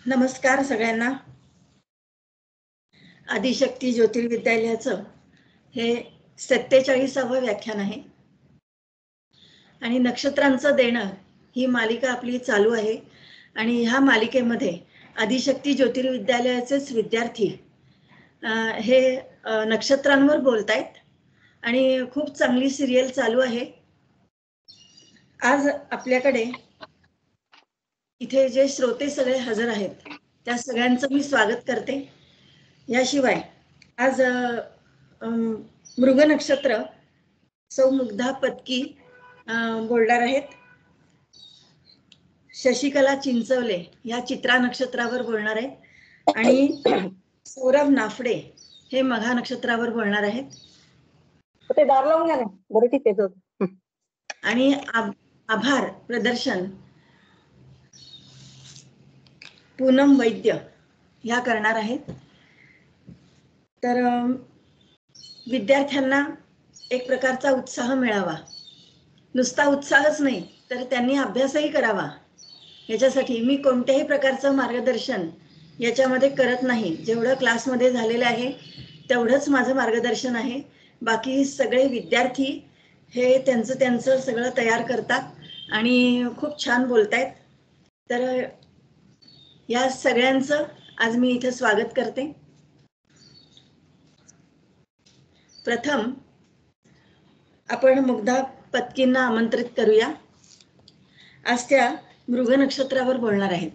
नमस्कार सगळ्यांना. आदिशक्ती ज्योतिर्विद्यालयाचं हे 47वे व्याख्यान आहे आणि नक्षत्रांचं देणं ही मालिका आपली चालू आहे आणि ह्या मालिकेमध्ये आदिशक्ती ज्योतिर्विद्यालयाचेच विद्यार्थी हे नक्षत्रांवर बोलतायत आणि खूप चांगली सिरियल चालू आहे. आज आपल्याकडे इथे जे श्रोते सगळे हजर आहेत त्या सगळ्यांचं मी स्वागत करते. याशिवाय आज मृग नक्षत्र सौ मुग्धा पत्की बोलणार आहेत. शशिकला चिंचवले या चित्रा नक्षत्रावर बोलणार आहेत आणि सौरभ नाफडे हे मघा नक्षत्रावर बोलणार आहेत. ते दार लावून घ्या ना. बरं ठीक आहे. आणि आभार प्रदर्शन पूनम वैद्य ह्या करणार आहेत. तर विद्यार्थ्यांना एक प्रकारचा उत्साह मिळावा, नुसता उत्साहच नाही तर त्यांनी अभ्यासही करावा, याच्यासाठी मी कोणत्याही प्रकारचं मार्गदर्शन याच्यामध्ये करत नाही. जेवढं क्लासमध्ये झालेलं आहे तेवढंच माझं मार्गदर्शन आहे. बाकी सगळे विद्यार्थी हे त्यांचं सगळं तयार करतात आणि खूप छान बोलतायत. तर या सगळ्यांचं आज मी इथे स्वागत करते. प्रथम आपण मुग्धा पत्कींना आमंत्रित करूया. आज त्या मृग नक्षत्रावर बोलणार आहेत.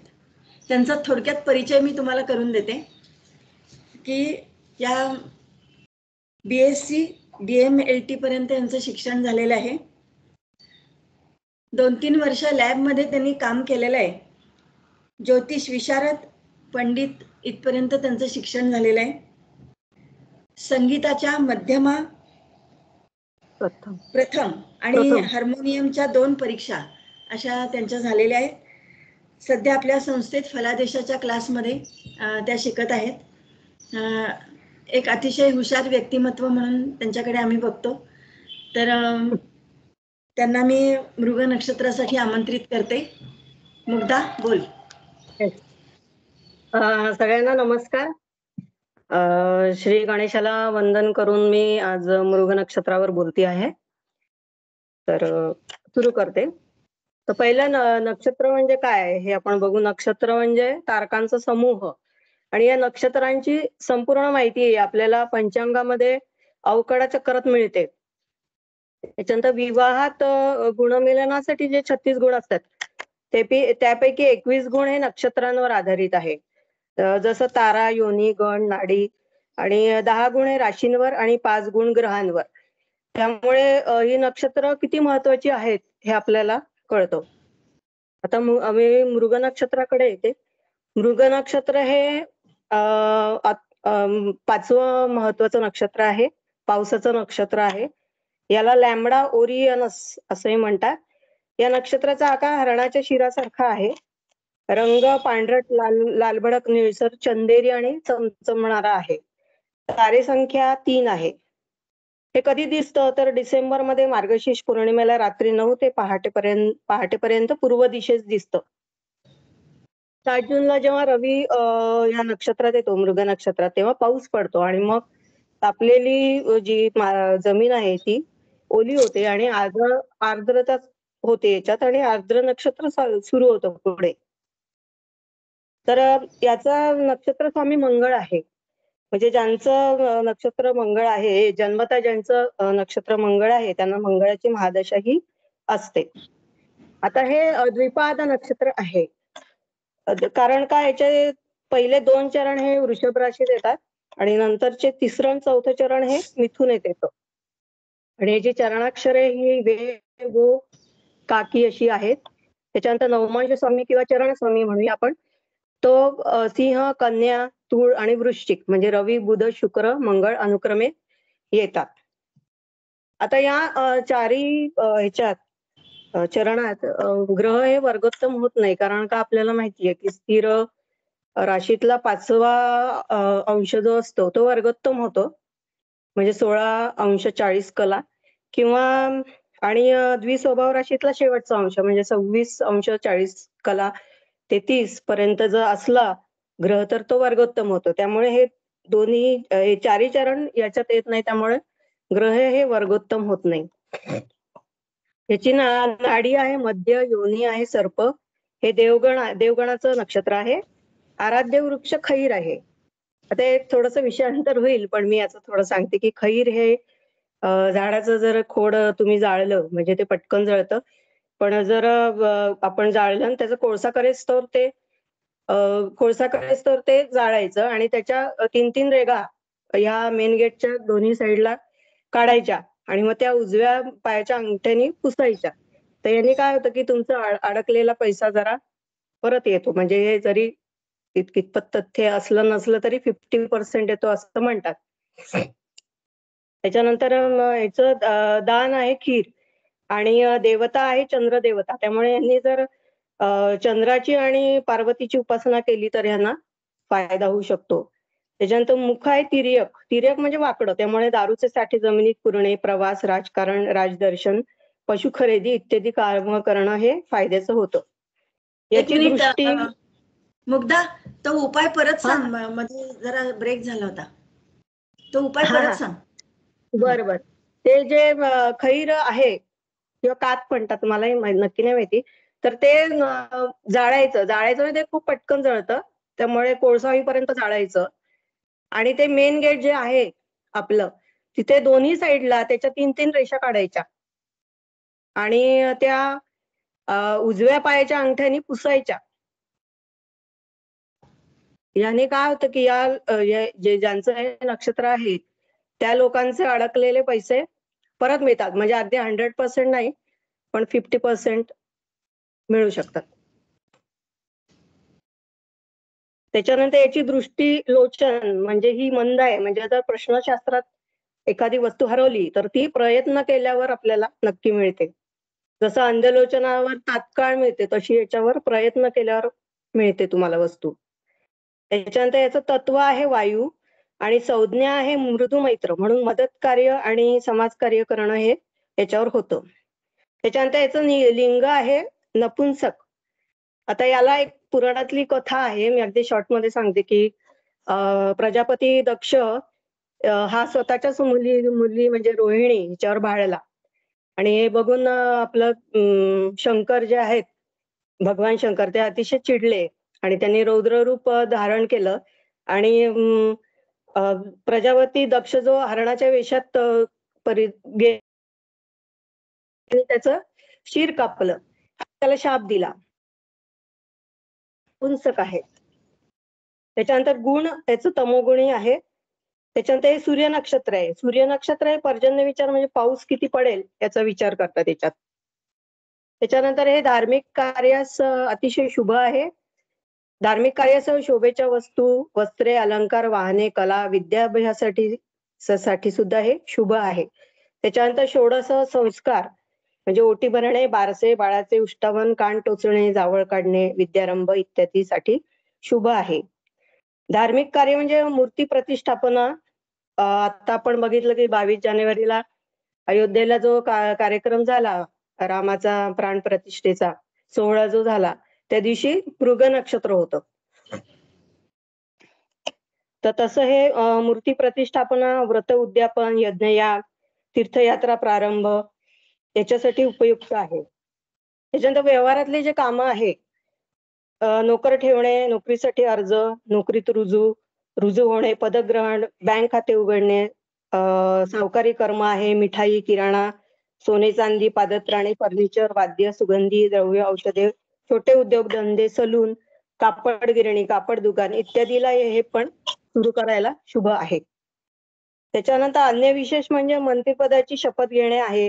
त्यांचा थोडक्यात परिचय मी तुम्हाला करून देते की या BSc DMLT पर्यंत यांचं शिक्षण झालेलं आहे. 2-3 वर्ष लॅबमध्ये त्यांनी काम केलेलं आहे. ज्योतिष विशारद पंडित इथपर्यंत त्यांचं शिक्षण झालेलं आहे. संगीताच्या मध्यमा प्रथम आणि हार्मोनियमच्या 2 परीक्षा अशा त्यांच्या झालेल्या आहेत. सध्या आपल्या संस्थेत फलादेशाच्या क्लासमध्ये त्या शिकत आहेत. एक अतिशय हुशार व्यक्तिमत्व म्हणून त्यांच्याकडे आम्ही बघतो. तर त्यांना मी मृग नक्षत्रासाठी आमंत्रित करते. मुग्धा बोल. सगळ्यांना नमस्कार. श्री गणेशाला वंदन करून मी आज मृग नक्षत्रावर बोलती आहे. तर सुरू करते. तर पहिलं नक्षत्र म्हणजे काय हे आपण बघू. नक्षत्र म्हणजे तारकांचा समूह आणि या नक्षत्रांची संपूर्ण माहिती आपल्याला पंचांगामध्ये अवकडा चक्रात मिळते. त्याच्यानंतर विवाहात गुणमिलनासाठी जे 36 गुण असतात त्यापैकी 21 गुण हे नक्षत्रांवर आधारित आहे. जसं तारा, योनी, गण, नाडी आणि 10 गुण हे राशींवर आणि 5 गुण ग्रहांवर. त्यामुळे ही नक्षत्र किती महत्वाची आहेत हे आपल्याला कळतं. आता आम्ही मृग नक्षत्राकडे येते. मृग नक्षत्र हे 5वं महत्वाचं नक्षत्र आहे. पावसाचं नक्षत्र आहे. याला लॅम्बडा ओरियनस असंही म्हणतात. या नक्षत्राचा आकार हरणाच्या शिरासारखा आहे. रंग पांढरट लालभडक निळसर चंदेरी आणि चमचमणारा आहे. तारे संख्या 3 आहे. हे कधी दिसतं तर डिसेंबर मध्ये मार्गशीर्ष पौर्णिमेला रात्री 9 ते पहाटेपर्यंत पूर्व दिशेस दिसतं. 7 जूनला जेव्हा रवी या नक्षत्रात येतो, मृग नक्षत्रात, तेव्हा पाऊस पडतो आणि मग तापलेली जी जमीन आहे ती ओली होते आणि आर्द्रता होते याच्यात आणि आर्द्र नक्षत्र सुरू होतं पुढे. तर याचा नक्षत्र स्वामी मंगळ आहे. म्हणजे ज्यांचं नक्षत्र मंगळ आहे, जन्मता ज्यांचं नक्षत्र मंगळ आहे त्यांना मंगळाची महादशा ही असते. आता हे द्विपाद नक्षत्र आहे. कारण का याचे पहिले 2 चरण हे वृषभ राशीत येतात आणि नंतरचे 3रं आणि 4थं चरण हे मिथुनेत येतं. आणि याची चरणाक्षरे ही वे, गो, काकी अशी आहेत. त्याच्यानंतर नवमांश स्वामी किंवा चरण स्वामी म्हणूया आपण, तो सिंह, कन्या, तूळ आणि वृश्चिक म्हणजे रवी, बुध, शुक्र, मंगळ अनुक्रमे येतात. आता या चारही ह्याच्यात चरणात ग्रह हे वर्गोत्तम होत नाही. कारण का आपल्याला माहितीये की स्थिर राशीतला 5वा अंश जो असतो तो वर्गोत्तम होतो, म्हणजे 16°40 कला, किंवा आणि द्विस्वभाव राशीतला शेवटचा अंश म्हणजे 26°40 कला ते 30 पर्यंत जर असला ग्रह तर तो वर्गोत्तम होतो. त्यामुळे हे दोन्ही हे चारही चरण याच्यात येत नाही, त्यामुळे ग्रह हे वर्गोत्तम होत नाही. याची नाडी आहे मध्य, योनी आहे सर्प. हे देवगणाचं नक्षत्र आहे. आराध्य वृक्ष खैर आहे. आता हे थोडस विषयांतर होईल, पण मी याचं थोडं सांगते की खैर हे झाडाचं जर खोड तुम्ही जाळलं म्हणजे ते पटकन जळतं, पण जर आपण जाळलं आणि त्याचा कोळसा करेस्तोवर ते जाळायचं आणि त्याच्या 3-3 रेगा या मेन गेटच्या दोन्ही साईडला काढायच्या आणि मग त्या उजव्या पायाच्या अंगठ्याने पुसायच्या. तर याने काय होतं की तुमचा अडकलेला पैसा जरा परत येतो. म्हणजे हे जरी कितपत तथ्य असलं नसलं तरी 50% येतो असं म्हणतात. त्याच्यानंतर याचं दान आहे खीर आणि देवता आहे चंद्र देवता. त्यामुळे यांनी जर चंद्राची आणि पार्वतीची उपासना केली तर यांना फायदा होऊ शकतो. त्याच्यानंतर मुख आहे तिर्यक. तिर्यक म्हणजे वाकडं. त्यामुळे दारूचे साठे जमिनीत पुरणे, प्रवास, राजकारण, राजदर्शन, पशु खरेदी इत्यादी काम करणं हे फायद्याचं होतं. एक याची मिनिट दृष्टी मुग्धा, तो उपाय परत हा सांग. मध्ये जरा ब्रेक झाला होता. तो उपाय हा परत सांग. बर बर. ते जे खैर आहे किंवा कात म्हणतात, मलाही नक्की नाही माहिती, तर ते जाळायचं म्हणजे ते खूप पटकन जळतं. त्यामुळे कोळसा होईपर्यंत जाळायचं आणि ते मेन गेट जे आहे आपलं, तिथे दोन्ही साईडला त्याच्या 3-3 रेषा काढायच्या आणि त्या उजव्या पायाच्या अंगठ्याने पुसायच्या. याने काय होतं की जे ज्यांचं हे नक्षत्र आहे त्या लोकांचे अडकलेले पैसे परत मिळतात. म्हणजे अगदी 100% नाही, पण 50% मिळू शकतात. त्याच्यानंतर याची दृष्टी लोचन म्हणजे ही मंद आहे. म्हणजे जर प्रश्नशास्त्रात एखादी वस्तू हरवली तर ती प्रयत्न केल्यावर आपल्याला नक्की मिळते. जसं अंधलोचनावर तात्काळ मिळते, तशी याच्यावर प्रयत्न केल्यावर मिळते तुम्हाला वस्तू. त्याच्यानंतर याचं तत्व आहे वायू आणि संज्ञा आहे मृदू मैत्र, म्हणून मदत कार्य आणि समाजकार्य करणं हे याच्यावर होतं. त्याच्यानंतर याचं लिंग आहे नपुंसक. आता याला एक पुराणातली कथा आहे, मी अगदी शॉर्टमध्ये सांगते की प्रजापती दक्ष हा स्वतःच्याच मुली म्हणजे रोहिणी हिच्यावर भाळला आणि हे बघून आपलं शंकर जे आहेत, भगवान शंकर, ते अतिशय चिडले आणि त्यांनी रौद्र रूप धारण केलं आणि प्रजापती दक्ष जो हरणाच्या वेशात त्याचं शिर कापलं, त्याला शाप दिला. पुंसक आहे. त्याच्यानंतर गुण त्याचं तमोगुणी आहे. त्याच्यानंतर हे सूर्य नक्षत्र आहे. सूर्य नक्षत्र हे पर्जन्य विचार म्हणजे पाऊस किती पडेल याचा विचार करतात त्याच्यात. त्याच्यानंतर हे धार्मिक कार्यास अतिशय शुभ आहे. धार्मिक कार्यासह शोभेच्या वस्तू, वस्त्रे, अलंकार, वाहने, कला, विद्याभ्यासासाठी सुद्धा हे शुभ आहे. त्याच्यानंतर षोडश संस्कार म्हणजे ओटी भरणे, बारसे, बाळाचे उष्टावण, कान टोचणे, जावळ काढणे, विद्यारंभ इत्यादीसाठी शुभ आहे. धार्मिक कार्य म्हणजे मूर्ती प्रतिष्ठापना. आता आपण बघितलं की 22 जानेवारीला अयोध्येला जो कार्यक्रम झाला रामाचा प्राण प्रतिष्ठेचा सोहळा जो झाला, त्या दिवशी मृग नक्षत्र होतं. तर तसं हे मूर्ती प्रतिष्ठापना, व्रत उद्यापन, यज्ञयाग, तीर्थयात्रा प्रारंभ याच्यासाठी उपयुक्त आहे. त्याच्यानंतर व्यवहारातले जे कामं आहे, नोकर ठेवणे, नोकरीसाठी अर्ज, नोकरीत रुजू होणे, पदग्रहण, बँक खाते उघडणे, सावकारी कर्म आहे, मिठाई, किराणा, सोने चांदी, पादत्राणे, फर्निचर, वाद्य, सुगंधी द्रव्य, औषधे, छोटे उद्योगधंदे, सलून, कापड गिरणी, कापड दुकान इत्यादीला हे पण सुरू करायला शुभ आहे. त्याच्यानंतर अन्य विशेष म्हणजे मंत्रिपदाची शपथ घेणे आहे,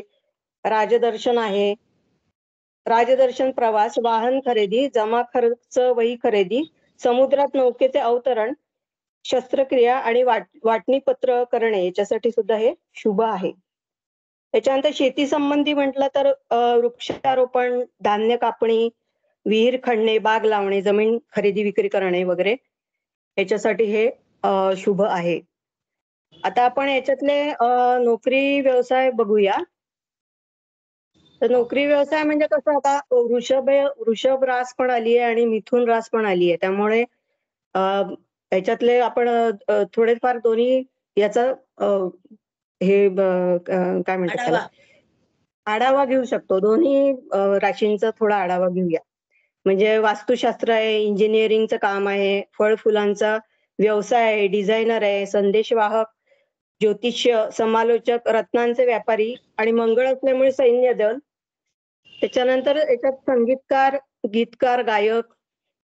राजदर्शन आहे, राजदर्शन, प्रवास, वाहन खरेदी, जमा खर्च, वही खरेदी, समुद्रात नौकेचे अवतरण, शस्त्रक्रिया आणि वाटणी पत्र करणे याच्यासाठी सुद्धा हे शुभ आहे. त्याच्यानंतर शेती संबंधी म्हटलं तर वृक्षारोपण, धान्य कापणी, विहीर खणणे, बाग लावणे, जमीन खरेदी विक्री करणे वगैरे याच्यासाठी हे शुभ आहे. आता आपण याच्यातले नोकरी व्यवसाय बघूया. तर नोकरी व्यवसाय म्हणजे कसं आता वृषभ रास पण आली आहे आणि मिथुन रास पण आली आहे. त्यामुळे अ, याच्यातले आपण थोडेफार दोन्ही याचा काय म्हणतात त्याला आढावा. आढावा घेऊ शकतो. दोन्ही राशींचा थोडा आढावा घेऊया. म्हणजे वास्तुशास्त्र आहे, इंजिनिअरिंगचं काम आहे, फळ-फुलांचा व्यवसाय आहे, डिझायनर आहे, संदेशवाहक, ज्योतिष्य, समालोचक, रत्नांचे व्यापारी आणि मंगळ असल्यामुळे सैन्य दल. त्याच्यानंतर याच्यात संगीतकार, गीतकार, गायक,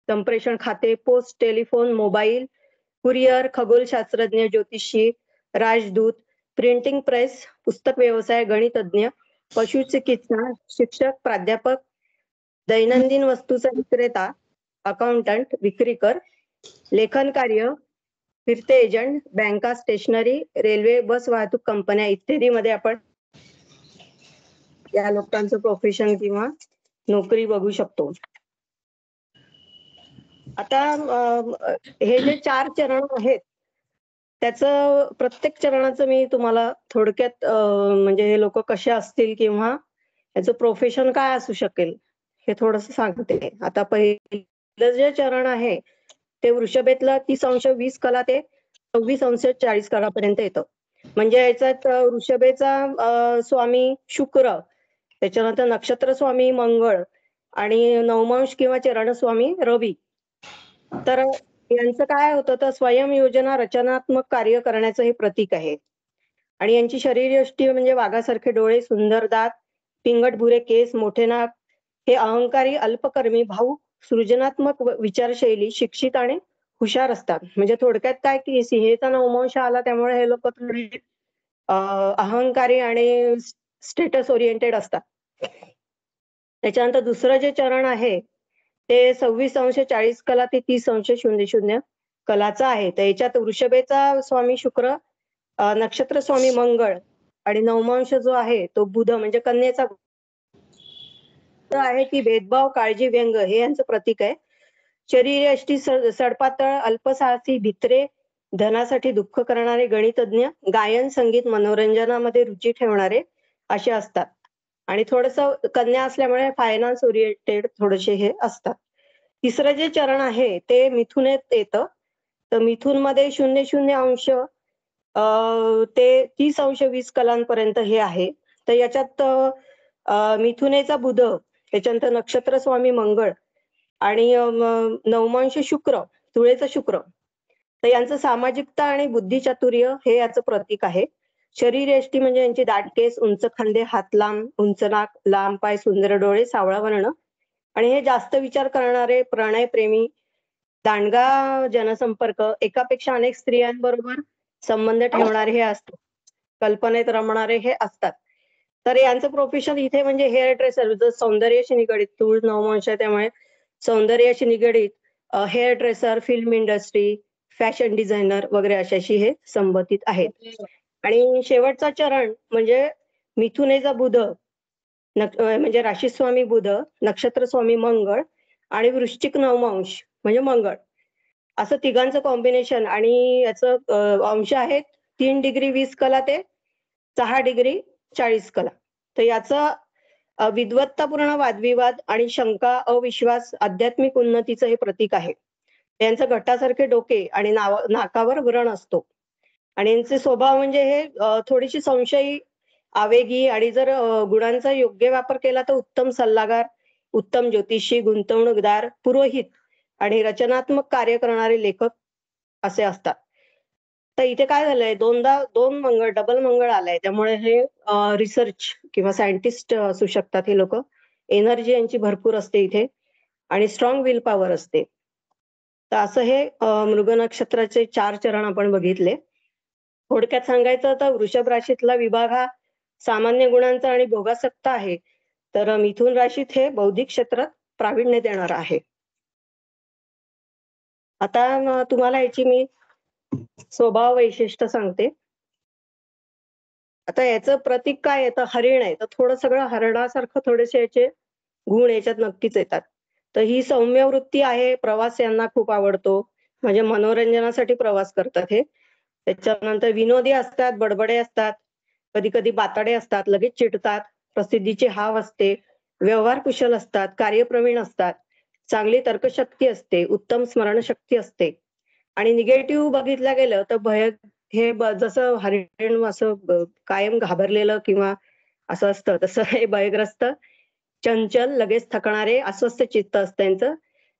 संप्रेषण खाते, पोस्ट, टेलिफोन, मोबाईल, कुरिअर, खगोलशास्त्रज्ञ, ज्योतिषी, राजदूत, प्रिंटिंग प्रेस, पुस्तक व्यवसाय, गणितज्ञ, पशुचिकित्सा, शिक्षक, प्राध्यापक, दैनंदिन वस्तूचा विक्रेता, अकाउंटंट, विक्रीकर, लेखन कार्य, फिरते एजंट, बँका, स्टेशनरी, रेल्वे, बस वाहतूक कंपन्या इत्यादी मध्ये आपण या लोकांचं प्रोफेशन किंवा नोकरी बघू शकतो. आता हे जे 4 चरण आहेत त्याचं प्रत्येक चरणाचं मी तुम्हाला थोडक्यात म्हणजे हे लोक कसे असतील किंवा याचं प्रोफेशन काय असू शकेल हे थोडंसं सांगते. आता पहिलं जे चरण आहे ते वृषभेतलं 30°20 कला ते 26°40 कलापर्यंत येतं. म्हणजे याच्यात वृषभेचा स्वामी शुक्र, त्याच्यानंतर नक्षत्र स्वामी मंगळ आणि नवमांश किंवा चरण स्वामी रवी. तर यांचं काय होतं तर स्वयंयोजना रचनात्मक कार्य करण्याचं हे प्रतीक आहे. आणि यांची शरीरयष्टी म्हणजे वाघासारखे डोळे, सुंदर दात, पिंगट भुरे केस, मोठे नाक, हे अहंकारी, अल्पकर्मी, भावुक, सृजनात्मक विचारशैली, शिक्षित आणि हुशार असतात. म्हणजे थोडक्यात काय की सिंहेचा नवमांश आला त्यामुळे हे लोक थोडे अहंकारी आणि स्टेटस ओरिएंटेड असतात. त्याच्यानंतर दुसरं जे चरण आहे ते 26°40 कला ते 30°00 कलाचं आहे. तर याच्यात वृषभेचा स्वामी शुक्र, नक्षत्र स्वामी मंगळ आणि नवमांश जो आहे तो बुध म्हणजे कन्येचा आहे की भेदभाव, काळजी, व्यंग हे यांचं प्रतीक आहे. शरीरयष्टी सडपातळ, अल्पसाहसी, भित्रे, धनासाठी दुःख करणारे, गणितज्ञ, गायन, संगीत, मनोरंजनामध्ये रुची ठेवणारे असे असतात. आणि थोडंसं कन्या असल्यामुळे फायनान्स ओरिएंटेड थोडेसे हे असतात. तिसरं जे चरण आहे ते मिथुनेत येतं. तर मिथुन मध्ये 00° ते 30°20 कलांपर्यंत हे आहे. तर याच्यात मिथुनेचा बुध, त्याच्यानंतर नक्षत्र स्वामी मंगळ आणि नवमांश शुक्र, तुळेचा शुक्र. तर यांचं सामाजिकता आणि बुद्धिचातुर्य हे याचं प्रतीक आहे. शरीरयष्टी म्हणजे यांची दाट केस, उंच खांदे, हात लांब, उंच नाक, लांब पाय, सुंदर डोळे, सावळा वर्ण आणि हे जास्त विचार करणारे, प्रणयप्रेमी, दांडगा जनसंपर्क, एकापेक्षा अनेक स्त्रियांबरोबर संबंध ठेवणारे हे असतात. कल्पनेत रमणारे हे असतात. तर यांचं प्रोफेशन इथे म्हणजे हेअर ड्रेसर, सौंदर्याशी निगडित, तूळ नवमांश आहे त्यामुळे सौंदर्याशी निगडित hair dresser, film industry, fashion designer वगैरे अशाशी हे संबंधित आहेत. आणि शेवटचा चरण म्हणजे मिथुनेचा बुध, म्हणजे राशीस्वामी बुध, नक्षत्र स्वामी मंगळ आणि वृश्चिक नवमांश म्हणजे मंगळ, असं तिघांचं कॉम्बिनेशन. आणि याचं अंश आहेत 3°20 कला ते 6°40 कला. तर याचं विद्वत्तापूर्ण वादविवाद आणि शंका, अविश्वास, आध्यात्मिक उन्नतीचं हे प्रतीक आहे. यांचं घटासारखे डोके आणि नाकावर व्रण असतो. आणि यांचे स्वभाव म्हणजे हे थोडीशी संशयी, आवेगी आणि जर गुणांचा योग्य वापर केला तर उत्तम सल्लागार, उत्तम ज्योतिषी, गुंतवणूकदार, पुरोहित आणि रचनात्मक कार्य करणारे लेखक असे असतात. तर इथे काय झालंय, दोन मंगळ, डबल मंगळ आलाय त्यामुळे हे रिसर्च किंवा सायंटिस्ट असू शकतात हे लोक. एनर्जी यांची भरपूर असते इथे आणि स्ट्रॉंग विल पॉवर असते. तर असं हे मृग नक्षत्राचे 4 चरण आपण बघितले. थोडक्यात सांगायचं तर वृषभ राशीतला विभाग हा सामान्य गुणांचा आणि भोगासक्त आहे. तर मिथुन राशीत हे बौद्धिक क्षेत्रात प्रावीण्य देणार आहे. आता तुम्हाला याची मी स्वभाव वैशिष्ट्य सांगते. आता याचं प्रतीक काय येतं, हरिण आहे. तर थोडं सगळं हरणासारखं थोडेसे याचे गुण याच्यात नक्कीच येतात. तर ही सौम्य वृत्ती आहे. प्रवास यांना खूप आवडतो, म्हणजे मनोरंजनासाठी प्रवास करतात हे. त्याच्यानंतर विनोदी असतात, बडबडे असतात, कधी कधी बाताडे असतात, लगेच चिडतात, प्रसिद्धीची हाव असते, व्यवहार कुशल असतात, कार्यप्रवीण असतात, चांगली तर्कशक्ती असते, उत्तम स्मरणशक्ती असते. आणि निगेटिव्ह बघितलं गेलं तर जसं हरिण असं कायम घाबरलेलं किंवा असं असतं, तसं हे भयग्रस्त, चंचल, लगेच थकणारे, अस्वस्थ चित्त असतं त्यांचं.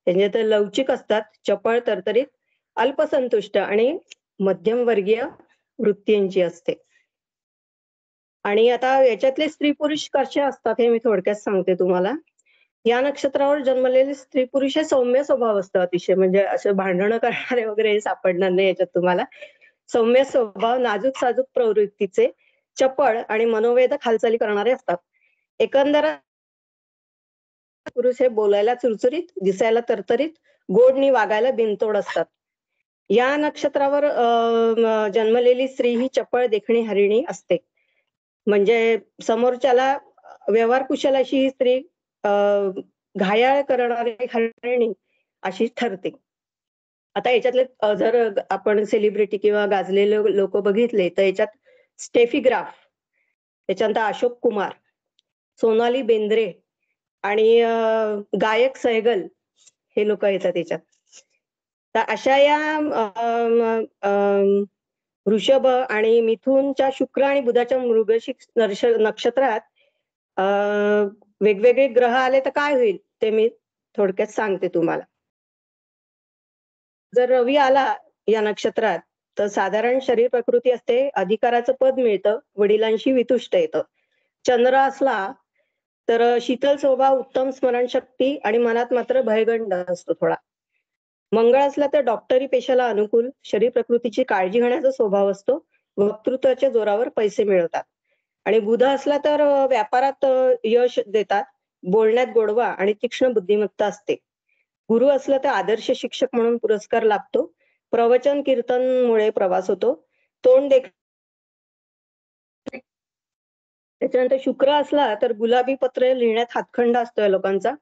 त्यांचे ते लवचिक असतात, चपळ, तरतरीत, अल्पसंतुष्ट आणि मध्यमवर्गीय वृत्तींची असते. आणि आता याच्यातले स्त्री पुरुष कसे असतात हे मी थोडक्यात सांगते तुम्हाला. या नक्षत्रावर जन्मलेले स्त्री पुरुष हे सौम्य स्वभाव असतं अतिशय, म्हणजे असे भांडणं करणारे वगैरे सापडणार नाही याच्यात तुम्हाला. सौम्य स्वभाव, नाजूक साजूक प्रवृत्तीचे, चपळ आणि मनोवेधक हालचाली करणारे असतात. एकंदर पुरुष हे बोलायला चुरचुरीत, दिसायला तरतरीत, गोडनी वागायला बिनतोड असतात. या नक्षत्रावर जन्मलेली स्त्री ही चपळ, देखणी, हरिणी असते. म्हणजे समोरच्याला व्यवहार कुशल अशी ही स्त्री घायाळ करणारी हरिणी अशी ठरते. आता याच्यातले जर आपण सेलिब्रिटी किंवा गाजलेले लोक बघितले तर याच्यात स्टेफी ग्राफ, त्याच्यानंतर अशोक कुमार, सोनाली बेंद्रे आणि गायक सहगल हे लोक येतात याच्यात. तर अशा या वृषभ आणि मिथुनच्या शुक्र आणि बुधाच्या मृगशीर्ष नक्षत्रात वेगवेगळे ग्रह आले तर काय होईल ते मी थोडक्यात सांगते तुम्हाला. जर रवी आला या नक्षत्रात तर साधारण शरीर प्रकृती असते, अधिकाराचं पद मिळतं, वडिलांशी वितुष्ट येतं. चंद्र असला तर शीतल स्वभाव, उत्तम स्मरणशक्ती आणि मनात मात्र भयगंड असतो थोडा. मंगळ असला तर डॉक्टरी पेशाला अनुकूल, शरीर प्रकृतीची काळजी घेण्याचा स्वभाव असतो, वक्तृत्वाच्या जोरावर पैसे मिळवतात. आणि बुध असला तर व्यापारात यश देतात, बोलण्यात गोडवा आणि तीक्ष्ण बुद्धिमत्ता असते. गुरु असला तर आदर्श शिक्षक म्हणून पुरस्कार लाभतो, प्रवचन कीर्तनमुळे प्रवास होतो, तोंड देख. त्याच्यानंतर शुक्र असला तर गुलाबी पत्र लिहिण्यात हातखंड असतो या लोकांचा,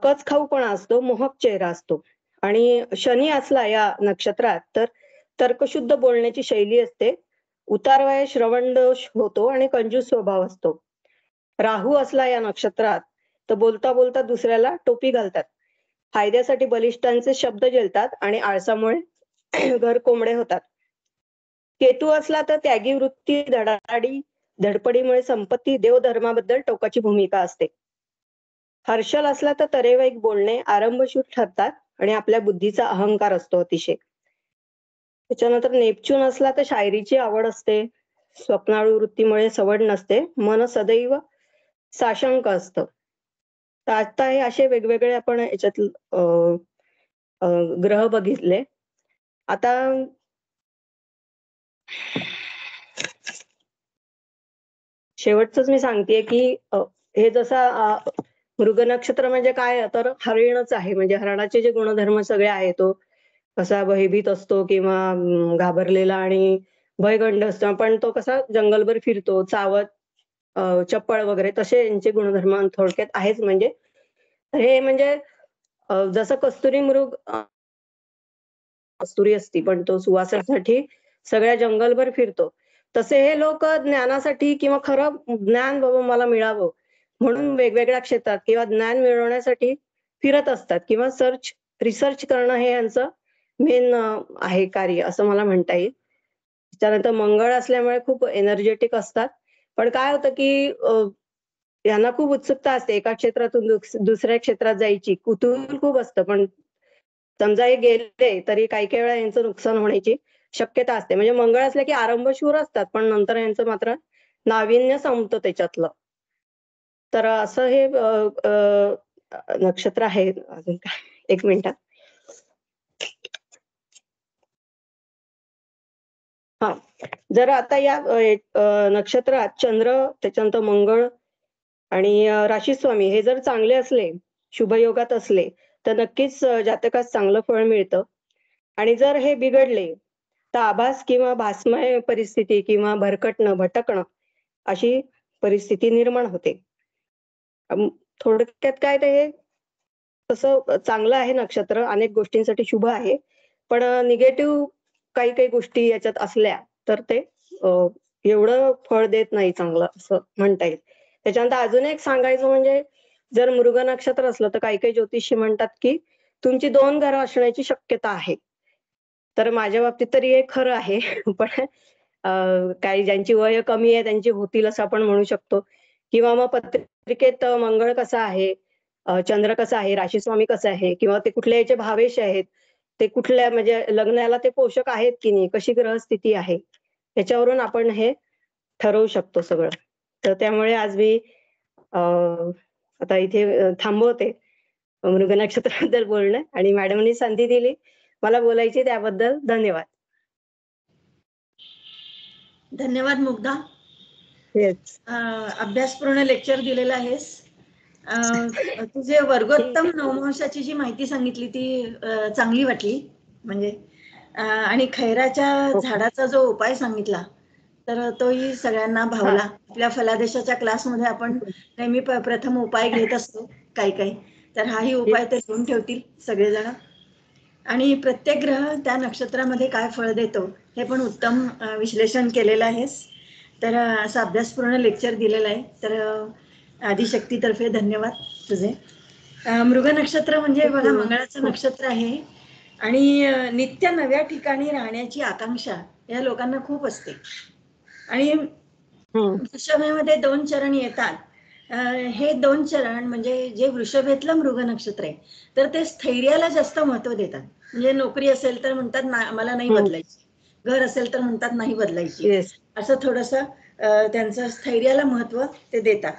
कच खाऊपणा असतो, मोहक चेहरा असतो. आणि शनी असला या नक्षत्रात तर तर्कशुद्ध बोलण्याची शैली असते, उतारवय श्रवण दोष होतो आणि कंजूस स्वभाव असतो. राहू असला या नक्षत्रात तर बोलता बोलता दुसऱ्याला टोपी घालतात, फायद्यासाठी बलिष्ठांचे शब्द जेलतात आणि आळसामुळे घर कोंबडे होतात. केतू असला तर त्यागी वृत्ती, धडपडीमुळे संपत्ती, देवधर्माबद्दल टोकाची भूमिका असते. हर्षल असला तर तरेवाईक बोलणे, आरंभशूर ठरतात आणि आपल्या बुद्धीचा अहंकार असतो अतिशय. त्याच्यानंतर नेपच्यून असला तर शायरीची आवड असते, स्वप्नाळू वृत्तीमुळे सवड नसते, मन सदैव साशंक असतं. तर आता हे असे वेगवेगळे आपण याच्यात ग्रह बघितले. आता शेवटच मी सांगतेय की हे जसा मृग नक्षत्र म्हणजे काय तर हरिणच आहे, म्हणजे हरणाचे जे गुणधर्म सगळे आहेत, तो कसा भयभीत असतो किंवा घाबरलेला आणि भयगंड असतो, पण तो कसा जंगलभर फिरतो, चावत, चपळ वगैरे, तसे यांचे गुणधर्म थोडक्यात आहेच. म्हणजे हे म्हणजे जसं कस्तुरी मृग कस्तुरी असती पण तो सुवासासाठी सगळ्या जंगलभर फिरतो, तसे हे लोक ज्ञानासाठी किंवा खरं ज्ञान बाबा मला मिळावं म्हणून वेगवेगळ्या क्षेत्रात किंवा ज्ञान मिळवण्यासाठी फिरत असतात किंवा रिसर्च करणं हे यांचं मेन आहे कार्य, असं मला म्हणता येईल. त्यानंतर मंगळ असल्यामुळे खूप एनर्जेटिक असतात, पण काय होतं की यांना खूप उत्सुकता असते एका क्षेत्रातून दुसऱ्या क्षेत्रात जायची, कुतूहल खूप असतं, पण समजा हे गेले तरी काही काही वेळा यांचं नुकसान होण्याची शक्यता असते. म्हणजे मंगळ असले की आरंभशूर असतात, पण नंतर यांचं मात्र नाविन्य संपतं त्याच्यातलं. तर असं हे नक्षत्र आहे. अजून काय, एक मिनिटात. हा, जर आता या नक्षत्रात चंद्र, त्याच्यानंतर मंगळ आणि राशीस्वामी हे जर चांगले असले, शुभयोगात असले, तर नक्कीच जातकास चांगलं फळ मिळतं. आणि जर हे बिघडले तर आभास किंवा भासमय परिस्थिती किंवा भटकणं अशी परिस्थिती निर्माण होते. थोडक्यात काय ते हे तसं चांगलं आहे नक्षत्र, अनेक गोष्टींसाठी शुभ आहे, पण निगेटिव्ह काही काही गोष्टी याच्यात असल्या तर ते एवढं फळ देत नाही चांगलं, असं म्हणता येईल. त्याच्यानंतर अजून एक सांगायचं म्हणजे जर मृग नक्षत्र असलं तर काही काही ज्योतिषी म्हणतात की तुमची 2 घरं असण्याची शक्यता आहे. तर माझ्या बाबतीत तरी हे खरं आहे. पण काही ज्यांची वय कमी आहे त्यांची होतील असं आपण म्हणू शकतो. किंवा मग पत्रिकेत मंगळ कसा आहे, चंद्र कसा आहे, राशीस्वामी कसं आहे किंवा ते कुठल्या याचे भावेश आहेत, ते कुठल्या म्हणजे लग्नाला ते पोषक आहेत की नाही, कशी ग्रहस्थिती आहे, याच्यावरून आपण हे ठरवू शकतो सगळं. तर त्यामुळे आज मी अ, आता इथे थांबवते मृग नक्षत्राबद्दल बोलणं आणि मॅडमनी संधी दिली मला बोलायची त्याबद्दल धन्यवाद. धन्यवाद मुग्धा. तेच. अभ्यासपूर्ण लेक्चर दिलेलं आहेस. तुझे वर्गोत्तम नवमांशाची जी माहिती सांगितली ती चांगली वाटली. म्हणजे आणि खैराच्या झाडाचा जो उपाय सांगितला तर तोही सगळ्यांना भावला. आपल्या फलादेशाच्या क्लासमध्ये आपण नेहमी प्रथम उपाय घेत असतो काही काही, तर हाही उपाय ते घेऊन ठेवतील सगळेजण. आणि प्रत्येक ग्रह त्या नक्षत्रामध्ये काय फळ देतो हे पण उत्तम विश्लेषण केलेलं आहेस. तर असं अभ्यासपूर्ण लेक्चर दिलेलं आहे. तर आदिशक्तीतर्फे धन्यवाद तुझे. मृग नक्षत्र म्हणजे बघा मंगळाचं नक्षत्र आहे आणि नित्य नव्या ठिकाणी राहण्याची आकांक्षा या लोकांना खूप असते. आणि वृषभेमध्ये 2 चरण येतात. हे 2 चरण म्हणजे जे वृषभेतलं मृग नक्षत्र आहे तर ते स्थैर्याला जास्त महत्व देतात. म्हणजे नोकरी असेल तर म्हणतात मला नाही बदलायची, घर असेल तर म्हणतात नाही बदलायची, असं थोडंसं त्यांचं स्थैर्याला महत्व ते देतात.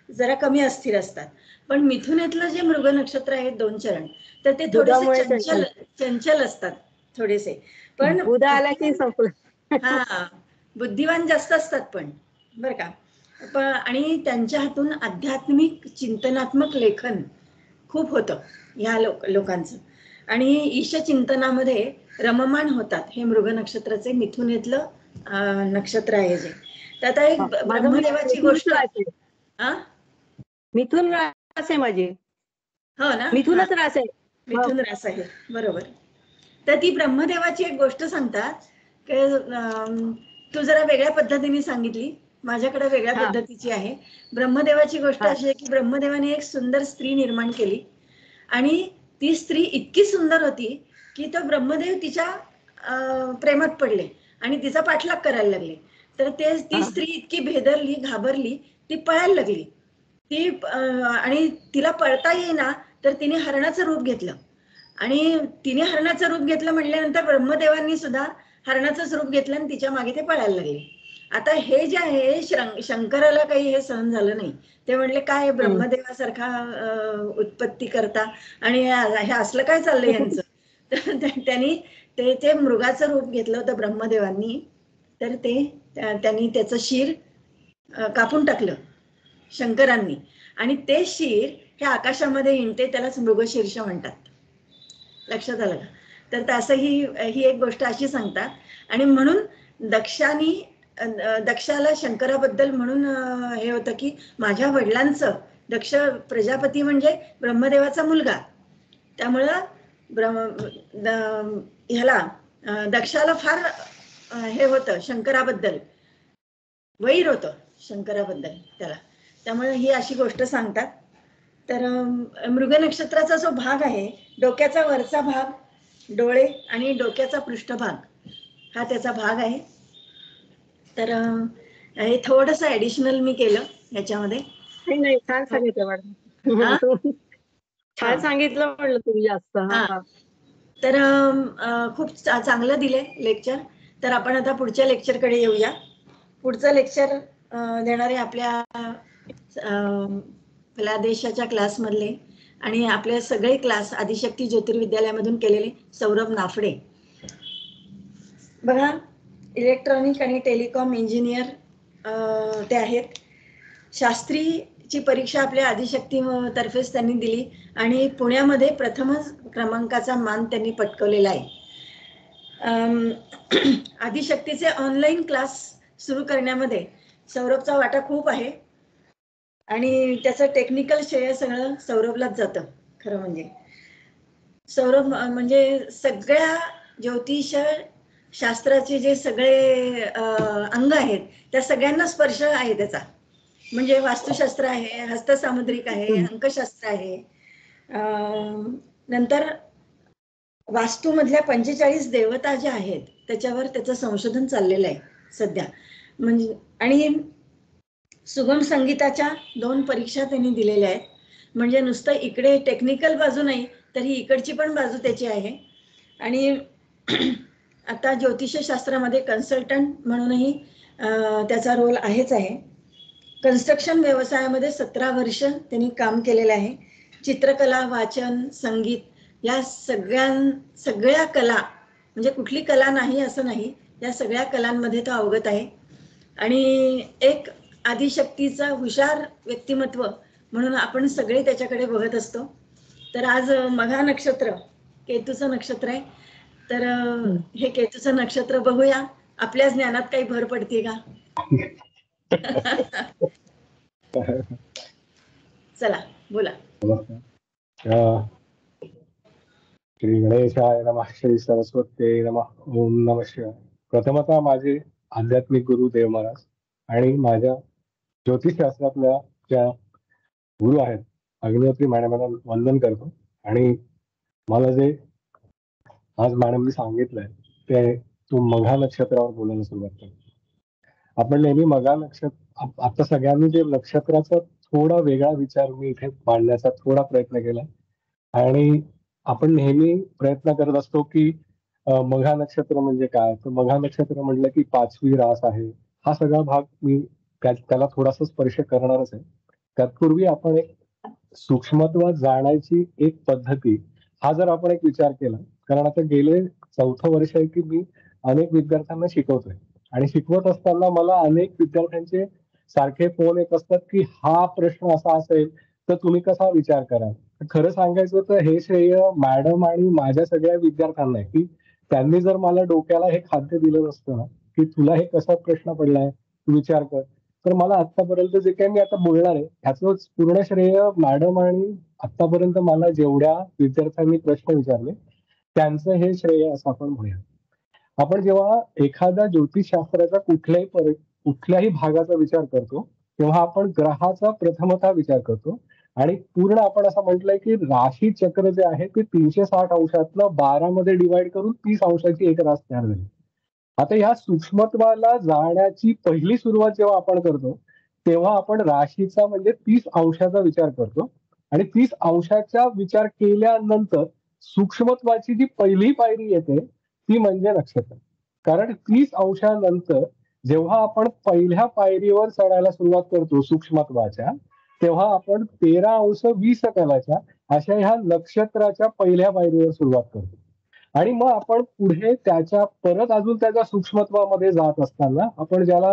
जरा कमी अस्थिर असतात. पण मिथुनेतलं जे मृग नक्षत्र आहे 2 चरण तर ते थोडेसे चंचल असतात थोडेसे. पण बुद्धिवान जास्त असतात पण बरं का. आणि त्यांच्या हातून आध्यात्मिक चिंतनात्मक लेखन खूप होतं ह्या लोकांचं. आणि ईश चिंतनामध्ये रममाण होतात. हे मृग नक्षत्राचे मिथुनेतलं नक्षत्र आहे जे. तर आता एक ब्रह्मदेवाची गोष्ट. मिथुन रास आहे माझी. हो ना, मिथुनच रास आहे. मिथुन रास आहे बरोबर. तर ती ब्रह्मदेवाची एक गोष्ट सांगतात की तू जरा वेगळ्या पद्धतीने सांगितली, माझ्याकडे वेगळ्या पद्धतीची आहे. ब्रह्मदेवाची गोष्ट अशी आहे की ब्रह्मदेवाने एक सुंदर स्त्री निर्माण केली आणि ती स्त्री इतकी सुंदर होती की तो ब्रह्मदेव तिच्या प्रेमात पडले आणि तिचा पाठलाग करायला लागले. तर ती स्त्री इतकी भेदरली, घाबरली, ती पळायला लागली. ती आणि तिला पळता येईना तर तिने हरणाचं रूप घेतलं आणि तिने हरणाचं रूप घेतलं म्हटल्यानंतर ब्रह्मदेवांनी सुद्धा हरणाचंच रूप घेतलं आणि तिच्या मागे ते पळायला लागले. आता हे जे आहे शंकराला काही हे सहन झालं नाही. ते म्हणले काय ब्रह्मदेवासारखा उत्पत्ती करता आणि हे असलं काय चाललंय यांचं. तर त्यांनी ते मृगाचं रूप घेतलं होतं ब्रह्मदेवांनी. तर त्यांनी त्याचं शिर कापून टाकलं शंकरांनी आणि ते शिर हे आकाशामध्ये हिंडते, त्यालाच मृगशीर्ष म्हणतात. लक्षात आलं का? तर तसं ही एक गोष्ट अशी सांगतात. आणि म्हणून दक्षाला शंकराबद्दल म्हणून हे होतं की माझ्या वडिलांचं, दक्ष प्रजापती म्हणजे ब्रह्मदेवाचा मुलगा, त्यामुळं ह्याला दक्षाला फार हे होतं शंकराबद्दल, वैर होतं शंकराबद्दल त्याला. त्यामुळे ही अशी गोष्ट सांगतात. तर मृग नक्षत्राचा जो भाग आहे, डोक्याचा वरचा भाग, डोळे आणि डोक्याचा पृष्ठभाग हा त्याचा भाग आहे. तर हे थोडंसं ऍडिशनल मी केलं ह्याच्यामध्ये. नाही, छान सांगितलं मॅडम. छान सांगितलं म्हणलं तुम्ही जास्त. तर खूप चांगलं दिलंय लेक्चर. तर आपण आता पुढच्या लेक्चरकडे येऊया. पुढचं लेक्चर देणारे आपल्या फलादेशाच्या क्लासमधले आणि आपले सगळे क्लास आदिशक्ती ज्योतिर्विद्यालयामधून केलेले सौरभ नाफडे. बघा, इलेक्ट्रॉनिक आणि टेलिकॉम इंजिनियर ते आहेत. शास्त्रीची परीक्षा आपल्या आदिशक्ती तर्फेच त्यांनी दिली आणि पुण्यामध्ये प्रथमच क्रमांकाचा मान त्यांनी पटकवलेला आहे. आदिशक्तीचे ऑनलाईन क्लास सुरू करण्यामध्ये सौरभचा वाटा खूप आहे आणि त्याचं टेक्निकल श्रेय सगळं सौरभलाच जातं. खरं म्हणजे सौरभ म्हणजे सगळ्या ज्योतिष शास्त्राचे जे सगळे अंग आहेत त्या सगळ्यांना स्पर्श आहे त्याचा. म्हणजे वास्तुशास्त्र आहे, हस्तसामुद्रिक आहे, अंकशास्त्र आहे. नंतर वास्तूमधल्या 45 देवता ज्या आहेत त्याच्यावर त्याचं संशोधन चाललेलं आहे सध्या. म्हणजे आणि सुगम संगीताच्या 2 परीक्षा त्यांनी दिलेल्या आहेत. म्हणजे नुसतं इकडे टेक्निकल बाजू नाही, तर ही इकडची पण बाजू त्याची आहे. आणि आता ज्योतिषशास्त्रामध्ये कन्सल्टंट म्हणूनही त्याचा रोल आहेच आहे. कन्स्ट्रक्शन व्यवसायामध्ये 17 वर्ष त्यांनी काम केलेलं आहे. चित्रकला, वाचन, संगीत या सगळ्या कला, म्हणजे कुठली कला नाही असं नाही, या सगळ्या कलांमध्ये तो अवगत आहे. आणि एक आदिशक्तीचा हुशार व्यक्तिमत्व म्हणून आपण सगळे त्याच्याकडे बघत असतो. तर आज मघा नक्षत्र केतूचं नक्षत्र आहे. तर हे केतूचं नक्षत्र बघूया, आपल्या ज्ञानात काही भर पडते का. चला बोला. श्री गणेशाय नमः, श्री सरस्वती नमः, ओम नमः शिवाय. प्रथमतः माझे आध्यात्मिक गुरु देव महाराज आणि माझ्या ज्योतिषशास्त्रातल्या ज्या गुरु आहेत अग्निहोत्री मॅडमांना वंदन करतो. आणि मला जे आज मॅडमनी सांगितलंय ते तू मघा नक्षत्रावर बोलायला सुरुवात करतो. आपण नेहमी मघा नक्षत्र, आता सगळ्यांनी जे नक्षत्राचा थोडा वेगळा विचार मी इथे मांडण्याचा थोडा प्रयत्न केला. आणि आपण नेहमी प्रयत्न करत असतो की मघा नक्षत्र म्हणजे काय, तर मघा नक्षत्र म्हटलं की 5वी रास आहे. हा सगळा भाग मी त्याला थोडासा स्पर्श करणारच आहे. तत्पूर्वी आपण एक सूक्ष्मत्व जाणायची एक पद्धती, हा जर आपण एक विचार केला, कारण आता गेले 4थं वर्ष आहे की मी अनेक विद्यार्थ्यांना शिकवतोय आणि शिकवत असताना मला अनेक विद्यार्थ्यांचे सारखे फोन येत असतात की हा प्रश्न असा असेल तर तुम्ही कसा विचार कराल. खरं सांगायचं तर हे श्रेय मॅडम आणि माझ्या सगळ्या विद्यार्थ्यांना आहे की त्यांनी जर मला डोक्याला हे खाद्य दिलं नसतं ना की तुला हे कसा प्रश्न पडलाय तू विचार कर, तर मला आतापर्यंत जे काही मी आता बोलणार आहे ह्याचं पूर्ण श्रेय मॅडम आणि आतापर्यंत मला जेवढ्या विद्यार्थ्यांनी प्रश्न विचारले त्यांचं हे श्रेय असं आपण म्हणूया. आपण जेव्हा एखाद्या ज्योतिषशास्त्राचा कुठल्याही भागाचा विचार करतो तेव्हा आपण ग्रहाचा प्रथमतः विचार करतो. आणि पूर्ण आपण असं म्हटलंय की राशी चक्र जे आहे ते 360 अंशातलं 12 मध्ये डिवाइड करून 30 अंशाची एक रास तयार झाली. आता या सूक्ष्मत्वाला जाण्याची पहिली सुरुवात जेव्हा आपण करतो तेव्हा आपण राशीचा म्हणजे 30 अंशाचा विचार करतो. आणि 30 अंशाचा विचार केल्यानंतर सूक्ष्मत्वाची जी पहिली पायरी येते ती म्हणजे नक्षत्र. कारण 30 अंशानंतर जेव्हा आपण पहिल्या पायरीवर चढायला सुरुवात करतो सूक्ष्मत्वाच्या, तेव्हा आपण 13 अंश 20 कलाच्या अशा ह्या नक्षत्राच्या पहिल्या पायरीवर सुरुवात करतो. आणि मग आपण पुढे त्याच्या परत अजून त्याच्या सूक्ष्मत्वामध्ये जात असताना आपण ज्याला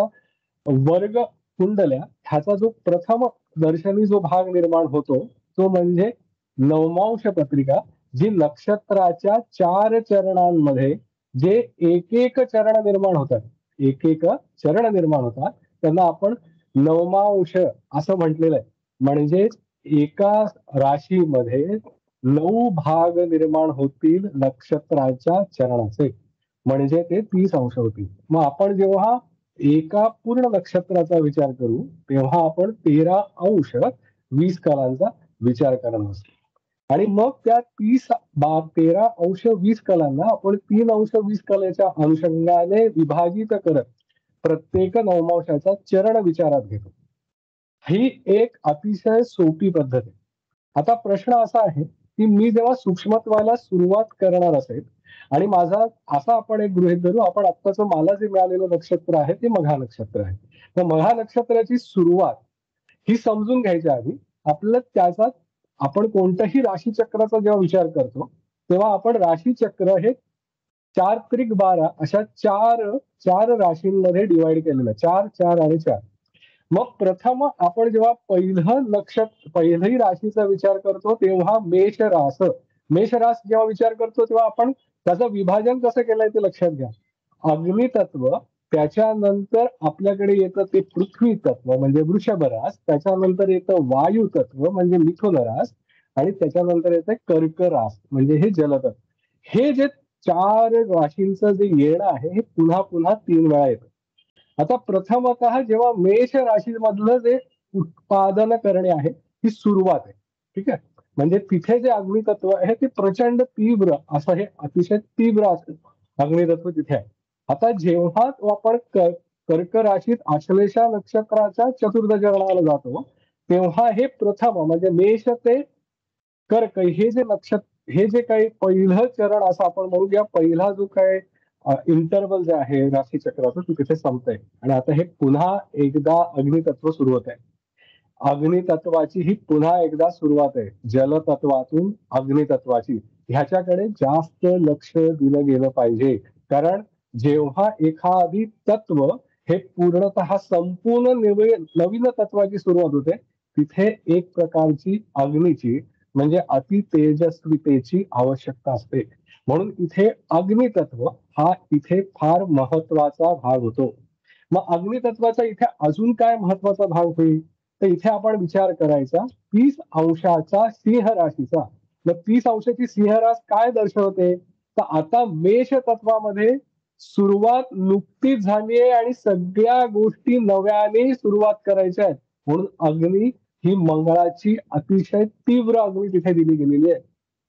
वर्ग कुंडल्या ह्याचा जो प्रथम दर्शनी जो भाग निर्माण होतो तो म्हणजे नवमांश पत्रिका, जी नक्षत्राच्या 4 चरणांमध्ये जे एक चरण निर्माण होतात, एक चरण निर्माण होतात त्यांना आपण नवमांश असं म्हटलेलं आहे. म्हणजे एका राशीमध्ये 9 भाग निर्माण होतील नक्षत्राच्या चरणाचे, म्हणजे ते 30 अंश होतील. मग आपण जेव्हा एका पूर्ण नक्षत्राचा विचार करू तेव्हा आपण 13 अंश 20 कलांचा विचार करणार असतो. आणि मग त्या 13 अंश 20 कलांना आपण 3 अंश 20 कलेच्या अनुषंगाने विभाजित करत प्रत्येक नवमांशाचा चरण विचारात घेतो. ही एक अतिशय सोपी पद्धत आहे. आता प्रश्न असा आहे की मी जेव्हा सूक्ष्मत्वाला सुरुवात करणार असेल आणि माझा असा आपण एक गृहीत धरू, आपण आत्ताच मला जे मिळालेलं नक्षत्र आहे ते मघा नक्षत्र आहे. तर मघा नक्षत्राची सुरुवात ही समजून घ्यायच्या आधी आपल्याला त्याचा आपण कोणत्याही राशीचक्राचा जेव्हा विचार करतो तेव्हा आपण राशीचक्र हे 4 त्रिक 12 अशा चार राशींमध्ये डिवाइड केलेलं आहे. 4 4 आणि 4. मग प्रथम आपण जेव्हा पहिली राशीचा विचार करतो तेव्हा मेष रास जेव्हा विचार करतो तेव्हा आपण त्याचं विभाजन कसं केलंय ते लक्षात घ्या. अग्नितत्व, त्याच्यानंतर आपल्याकडे येतं ते पृथ्वी तत्व म्हणजे वृषभ रास, त्याच्यानंतर येतं वायू तत्व म्हणजे मिथुन रास, आणि त्याच्यानंतर येतं कर्क रास म्हणजे हे जलतत्व. हे जे 4 राशींचं जे येणं आहे हे पुन्हा पुन्हा 3 वेळा येतं. आता प्रथमतः जेव्हा मेष राशीमधलं जे उत्पादन करणे आहे, ही सुरुवात आहे. ठीक आहे. म्हणजे तिथे जे अग्नितत्व आहे ते प्रचंड तीव्र असं, हे अतिशय तीव्र असं अग्नितत्व तिथे आहे. आता जेव्हा आपण कर्क राशीत आश्लेषा नक्षत्राच्या चतुर्थ चरणाला जातो, तेव्हा हे प्रथम म्हणजे मेष ते कर्क हे जे काही पहिलं चरण असं आपण म्हणूया, पहिला जो काही इंटरवल जे आहे राशीचक्राचं ते तिथे संपतंय आणि आता हे पुन्हा एकदा अग्नितत्व सुरू होत आहे. अग्नितत्वाची ही पुन्हा एकदा सुरुवात आहे. जलतत्वातून अग्नितत्वाची, ह्याच्याकडे जास्त लक्ष दिलं गेलं पाहिजे. कारण जेव्हा एखादी तत्व हे पूर्णतः संपूर्ण नवीन तत्वाची सुरुवात होते, तिथे एक प्रकारची अग्नीची म्हणजे अति तेजस्वितेची आवश्यकता असते. म्हणून इथे अग्नितत्व हा इथे फार महत्वाचा भाग होतो. मग अग्नितत्वाचा इथे अजून काय महत्वाचा भाग होईल, तर इथे आपण विचार करायचा 30 अंशाचा सिंह राशीचा. मग 30 अंशाची सिंह रास काय दर्शवते, तर आता मेष तत्वामध्ये सुरुवात नुकतीच झाली आहे आणि सगळ्या गोष्टी नव्याने सुरुवात करायच्या आहेत. म्हणून अग्नी ही मंगळाची अतिशय तीव्र अग्नी तिथे दिली गेलेली आहे.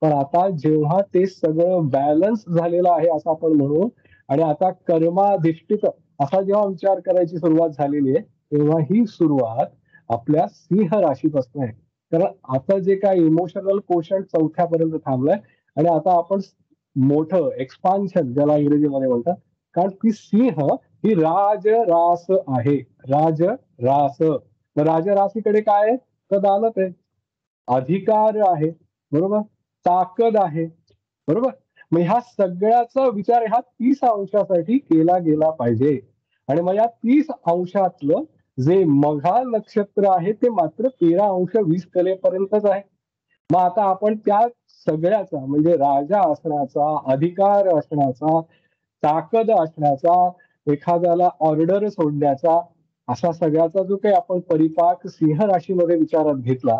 पण आता जेव्हा ते सगळं बॅलन्स झालेलं आहे असं आपण म्हणू, आणि आता कर्माधिष्ठित असा जेव्हा विचार करायची सुरुवात झालेली आहे, तेव्हा ही सुरुवात आपल्या सिंह राशीपासून आहे. कारण आता जे काय इमोशनल कोशंट चौथ्यापर्यंत थांबलंय आणि आता आपण मोठं एक्सपान्शन ज्याला इंग्रजीमध्ये म्हणतात, कारण ती सिंह ही राजरास आहे. राजरास, राजराशीकडे काय आहे, तर दानत आहे, अधिकार आहे, बरोबर, ताकद आहे, बरोबर. मग ह्या सगळ्याचा विचार ह्या 30 अंशासाठी केला गेला पाहिजे. आणि मग या 30 अंशातलं जे मघा नक्षत्र आहे ते मात्र 13 अंश 20 कलेपर्यंतच आहे. मग आता आपण त्या सगळ्याचा म्हणजे राजा असण्याचा, अधिकार असण्याचा, ताकद असण्याचा, एखाद्याला ऑर्डर सोडण्याचा, असा सगळ्याचा जो काही आपण परिपाक सिंह राशीमध्ये विचारात घेतला,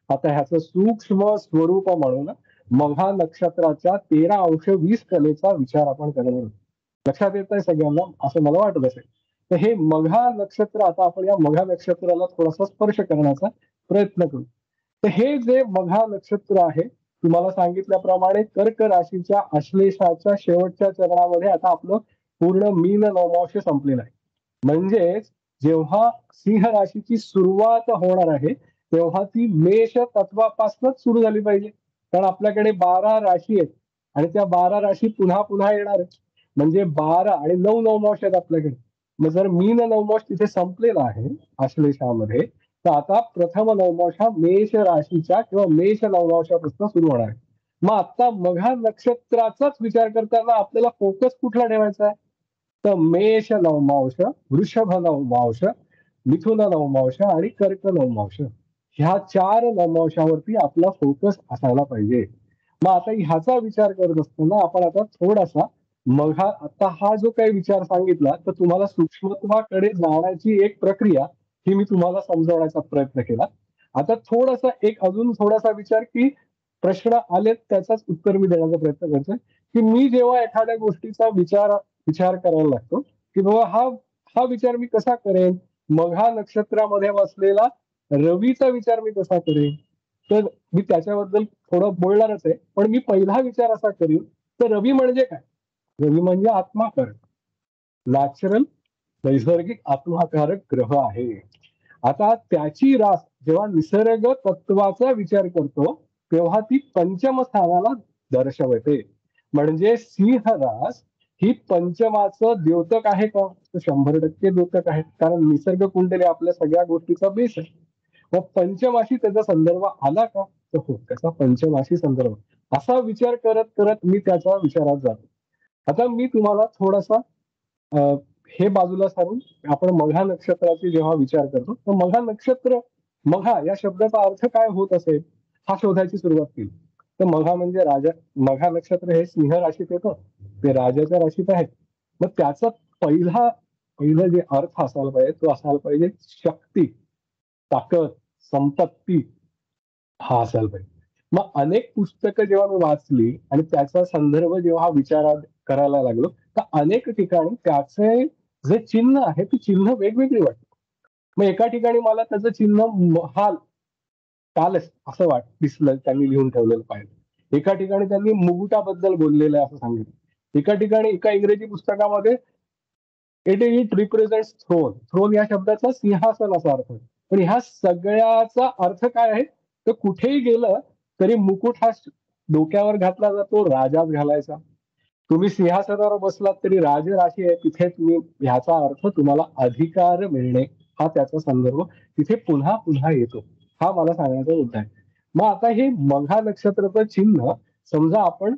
आता ह्याचं सूक्ष्म स्वरूप म्हणून मघा नक्षत्राच्या 13 अंश 20 कलेचा विचार आपण करणार आहोत. लक्षात येत आहे सगळ्यांना, असं मला वाटत असेल. तर हे मघा नक्षत्र, आता आपण या मघा नक्षत्राला थोडासा स्पर्श करण्याचा प्रयत्न करू. तर हे जे मघा नक्षत्र आहे, तुम्हाला सांगितल्याप्रमाणे कर्क राशीच्या आश्लेषाच्या शेवटच्या चरणामध्ये आता आपलं पूर्ण मीन नवमांश संपलेला आहे. म्हणजेच जेव्हा सिंह राशीची सुरुवात होणार आहे, तेव्हा ती मेष तत्वापासूनच सुरू झाली पाहिजे. कारण आपल्याकडे 12 राशी आहेत आणि त्या 12 राशी पुन्हा पुन्हा येणार आहेत. म्हणजे 12 आणि 9 नवमांश आहेत आपल्याकडे. मग जर मीन नवमांश तिथे संपलेला आहे आश्लेषामध्ये, तर आता प्रथम नवमांश हा मेष राशीच्या किंवा मेष नवमांशापासून सुरू होणार आहे. मग आता मघा नक्षत्राचाच विचार करताना आपल्याला फोकस कुठला ठेवायचा आहे, तर मेष नवमांश, वृषभ नवमांश, मिथुन नवमांश आणि कर्क नवमांश, ह्या 4 नवमांशावरती आपला फोकस असायला पाहिजे. मग आता ह्याचा विचार करत असताना आपण आता थोडासा मघा, आता हा जो काही विचार सांगितला, तर तुम्हाला सूक्ष्मत्वाकडे जाण्याची एक प्रक्रिया ही मी तुम्हाला समजवण्याचा प्रयत्न केला. आता थोडासा एक अजून थोडासा विचार, की प्रश्न आलेत त्याचाच उत्तर मी देण्याचा प्रयत्न करतोय, की मी जेव्हा एखाद्या गोष्टीचा विचार करायला लागतो, की बाबा हा विचार मी कसा करेन, मघा नक्षत्रामध्ये बसलेला रवीचा विचार मी कसा करेन, तर मी त्याच्याबद्दल थोडं बोलणारच आहे. पण मी पहिला विचार असा करीन, तर रवी म्हणजे काय, रवी म्हणजे आत्माकारक, नॅचरल, नैसर्गिक आत्माकारक ग्रह आहे. आता त्याची रास जेव्हा निसर्ग तत्वाचा विचार करतो, तेव्हा ती पंचम स्थानाला दर्शवते. म्हणजे सिंह रास ही पंचमाचं द्योतक आहे का, तर 100% द्योतक आहे. कारण निसर्ग कुंडली आपल्या सगळ्या गोष्टीचा बेस आहे. मग पंचमाशी त्याचा संदर्भ आला का, तर हो, त्याचा पंचमाशी संदर्भ. असा विचार करत करत मी त्याच्या विचारात जातो. आता मी तुम्हाला थोडासा हे बाजूला सारून आपण मघा नक्षत्राचे जेव्हा विचार करतो, तर मघा नक्षत्र, मघा या शब्दाचा अर्थ काय होत असेल हा शोधायची सुरुवात केली. तर मघा म्हणजे राजा, मघा नक्षत्र हे सिंह राशीत येतं, ते राजाच्या राशीत आहे. मग त्याचा पहिला जे अर्थ असायला पाहिजे तो असायला पाहिजे शक्ती, ताकद, संपत्ती, हा असायला पाहिजे. मग अनेक पुस्तकं जेव्हा मी वाचली आणि त्याचा संदर्भ जेव्हा विचारात करायला लागलो, तर अनेक ठिकाणी त्याचे जे चिन्ह आहे ते चिन्ह वेगवेगळी वाटतात. मग एका ठिकाणी मला त्याचं चिन्ह महाल कालच असं दिसलं, त्यांनी लिहून ठेवलेलं पाहिजे. एका ठिकाणी त्यांनी मुकुटाबद्दल बोललेलं आहे असं सांगितलं. एका ठिकाणी एका इंग्रजी पुस्तकामध्ये इट रिप्रेझेंट्स थ्रोन. थ्रोन या शब्दाचा सिंहासन असा अर्थ आहे. पण ह्या सगळ्याचा अर्थ काय आहे, तर कुठेही गेलं तरी मुकुट हा डोक्यावर घातला जातो, राजाच घालायचा. तुम्ही सिंहासनावर बसलात तरी राजराशी आहे तिथे तुम्ही, ह्याचा अर्थ तुम्हाला अधिकार मिळणे हा त्याचा संदर्भ तिथे पुन्हा पुन्हा येतो. हा मला सांगण्याचा मुद्दा आहे. मग आता हे मघा नक्षत्राचं चिन्ह समजा आपण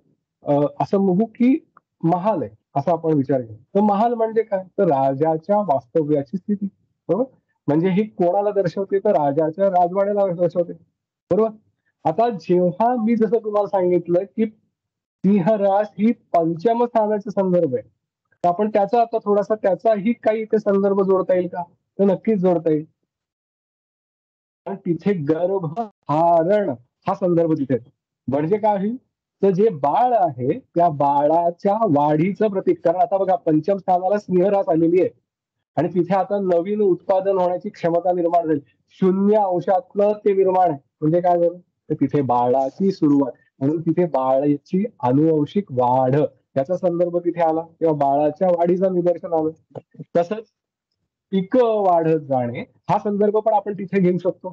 असं बघू की महाल आहे असा आपण विचार केला, तर महाल म्हणजे काय, तर राजाच्या वास्तव्याची स्थिती. बरोबर, म्हणजे ही कोणाला दर्शवते, तर राजाच्या राजवाड्याला दर्शवते. बरोबर. आता जेव्हा मी जसं तुम्हाला सांगितलं की सिंह रास ही पंचम स्थानाचा संदर्भ आहे, तर आपण त्याचा आता थोडासा त्याचाही काही इथे संदर्भ जोडता येईल का, तर नक्कीच जोडता येईल. तिथे गर्भधारण हा संदर्भ तिथे, म्हणजे काय होईल, तर जे बाळ आहे त्या बाळाच्या वाढीचं प्रतीक. कारण आता बघा पंचम स्थानाला सिंहरास आलेली आहे आणि तिथे आता नवीन उत्पादन होण्याची क्षमता निर्माण झाली. 0 अंशातलं ते निर्माण आहे, म्हणजे काय झालं, तर तिथे बाळाची सुरुवात, म्हणून तिथे बाळाची अनुवंशिक वाढ याचा संदर्भ तिथे आला, तेव्हा बाळाच्या वाढीचं निदर्शन आलं. तसंच पीक वाढत जाणे हा संदर्भ पण आपण तिथे घेऊ शकतो.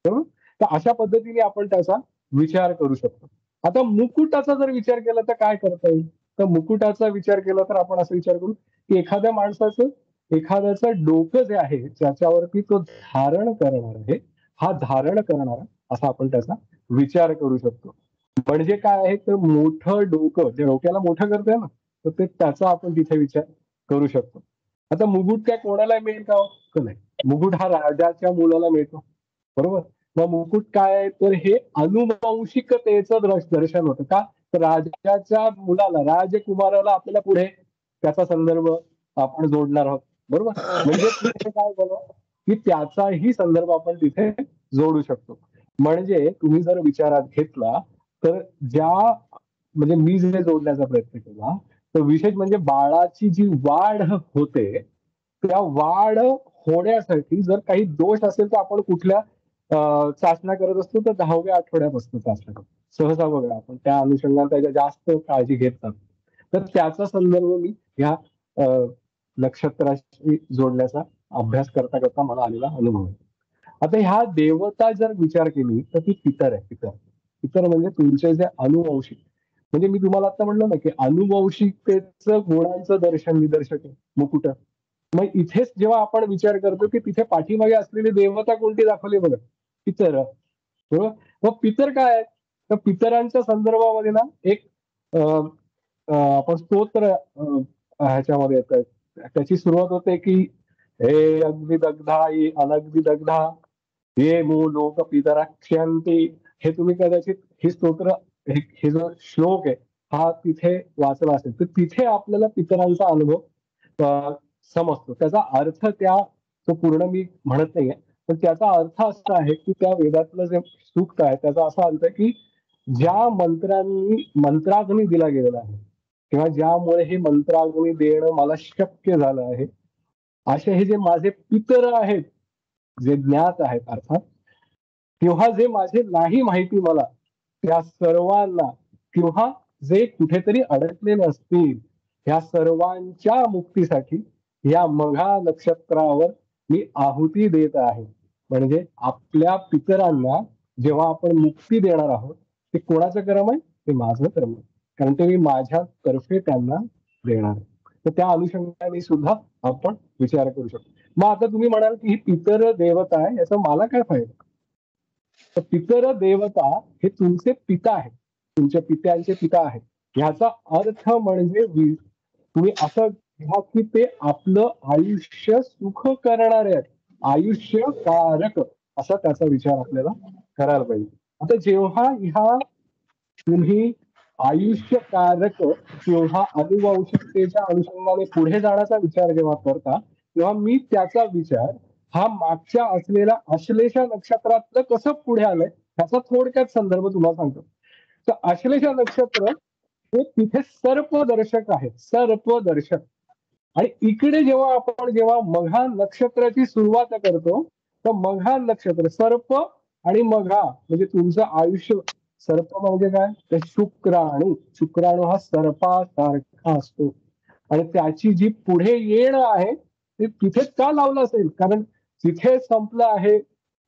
बरोबर, तर अशा पद्धतीने आपण त्याचा विचार करू शकतो. आता मुकुटाचा जर विचार केला तर काय करता येईल, तर मुकुटाचा विचार केला तर आपण असं विचार करू की एखाद्या माणसाचं एखाद्याचं डोकं जे आहे ज्याच्यावरती तो धारण करणार आहे, हा धारण करणारा असा आपण त्याचा विचार करू शकतो. म्हणजे काय आहे, तर मोठं डोकं जे डोक्याला मोठं करतंय ना, तर ते त्याचा आपण तिथे विचार करू शकतो. आता मुकुट काय कोणाला मिळेल का, तर नाही, मुकुट हा राजाच्या मुलाला मिळतो. बरोबर, मग मुकुट काय आहे, तर हे अनुवंशिकतेचं दर्शन होतं का, तर राजाच्या मुलाला राजकुमाराला आपल्याला पुढे त्याचा संदर्भ आपण जोडणार आहोत. बरोबर, म्हणजे तिथे काय झालं की त्याचाही संदर्भ आपण तिथे जोडू शकतो. म्हणजे तुम्ही जर विचारात घेतला तर ज्या, म्हणजे मी जे जोडण्याचा प्रयत्न केला, तर विशेष म्हणजे बाळाची जी वाढ होते त्या वाढ होण्यासाठी जर काही दोष असेल तर आपण कुठल्या चाचण्या करत असतो, तर 10व्या आठवड्यापासून चाचण्या करतो सहसा. बघा आपण त्या अनुषंगाने त्याच्या जास्त काळजी घेतात, तर त्याचा संदर्भ मी ह्या नक्षत्राशी जोडण्याचा अभ्यास करता करता मला आलेला अनुभव आहे. आता ह्या देवता जर विचार केली तर ती पितर आहे. पितर पितर म्हणजे तुमचे जे अनुवंशिक, म्हणजे मी तुम्हाला आता म्हणलं ना की अनुवंशिकतेचं गुणांचं दर्शन निदर्शक आहे मुकुट. मग इथेच जेव्हा आपण विचार करतो की तिथे पाठीमागे असलेली देवता कोणती दाखवली, बघा, पितर. बरोबर, मग पितर काय आहे, तर पितरांच्या संदर्भामध्ये ना एक आपण स्तोत्र ह्याच्यामध्ये येत, त्याची सुरुवात होते की हे अग्नि दग्धा ये अनग्नि दग्धा ये मू लोक पितराक्षंती. हे तुम्ही कदाचित हे स्तोत्र, हे जो श्लोक आहे हा तिथे वाचला असेल, तर तिथे आपल्याला पितरांचा अनुभव समजतो. त्याचा अर्थ त्या तो पूर्ण मी म्हणत नाहीये, पण त्याचा अर्थ असा आहे की त्या वेदातलं जे सूक्त आहे त्याचा असा अर्थ आहे की ज्या मंत्राग्नी दिला गेलेला आहे किंवा ज्यामुळे हे मंत्राग्नी देणं मला शक्य झालं आहे, असे हे जे माझे पितर आहेत जे ज्ञात आहेत अर्थात, किंवा जे माझे नाही माहिती मला त्या सर्वांना, किंवा जे कुठेतरी अडकलेले असतील ह्या सर्वांच्या मुक्तीसाठी या मघा नक्षत्रावर मी आहुती देत आहे. म्हणजे आपल्या पितरांना जेव्हा आपण मुक्ती देणार आहोत, ते कोणाचं कर्म आहे, ते माझं कर्म आहे, कारण ते मी माझ्या तर्फे त्यांना देणार आहे. तर त्या अनुषंगाने सुद्धा आपण विचार करू शकतो. मग आता तुम्ही म्हणाल की ही पितर देवता आहे, याचा मला काय फायदा, तर पितर देवता हे तुमचे पिता आहेत, तुमच्या पित्यांचे पिता आहेत. ह्याचा अर्थ म्हणजे तुम्ही असं घ्या की ते आपलं आयुष्य सुख करणारे आहेत, आयुष्यकारक असा त्याचा विचार आपल्याला करायला पाहिजे. आता जेव्हा ह्या तुम्ही आयुष्यकारक किंवा अनुवंशिकतेच्या अनुषंगाने पुढे जाण्याचा विचार जेव्हा करता, तेव्हा मी त्याचा विचार हा मागच्या असलेल्या अश्लेषा नक्षत्रातलं कसं पुढे आलंय ह्याचा थोडक्यात संदर्भ तुम्हाला सांगतो. तर अश्लेषा नक्षत्र हे तिथे सर्पदर्शक आहे, सर्पदर्शक. आणि इकडे जेव्हा मघा नक्षत्राची सुरुवात करतो, तर मघा नक्षत्र सर्प आणि मघा म्हणजे तुमचं आयुष्य. सर्प म्हणजे काय, तर शुक्राणू हा सर्पासारखा असतो. आणि त्याची जी पुढे येणं आहे ते तिथेच का लावलं असेल, कारण तिथे संपलं आहे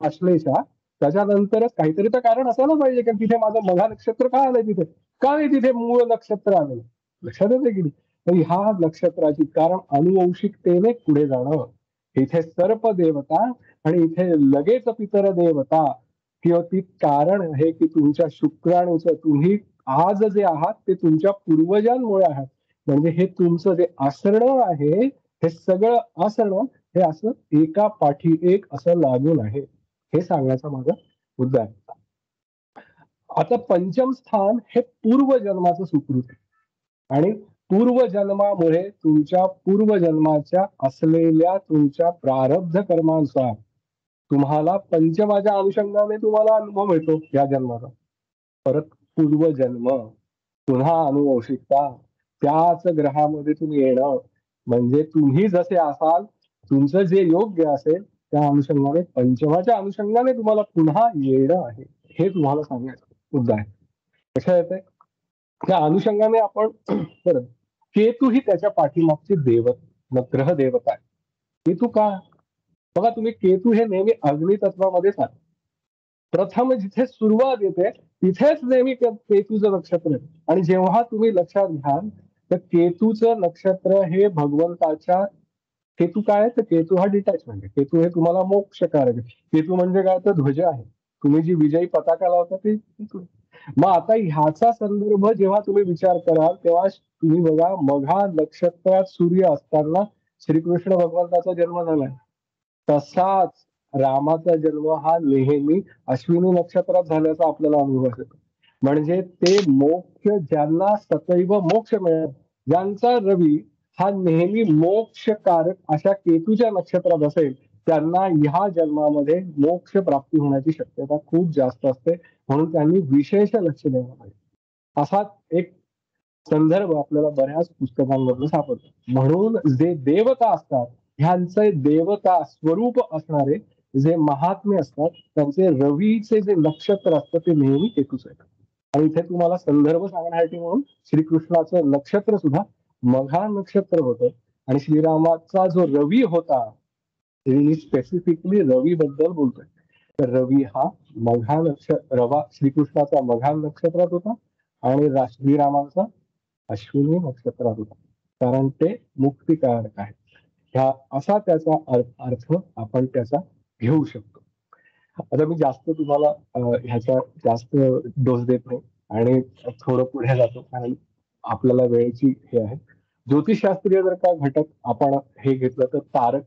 आश्लेषा, त्याच्यानंतरच काहीतरी तर कारण असायला पाहिजे, कारण तिथे माझं मघा नक्षत्र का आलंय तिथे, का नाही तिथे मूळ नक्षत्र आलं. लक्षात येते की नाही. तर ह्या नक्षत्राची कारण अनुवंशिकतेने पुढे जाणं. इथे सर्प देवता आणि इथे लगेच पितर देवता, किंवा ती कारण आहे की तुमच्या शुक्राणूचं तुम्ही आज जे आहात ते तुमच्या पूर्वजांमुळे आहात. म्हणजे हे तुमचं जे आसरण आहे, हे सगळं आसरण हे असं एका पाठी एक असं लागून आहे. हे सांगण्याचा माझा मुद्दा आहे. आता पंचम स्थान हे पूर्वजन्माचं सुकृत आहे. आणि पूर्वजन्मामुळे तुमच्या पूर्वजन्माच्या असलेल्या तुमच्या प्रारब्ध कर्मानुसार तुम्हाला पंचमाच्या अनुषंगाने तुम्हाला अनुभव मिळतो या जन्माचा. परत पूर्वजन्म, पुन्हा अनुवंशिकता, त्याच ग्रहामध्ये तुम्ही येणं, म्हणजे तुम्ही जसे असाल, तुमचं जे योग्य असेल त्या अनुषंगाने पंचमाच्या अनुषंगाने तुम्हाला पुन्हा येणं आहे. हे तुम्हाला सांगायचा मुद्दा आहे. कशा येते त्या अनुषंगाने आपण परत केतू ही त्याच्या पाठीमागची ग्रह देवता आहे. केतू का, बघा तुम्ही केतू हे नेहमी अग्नी तत्वामध्येच आहे. प्रथम जिथे सुरुवात येते तिथेच नेहमी केतूचं नक्षत्र आहे. आणि जेव्हा तुम्ही लक्षात घ्याल तर केतूचं नक्षत्र हे भगवंताच्या, केतू काय तर केतू हा डिटॅचमेंट आहे. केतू हे तुम्हाला मोक्षकारक आहे. केतू म्हणजे काय तर ध्वज आहे. तुम्ही जी विजयी पताका लावता ते केतू. मग आता ह्याचा संदर्भ जेव्हा तुम्ही विचार कराल तेव्हा तुम्ही बघा, मघा नक्षत्रात सूर्य असताना श्रीकृष्ण भगवंताचा जन्म झालाय. तसाच रामाचा जन्म हा नेहमी अश्विनी नक्षत्रात झाल्याचा आपल्याला अनुभव येतो. म्हणजे ते मोक्ष ज्यांना सदैव मोक्ष मिळेल, ज्यांचा रवी हा नेहमी मोक्षकारक अशा केतूच्या नक्षत्रात असेल, त्यांना ह्या जन्मामध्ये मोक्ष प्राप्ती होण्याची शक्यता खूप जास्त असते. म्हणून त्यांनी विशेष लक्ष द्यायला पाहिजे. असा एक संदर्भ आपल्याला बऱ्याच पुस्तकांमधून सापडतो. म्हणून जे देवता असतात, ह्यांचे देवता स्वरूप असणारे जे महात्मे असतात, त्यांचे रवीचे जे नक्षत्र असतं ते नेहमी केतूच आहे. आणि इथे तुम्हाला संदर्भ सांगण्यासाठी म्हणून श्रीकृष्णाचं नक्षत्र सुद्धा मघा नक्षत्र होतं. आणि श्रीरामाचा जो रवी होता, मी स्पेसिफिकली रवी बद्दल बोलतोय, तर रवी हा मघा नक्षत्र, श्रीकृष्णाचा मघा नक्षत्रात होता आणि श्रीरामाचा अश्विनी नक्षत्रात होता, कारण ते मुक्तिकारक आहे. ह्या असा त्याचा अर्थ आपण त्याचा घेऊ शकतो. आता मी जास्त तुम्हाला ह्याचा जास्त डोस देत नाही आणि थोडं पुढे जातो, कारण आपल्याला वेळेची हे आहे. ज्योतिषशास्त्रीय जर का घटक आपण हे घेतलं तर तारक,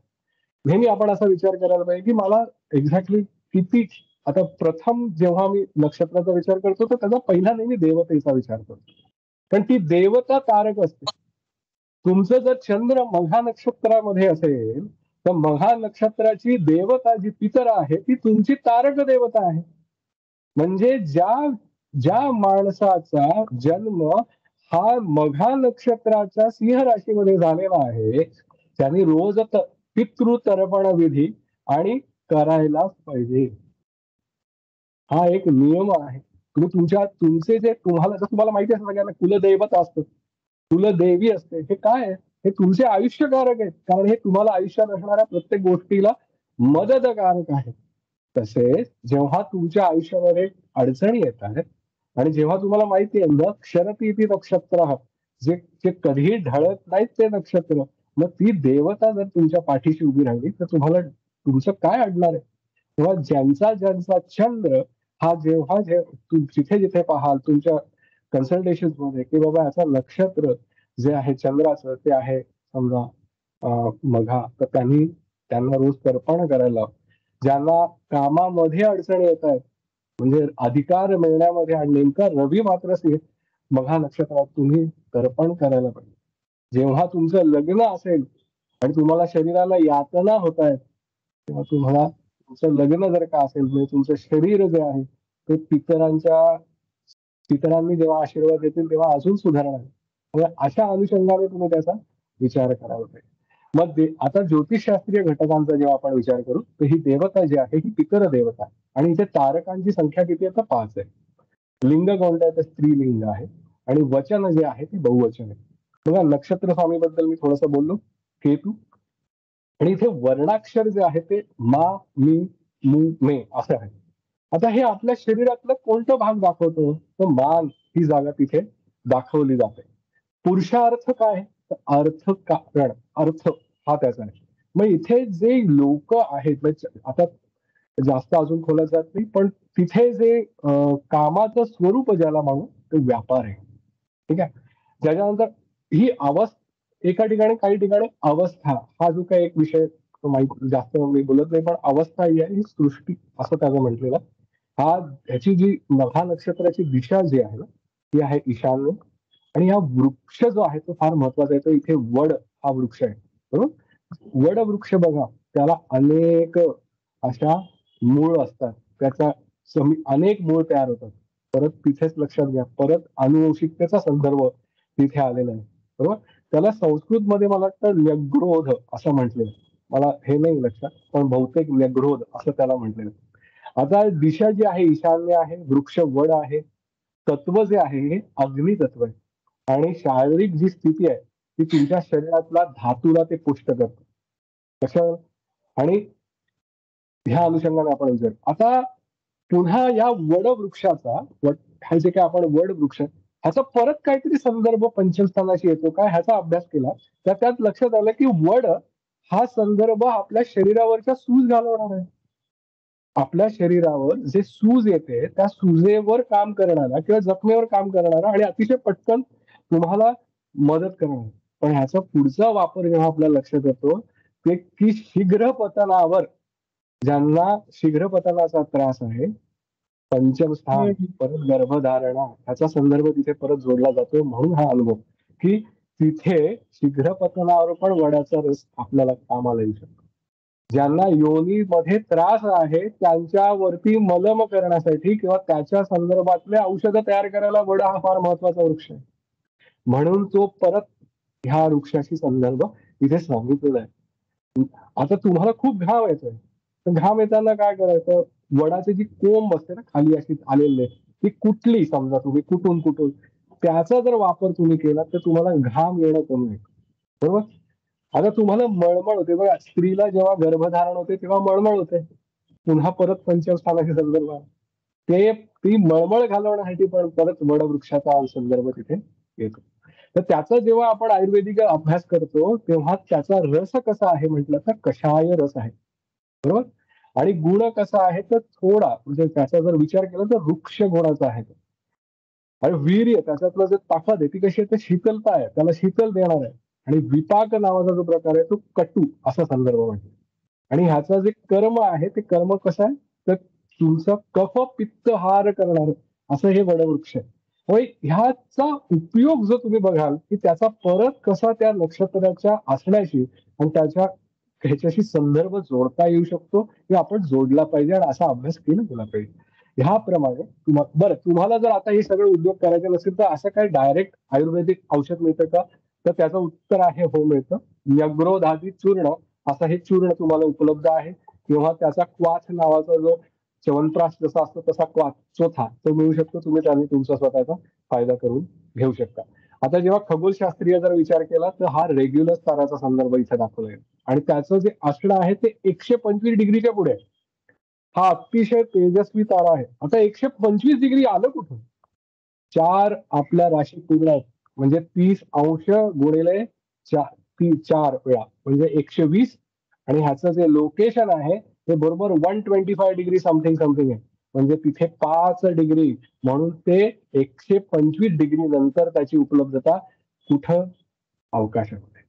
नेहमी आपण असा विचार करायला पाहिजे की मला एक्झॅक्टली किती. आता प्रथम जेव्हा मी नक्षत्राचा विचार करतो तर त्याचा पहिला नेहमी देवतेचा विचार करतो, कारण ती देवता तारक असते. तुमचं जर चंद्र मघा नक्षत्रामध्ये असेल तर मघा नक्षत्राची देवता जी पितर आहे ती तुमची तारक देवता आहे. म्हणजे ज्या माणसाचा जन्म हा मघा नक्षत्राच्या सिंह राशीमध्ये झालेला आहे, त्यांनी रोज पितृतर्पण विधी आणि करायलाच पाहिजे. हा एक नियम आहे. तुमचे जे तुम्हाला माहिती आहे सगळ्यांना कुलदैवत असतं, कुलदेवी असते. हे काय आहे, हे तुमचे आयुष्यकारक आहेत, कारण हे तुम्हाला आयुष्यात असणाऱ्या प्रत्येक गोष्टीला मदतकारक आहे. तसेच जेव्हा तुमच्या आयुष्यामध्ये अडचणी येतात आणि जेव्हा तुम्हाला माहिती आहे नक्षरती ती नक्षत्र, जे जे कधीही ढळत नाहीत ते नक्षत्र, मग ती देवता जर तुमच्या पाठीशी उभी राहिली तर तुम्हाला तुमचं काय अडणार आहे. तेव्हा ज्यांचा चंद्र हा जेव्हा जिथे जिथे पाहाल तुमच्या कन्सल्टेशन मध्ये की बाबा याचा नक्षत्र जे आहे चंद्राचं ते आहे समजा मघा, तर त्यांना रोज तर्पण करायला. ज्यांना कामामध्ये अडचणी येत आहेत, म्हणजे अधिकार मिळण्यामध्ये, आणि नेमका रवी मात्र मघा नक्षत्रात, तुम्ही तर्पण करायला पाहिजे. जेव्हा तुमचं लग्न असेल आणि तुम्हाला शरीराला यातना होत आहेत, तेव्हा तुम्हाला तुमचं लग्न जर का असेल, म्हणजे तुमचं शरीर जे आहे ते पितरांनी जेव्हा आशीर्वाद देतील तेव्हा अजून सुधारणार. अशा अनुषंगाने तुम्ही त्याचा विचार करायला पाहिजे. मग आता ज्योतिषशास्त्रीय घटकांचा जेव्हा आपण विचार करू तर ही देवता जी आहे ही पितर देवता आहे आणि इथे तारकांची संख्या किती आहे तर 5 आहे. लिंग कोणतं आहे तर स्त्रीलिंग आहे आणि वचन जे आहे ते बहुवचन आहे. बघा नक्षत्र स्वामी बद्दल मी थोडस बोललो, केतू. आणि इथे वर्णाक्षर जे आहे ते मा, मी, मू, मे असं आहे. आता हे आपल्या शरीरातलं कोणतं भाग दाखवतो तर मान ही जागा तिथे दाखवली जाते. पुरुषार्थ काय तर अर्थ कारण, अर्थ हा त्याचा आहे. मग इथे जे लोक आहेत म्हणजे आता जास्त अजून खोलात जात नाही पण तिथे जे कामाचं स्वरूप ज्याला म्हणू ते व्यापार आहे. ठीक आहे. त्याच्यानंतर ही अवस्था एका ठिकाणी काही ठिकाणी अवस्था हा जो काही एक विषय माहिती जास्त मी बोलत नाही पण अवस्था ही आहे ही सृष्टी असं त्याचं म्हटलेलं. हा ह्याची जी मघा नक्षत्राची दिशा जी आहे ना ती आहे ईशान्य. आणि हा वृक्ष जो आहे तो फार महत्वाचा आहे. तो इथे वड हा वृक्ष आहे बरोबर. वड वृक्ष बघा त्याला अनेक अशा मूळ असतात. त्याचा अनेक मूळ तयार होतात. परत तिथेच लक्षात घ्या परत अनुवंशिकतेचा संदर्भ तिथे आलेला आहे बरोबर. त्याला संस्कृत मध्ये मला वाटतं व्यग्रोध असं म्हटलेलं. मला हे नाही लक्षात पण बहुतेक व्यग्रोध असं त्याला म्हटलेलं. आता दिशा जी आहे ईशान्य आहे, वृक्ष वड आहे, तत्व जे आहे हे अग्नी तत्व आहे आणि शारीरिक जी स्थिती आहे ती तुमच्या शरीरातला धातूला ते पुष्ट करतं. कशा आणि ह्या अनुषंगाने आपण विचार आता पुन्हा या वड वृक्षाचा हे जे काय आपण वड वृक्ष ह्याचा परत काहीतरी संदर्भ पंचमस्थानाशी येतो काय ह्याचा अभ्यास केला तर त्यात लक्षात आलं की वड हा संदर्भ आपल्या शरीरावरच्या सूज घालवणार आहे. आपल्या शरीरावर जे सूज येते त्या सुजेवर काम करणारा किंवा जखमेवर काम करणारा आणि अतिशय पटकन तुम्हाला मदत करणार. पण ह्याचा पुढचा वापर जेव्हा आपल्या लक्षात येतो ते की शीघ्र पतनावर ज्यांना शीघ्र पतनाचा त्रास आहे पंचम स्थान परत गर्भधारणा ह्याचा संदर्भ तिथे परत जोडला जातो. म्हणून हा अनुभव की तिथे शीघ्र पतनावर पण वड्याचा रस आपल्याला कामाला येऊ शकतो. ज्यांना योनीमध्ये त्रास आहे त्यांच्यावरती मलम करण्यासाठी किंवा त्याच्या संदर्भातले औषधं तयार करायला वड हा फार महत्वाचा वृक्ष आहे. म्हणून तो परत ह्या वृक्षाशी संदर्भ इथे सांगितलेला आहे. आता तुम्हाला खूप घाम येतोय तर घाम येताना काय करायचं वडाची जी कोंब असते ना खाली अशी आलेली ती कुठली समजा तुम्ही कुठून त्याचा जर वापर तुम्ही केला तर तुम्हाला घाम येणं कमी होईल बरोबर. आता तुम्हाला मळमळ होते बघा स्त्रीला जेव्हा गर्भधारण होते तेव्हा मळमळ होते. पुन्हा परत पंचमस्थानाशी संदर्भ ते ती मळमळ घालवण्यासाठी पण परत वडवृक्षाचा संदर्भ तिथे येतो. तर त्याचा जेव्हा आपण आयुर्वेदिक अभ्यास करतो तेव्हा त्याचा रस कसा आहे म्हटलं तर कषाय रस आहे बरोबर. आणि गुण कसा आहे तर थोडा म्हणजे त्याचा जर विचार केला तर वृक्ष गुणाचा आहे. आणि वीर्य त्याच्यातलं जे ताकद आहे ती कशी आहे तर शीतलता आहे त्याला शीतल देणार आहे. आणि विपाक नावाचा जो प्रकार आहे तो कटू असा संदर्भ म्हणतो. आणि ह्याचा जे कर्म आहे ते कर्म कसं आहे तर तुमचं कफ पित्त हार करणार असं हे वडवृक्ष आहे. ह्याचा उपयोग जो तुम्ही बघाल की त्याचा परत कसा त्या नक्षत्राच्या असण्याशी आणि त्याच्या ह्याच्याशी संदर्भ जोडता येऊ शकतो हे आपण जोडला पाहिजे आणि असा अभ्यास केला गेला पाहिजे. ह्याप्रमाणे बरं तुम्हाला जर आता हे सगळे उद्योग करायचे नसेल तर असं काही डायरेक्ट आयुर्वेदिक औषध मिळतं का तर त्याचं उत्तर आहे हो मिळतं. न्यग्रोधादी चूर्ण असं हे चूर्ण तुम्हाला उपलब्ध आहे किंवा त्याचा क्वाथ नावाचा जो च्यवनप्राश जसा असतो तसा क्वाथ चोथा तो मिळू शकतो. तुम्ही त्याने तुमचा स्वतःचा फायदा करून घेऊ शकता. आता जेव्हा खगोलशास्त्रीय जर विचार केला तर हा रेग्युलर ताराचा संदर्भ इथे दाखवला आहे आणि त्याचं जे असणं आहे ते 125 डिग्रीच्या पुढे आहे. हा अतिशय तेजस्वी तारा आहे. आता 125 डिग्री आलं कुठून 4 आपल्या राशी पूर्ण आहेत म्हणजे 30 अंश गुणिले 4 वेळा म्हणजे 120 आणि ह्याचं जे लोकेशन आहे ते बरोबर 125 डिग्री समथिंग आहे म्हणजे तिथे 5 डिग्री म्हणून ते 125 डिग्री नंतर त्याची उपलब्धता कुठं अवकाशामध्ये.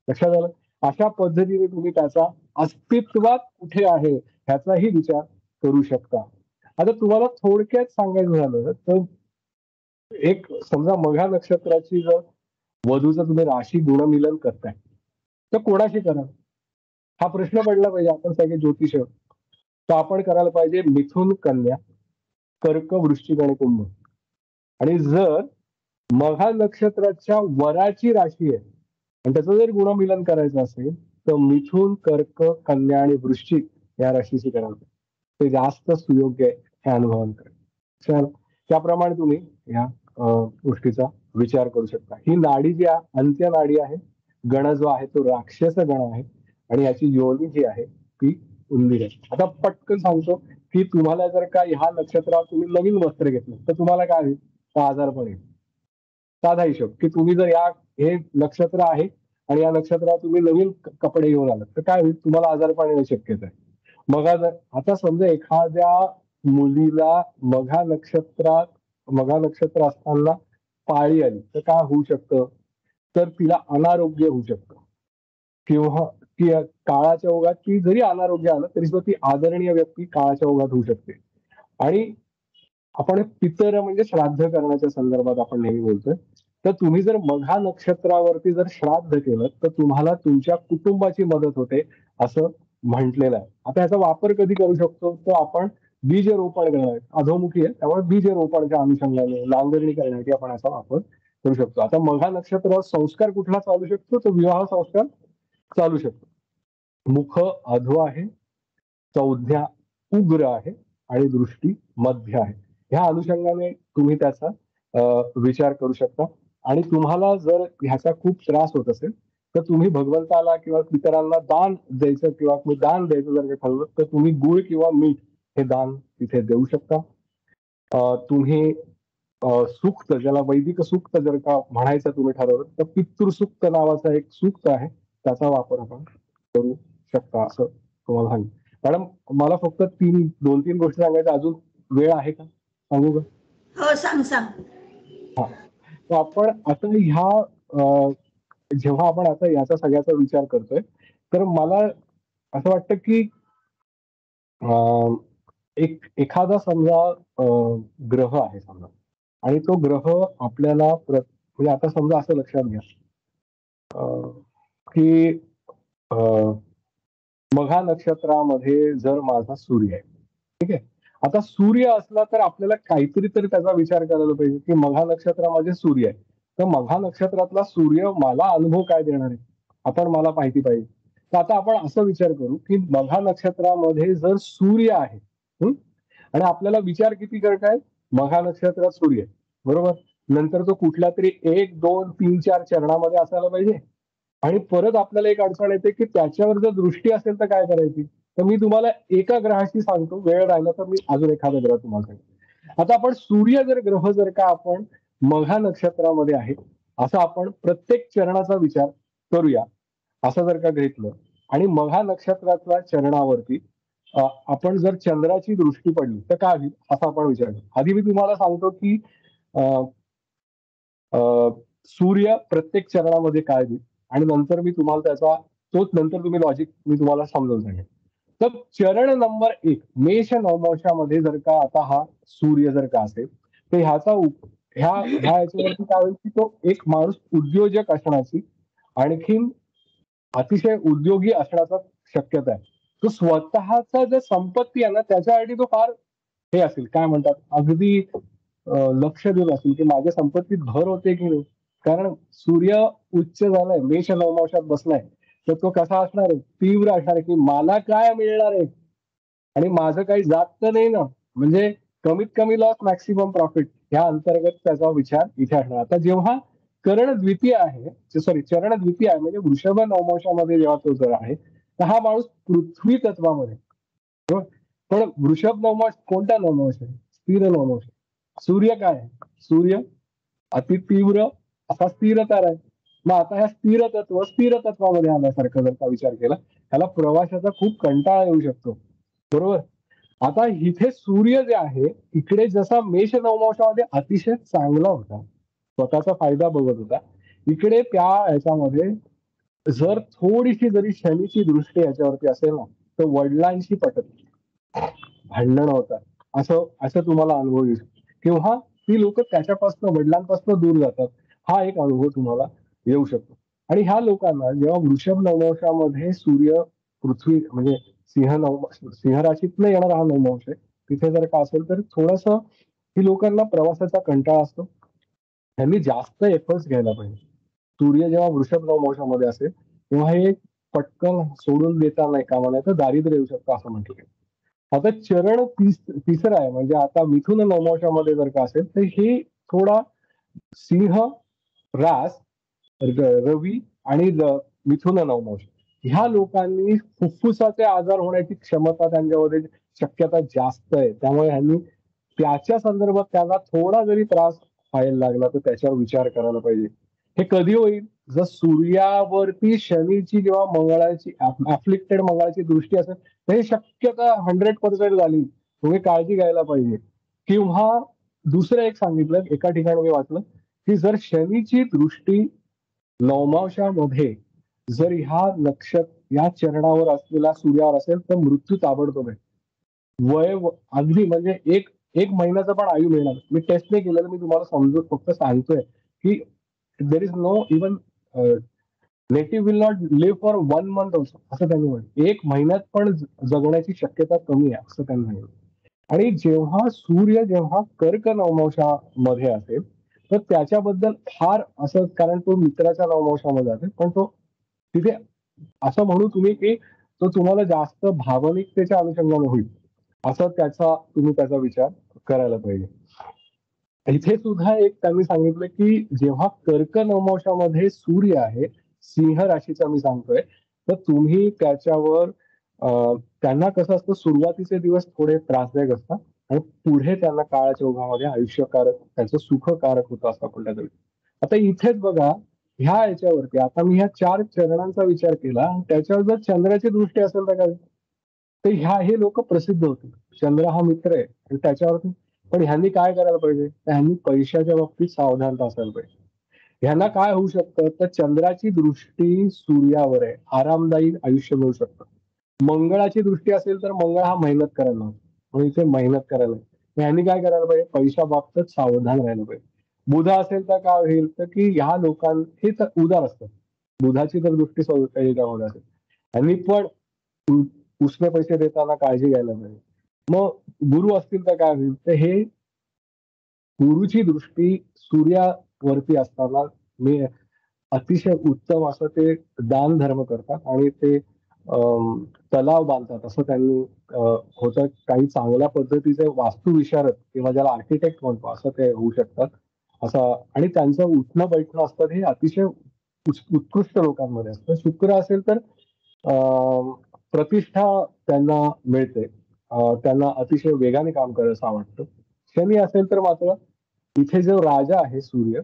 लक्षात आलं. अशा पद्धतीने तुम्ही त्याचा अस्तित्वात कुठे आहे ह्याचाही विचार करू शकता. आता तुम्हाला थोडक्यात सांगायचं झालं तर एक समजा मघा नक्षत्राची जर वधूचं तुम्ही राशी गुणमिलन करताय तर कोणाशी करा हा प्रश्न पडला पाहिजे. आपण सगळे ज्योतिष तर आपण करायला पाहिजे मिथुन कन्या कर्क वृश्चिक आणि कुंभ. आणि जर मघा नक्षत्राच्या वराची राशी आहे आणि त्याचं जर गुणमिलन करायचं असेल तर मिथुन, कर्क, कन्या आणि वृश्चिक या राशीशी करायचं. ते जास्त सुयोग्य आहे हे अनुभवान करेल. त्याप्रमाणे तुम्ही या गोष्टीचा विचार करू शकता. ही नाडी जी आहे अंत्य नाडी आहे. गण जो आहे तो राक्षस गण आहे आणि याची योनी जी आहे ती उंदीर आहे. आता पटकन सांगतो की तुम्हाला जर का ह्या नक्षत्रावर तुम्ही नवीन वस्त्र घेतलं तर तुम्हाला काय होईल? तर आजारपण येईल. साधा हिशोब की तुम्ही जर हे नक्षत्र आहे आणि या नक्षत्रावर तुम्ही नवीन कपडे घेऊन आलात तर काय होईल? तुम्हाला आजारपण येण्याची शक्यता आहे. मग आता समजा एखाद्या मुलीला मघा नक्षत्र असताना पाळी आली तर काय होऊ शकतं? तर तिला अनारोग्य होऊ शकतं किंवा ती काळाच्या ओघात ती जरी अनारोग्य आलं तरी सुद्धा ती आदरणीय व्यक्ती काळाच्या ओघात होऊ शकते. आणि आपण पितर म्हणजे श्राद्ध करण्याच्या संदर्भात आपण नेहमी बोलतोय. तर तुम्ही जर मघा नक्षत्रावरती जर श्राद्ध केलं तर तुम्हाला तुमच्या कुटुंबाची मदत होते असं म्हटलेलं आहे. आता याचा वापर कधी करू शकतो? तर आपण बीज रोपण करणार अधोमुखी आहे त्यामुळे बीज रोपणच्या अनुषंगाने नांगरणी करण्यासाठी आपण याचा वापर करू शकतो. आता मघा नक्षत्रावर संस्कार कुठला चालू शकतो? तर विवाह संस्कार चालू शकतो. मुख अधो आहे, चौध्या उग्र आहे आणि दृष्टी मध्य आहे. ह्या अनुषंगाने तुम्ही त्याचा विचार करू शकता. आणि तुम्हाला जर ह्याचा खूप त्रास होत असेल तर तुम्ही भगवंताला किंवा इतरांना दान द्यायचं किंवा दान द्यायचं जर ठरवलं तर तुम्ही गुळ किंवा मीठ हे दान तिथे देऊ शकता. तुम्ही सूक्त ज्याला वैदिक सूक्त जर का म्हणायचं तुम्ही ठरवलं तर पितृसूक्त नावाचा एक सूक्त आहे त्याचा वापर आपण करू शकता असं तुम्हाला सांगेल. मॅडम मला फक्त 2-3 गोष्टी सांगायच्या अजून वेळ आहे का? सांगू का? हो सांग. हा तर आपण आता जेव्हा आपण आता याचा सगळ्याचा विचार करतोय तर मला असं वाटतं की एखादा समजा ग्रह आहे समजा आणि तो ग्रह आपल्याला म्हणजे आता समजा असं लक्षात घ्या की मघा नक्षत्रामध्ये जर माझा सूर्य आहे, ठीक आहे. आता सूर्य असला तर आपल्याला काहीतरी तरी त्याचा विचार करायला पाहिजे की मघा नक्षत्रामध्ये सूर्य आहे तर मघा नक्षत्रातला सूर्य मला अनुभव काय देणार आहे आपण मला माहिती पाहिजे. तर आता आपण असं विचार करू की मघा नक्षत्रामध्ये जर सूर्य आहे आणि आपल्याला विचार किती करताय? मघा नक्षत्रात सूर्य बरोबर. नंतर तो कुठल्या तरी 1, 2, 3, 4 चरणामध्ये असायला पाहिजे. आणि परत आपल्याला एक अडचण येते की त्याच्यावर जर दृष्टी असेल तर काय करायची? तर मी तुम्हाला एका ग्रहाशी सांगतो, वेळ राहिला तर मी अजून एखादा ग्रह तुम्हाला सांगतो. आता आपण सूर्य ग्रह जर का आपण मघा नक्षत्रामध्ये आहे असं आपण प्रत्येक चरणाचा विचार करूया असं जर का घेतलं आणि मघा नक्षत्रातल्या चरणावरती आपण जर चंद्राची दृष्टी पडली तर काय होईल असा आपण विचार करू. आधी मी तुम्हाला सांगतो की सूर्य प्रत्येक चरणामध्ये काय देईल आणि नंतर मी तुम्हाला त्याचा तोच नंतर तुम्ही लॉजिक मी तुम्हाला समजावून सांगेन. तर चरण नंबर 1 मेष नवमांशामध्ये जर का आता हा सूर्य जर का असेल तर ह्या याच्यावरती काय होईल की तो एक माणूस उद्योजक असण्याची आणखीन अतिशय उद्योगी असण्याचा शक्यता आहे. तो स्वतःचा जे संपत्ती आहे ना त्याच्यासाठी तो फार हे असेल काय म्हणतात अगदी लक्ष देत असेल की माझ्या संपत्तीत भर होते की नाही. कारण सूर्य उच्च झालाय मेष नवमांशात बसलाय तर तो कसा असणार आहे? तीव्र असणार आहे की मला काय मिळणार आहे आणि माझं काही जात तर नाही ना. म्हणजे कमीत कमी लॉस मॅक्सिमम प्रॉफिट ह्या अंतर्गत त्याचा विचार इथे असणार. आता जेव्हा चरण द्वितीय आहे म्हणजे वृषभ नवमांशामध्ये जेव्हा तो जर आहे तर हा माणूस पृथ्वी तत्वामध्ये पण वृषभ नवमांश कोणता नवमांश आहे? स्थिर नवमांश. सूर्य काय आहे? सूर्य अति तीव्र असा स्थिरतार आहे. मग आता ह्या स्थिर तत्वामध्ये आल्यासारखं जर का विचार केला ह्याला प्रवासाचा खूप कंटाळा येऊ शकतो बरोबर. आता इथे सूर्य जे आहे इकडे जसा मेष नवमांशामध्ये अतिशय चांगला होता स्वतःचा फायदा बघत होता इकडे त्या ह्याच्यामध्ये जर थोडीशी जरी शनीची दृष्टी याच्यावरती असेल ना तर वडिलांशी पटत भांडण होतात असं तुम्हाला अनुभव येईल किंवा ती लोक त्याच्यापासून वडिलांपासून दूर जातात. हा एक अनुभव तुम्हाला येऊ शकतो. आणि ह्या लोकांना जेव्हा वृषभ नवमांशामध्ये सूर्य पृथ्वी म्हणजे सिंह राशीतनं येणारा हा नवमांश आहे तिथे जर का असेल तर थोडस ही लोकांना प्रवासाचा कंटाळा असतो. त्यांनी जास्त एफर्ट्स घ्यायला पाहिजे. सूर्य जेव्हा वृषभ नवमांशामध्ये असेल तेव्हा हे पटकन सोडून देता नाही कामा नये तर दारिद्र्य येऊ शकतं असं म्हटलंय. आता चरण तिसरा आहे म्हणजे आता मिथुन नवमांशामध्ये जर का असेल तर हे थोडा सिंह, रास, रवी आणि मिथुन नवमांश ह्या लोकांनी फुफ्फुसाचे आजार होण्याची क्षमता त्यांच्यामध्ये शक्यता जास्त आहे. त्यामुळे ह्यांनी त्याच्या संदर्भात त्यांना थोडा जरी त्रास व्हायला लागला तर त्याच्यावर विचार करायला पाहिजे. हे कधी होईल जर सूर्यावरती शनीची किंवा मंगळाची अफ्लिक्टेड मंगळाची दृष्टी असेल तर हे शक्यता 100% झाली. तुम्ही काळजी घ्यायला पाहिजे. किंवा दुसरं एक सांगितलं एका ठिकाणी मी वाचलं की जर शनीची दृष्टी नवमांशामध्ये जर ह्या या चरणावर असलेला सूर्यावर असेल तर मृत्यू ताबडतोब आहे. वय अगदी म्हणजे एक महिन्याचा पण आयु मिळणार. मी टेस्ट नाही केलेलं, मी तुम्हाला समजून फक्त सांगतोय की there is no even native will not live for 1 month also असं त्यांनी म्हटलं. 1 महिन्यात पण जगण्याची शक्यता कमी आहे असं त्यांनी सांगितलं. आणि जेव्हा कर्क नवमांशामध्ये असेल तर त्याच्याबद्दल फार असं कारण तो मित्राच्या नवमांशामध्ये असेल पण तो तिथे असं म्हणू तुम्ही की तो तुम्हाला जास्त भावनिकतेच्या अनुषंगाने होईल असं तुम्ही त्याचा विचार करायला पाहिजे. इथे सुद्धा एक त्यांनी सांगितलं की जेव्हा कर्क नवमांशामध्ये सूर्य आहे सिंह राशीचा मी सांगतोय तर तुम्ही त्याच्यावर त्यांना कसं असतं सुरुवातीचे दिवस थोडे त्रासदायक असतात आणि पुढे त्यांना काळाच्या ओघामध्ये आयुष्यकारक त्याचं सुखकारक होतं असं आपण त्याचा आता इथेच बघा ह्या याच्यावरती आता मी ह्या 4 चरणांचा विचार केला आणि त्याच्यावर जर चंद्राची दृष्टी असेल तर काय तर हे लोक प्रसिद्ध होतील. चंद्र हा मित्र आहे आणि त्याच्यावरती पण ह्यांनी काय करायला पाहिजे तर ह्यांनी पैशाच्या बाबतीत सावधानता असायला पाहिजे. ह्यांना काय होऊ शकतं तर चंद्राची दृष्टी सूर्यावर आहे आरामदायी आयुष्य मिळू शकतं. मंगळाची दृष्टी असेल तर मंगळ हा मेहनत करायला म्हणून इथे मेहनत करायला ह्यांनी काय करायला पाहिजे पैशा बाबतीत सावधान राहायला पाहिजे. बुध असेल तर काय होईल तर की ह्या हे तर उदार असतात. बुधाची तर दृष्टी त्यामध्ये असेल यांनी पण उसने पैसे देताना काळजी घ्यायला पाहिजे. मग गुरु असतील तर काय होईल तर हे गुरुची दृष्टी सूर्यावरती असताना मी अतिशय उत्तम असं ते दान धर्म करतात आणि ते तलाव बांधतात असं त्यांनी होतं. काही चांगल्या पद्धतीचे वास्तुविशारद किंवा ज्याला आर्किटेक्ट म्हणतो असं ते होऊ शकतात असं. आणि त्यांचं उठणं बैठणं असतं हे अतिशय उत्कृष्ट लोकांमध्ये असतं. शुक्र असेल तर प्रतिष्ठा त्यांना मिळते. त्यांना अतिशय वेगाने काम करायचं आवडतं. शनी असेल तर मात्र इथे जो राजा आहे सूर्य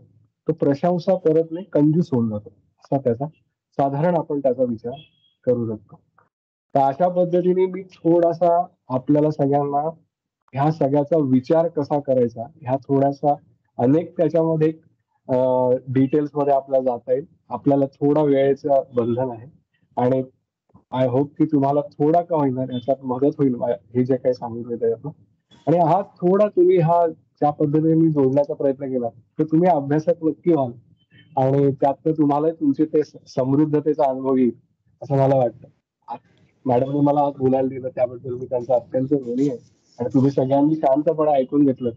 तो प्रशंसा करत नाही कंजूस होऊन जातो असा त्याचा साधारण आपण त्याचा विचार करू शकतो. तर अशा पद्धतीने मी थोडासा आपल्याला सगळ्यांना ह्या सगळ्याचा विचार कसा करायचा ह्या थोडासा अनेक त्याच्यामध्ये डिटेल्स मध्ये आपल्याला जाता येईल. आपल्याला थोडा वेळेचं बंधन आहे आणि आय होप की तुम्हाला थोडा का होईना याच्यात मदत होईल हे जे काही सांगितलं त्याच्यातनं. आणि हा थोडा तुम्ही ज्या पद्धतीने मी जोडण्याचा प्रयत्न केला तर तुम्ही अभ्यासात नक्की व्हाल आणि त्यात तुम्हाला तुमचे ते समृद्धतेचा अनुभव येईल असं मला वाटतं. मॅडमने मला आज बोलायला दिलं त्याबद्दल मी त्यांचा अत्यंत ऋणी आहे आणि तुम्ही सगळ्यांनी शांतपणे ऐकून घेतलं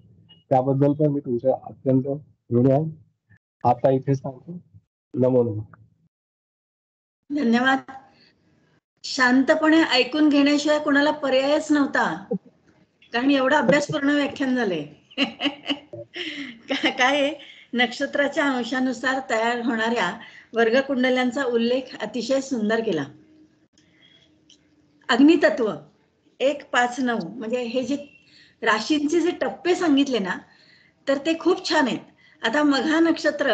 त्याबद्दल पण मी तुमच्या अत्यंत ऋणी आहे. आता इथे सांगतो नमो नमः. धन्यवाद. शांतपणे ऐकून घेण्याशिवाय कोणाला पर्यायच नव्हता कारण एवढा अभ्यासपूर्ण व्याख्यान झाले. काय नक्षत्राच्या अंशानुसार तयार होणाऱ्या वर्गकुंडल्यांचा उल्लेख अतिशय सुंदर केला. अग्नितत्व 1, 5, 9 म्हणजे हे जे राशींचे जे टप्पे सांगितले ना तर ते खूप छान आहेत. आता मघा नक्षत्र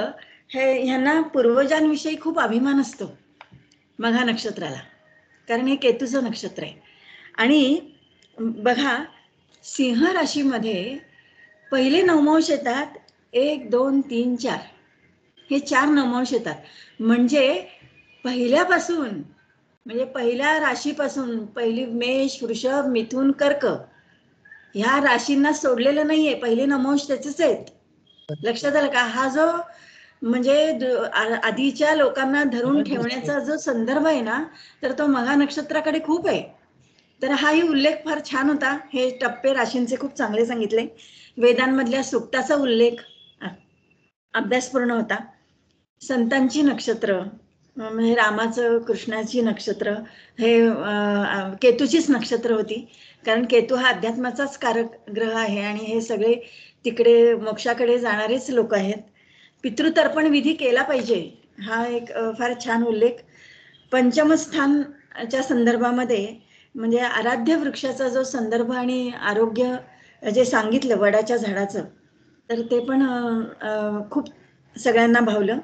ह्यांना पूर्वजांविषयी खूप अभिमान असतो मघा नक्षत्राला कारण हे केतूचं नक्षत्र आहे. आणि बघा सिंह राशीमध्ये पहिले नवमांश येतात 1, 2, 3, 4 हे 4 नवमांश येतात म्हणजे पहिल्यापासून म्हणजे पहिल्या राशीपासून पहिली मेष, वृषभ, मिथुन, कर्क ह्या राशींना सोडलेलं नाहीये. पहिले नवमांश त्याचेच आहेत. लक्षात आलं का? हा जो म्हणजे आधीच्या लोकांना धरून ठेवण्याचा जो संदर्भ आहे ना तर तो मघा नक्षत्राकडे खूप आहे. तर हाही उल्लेख फार छान होता. हे टप्पे राशींचे खूप चांगले सांगितले. वेदांमधल्या सूक्ताचा उल्लेख अभ्यासपूर्ण होता. संतांची नक्षत्र म्हणजे रामाचं, कृष्णाची नक्षत्र हे केतूचीच नक्षत्र होती. कारण केतू हा अध्यात्माचाच कारक ग्रह आहे आणि हे सगळे तिकडे मोक्षाकडे जाणारेच लोक आहेत. पितृतर्पण विधी केला पाहिजे हा एक फार छान उल्लेख पंचमस्थानच्या संदर्भामध्ये म्हणजे आराध्य वृक्षाचा जो संदर्भ आणि आरोग्य जे सांगितलं वडाच्या झाडाचं, तर ते पण खूप सगळ्यांना भावलं.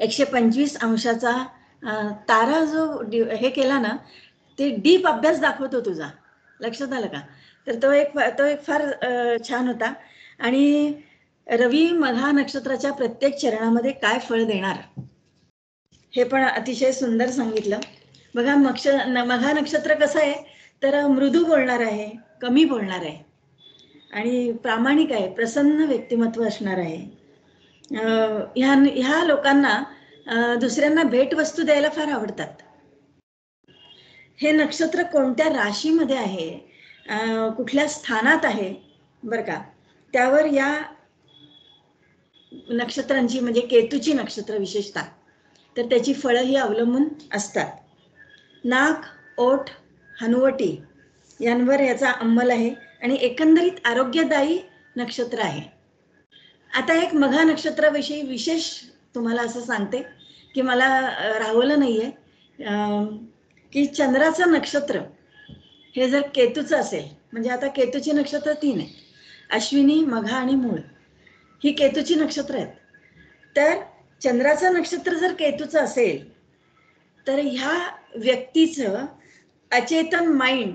125 अंशाचा तारा जो हे केला ना, ते डीप अभ्यास दाखवतो तुझा. लक्षात आलं का? तर तो एक फार छान होता. आणि रवी मघा नक्षत्राच्या प्रत्येक चरणामध्ये काय फळ देणार हे पण अतिशय सुंदर सांगितलं. बघा मघा नक्षत्र कसं आहे तर मृदू बोलणार आहे, कमी बोलणार आहे आणि प्रामाणिक आहे, प्रसन्न व्यक्तिमत्व असणार आहे. ह्या लोकांना दुसऱ्यांना भेटवस्तू द्यायला फार आवडतात. हे नक्षत्र कोणत्या राशीमध्ये आहे, कुठल्या स्थानात आहे बरं का, त्यावर या नक्षत्रांची म्हणजे केतूची नक्षत्र विशेषतः तर त्याची फळं ही अवलंबून असतात. नाक, ओठ, हनुवटी यांवर याचा अंमल आहे आणि एकंदरीत आरोग्यदायी नक्षत्र आहे. आता एक मघा नक्षत्राविषयी विशेष तुम्हाला असं सांगते की मला राहवलं नाहीये की चंद्राचं नक्षत्र हे जर केतूचं असेल, म्हणजे आता केतूची नक्षत्र 3 आहे, अश्विनी, मघा आणि मूळ ही केतूची नक्षत्र आहेत. तर चंद्राचं नक्षत्र जर केतूचं असेल तर ह्या व्यक्तीचं अचेतन माइंड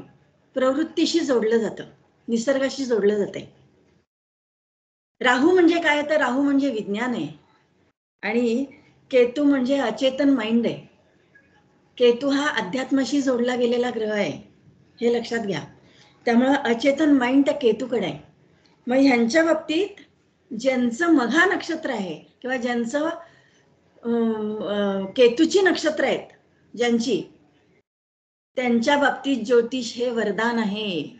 प्रवृत्तीशी जोडलं जातं, निसर्गाशी जोडलं जाते. राहू म्हणजे काय तर राहू म्हणजे विज्ञान आहे आणि केतू म्हणजे अचेतन माइंड आहे. केतू हा अध्यात्माशी जोडला गेलेला ग्रह आहे, हे लक्षात घ्या. त्यामुळं अचेतन माइंड त्या केतूकडे आहे. मग ह्यांच्या बाबतीत ज्यांचं मघा नक्षत्र आहे किंवा ज्यांचं केतूची नक्षत्र आहेत ज्यांची, त्यांच्या बाबतीत ज्योतिष हे वरदान आहे.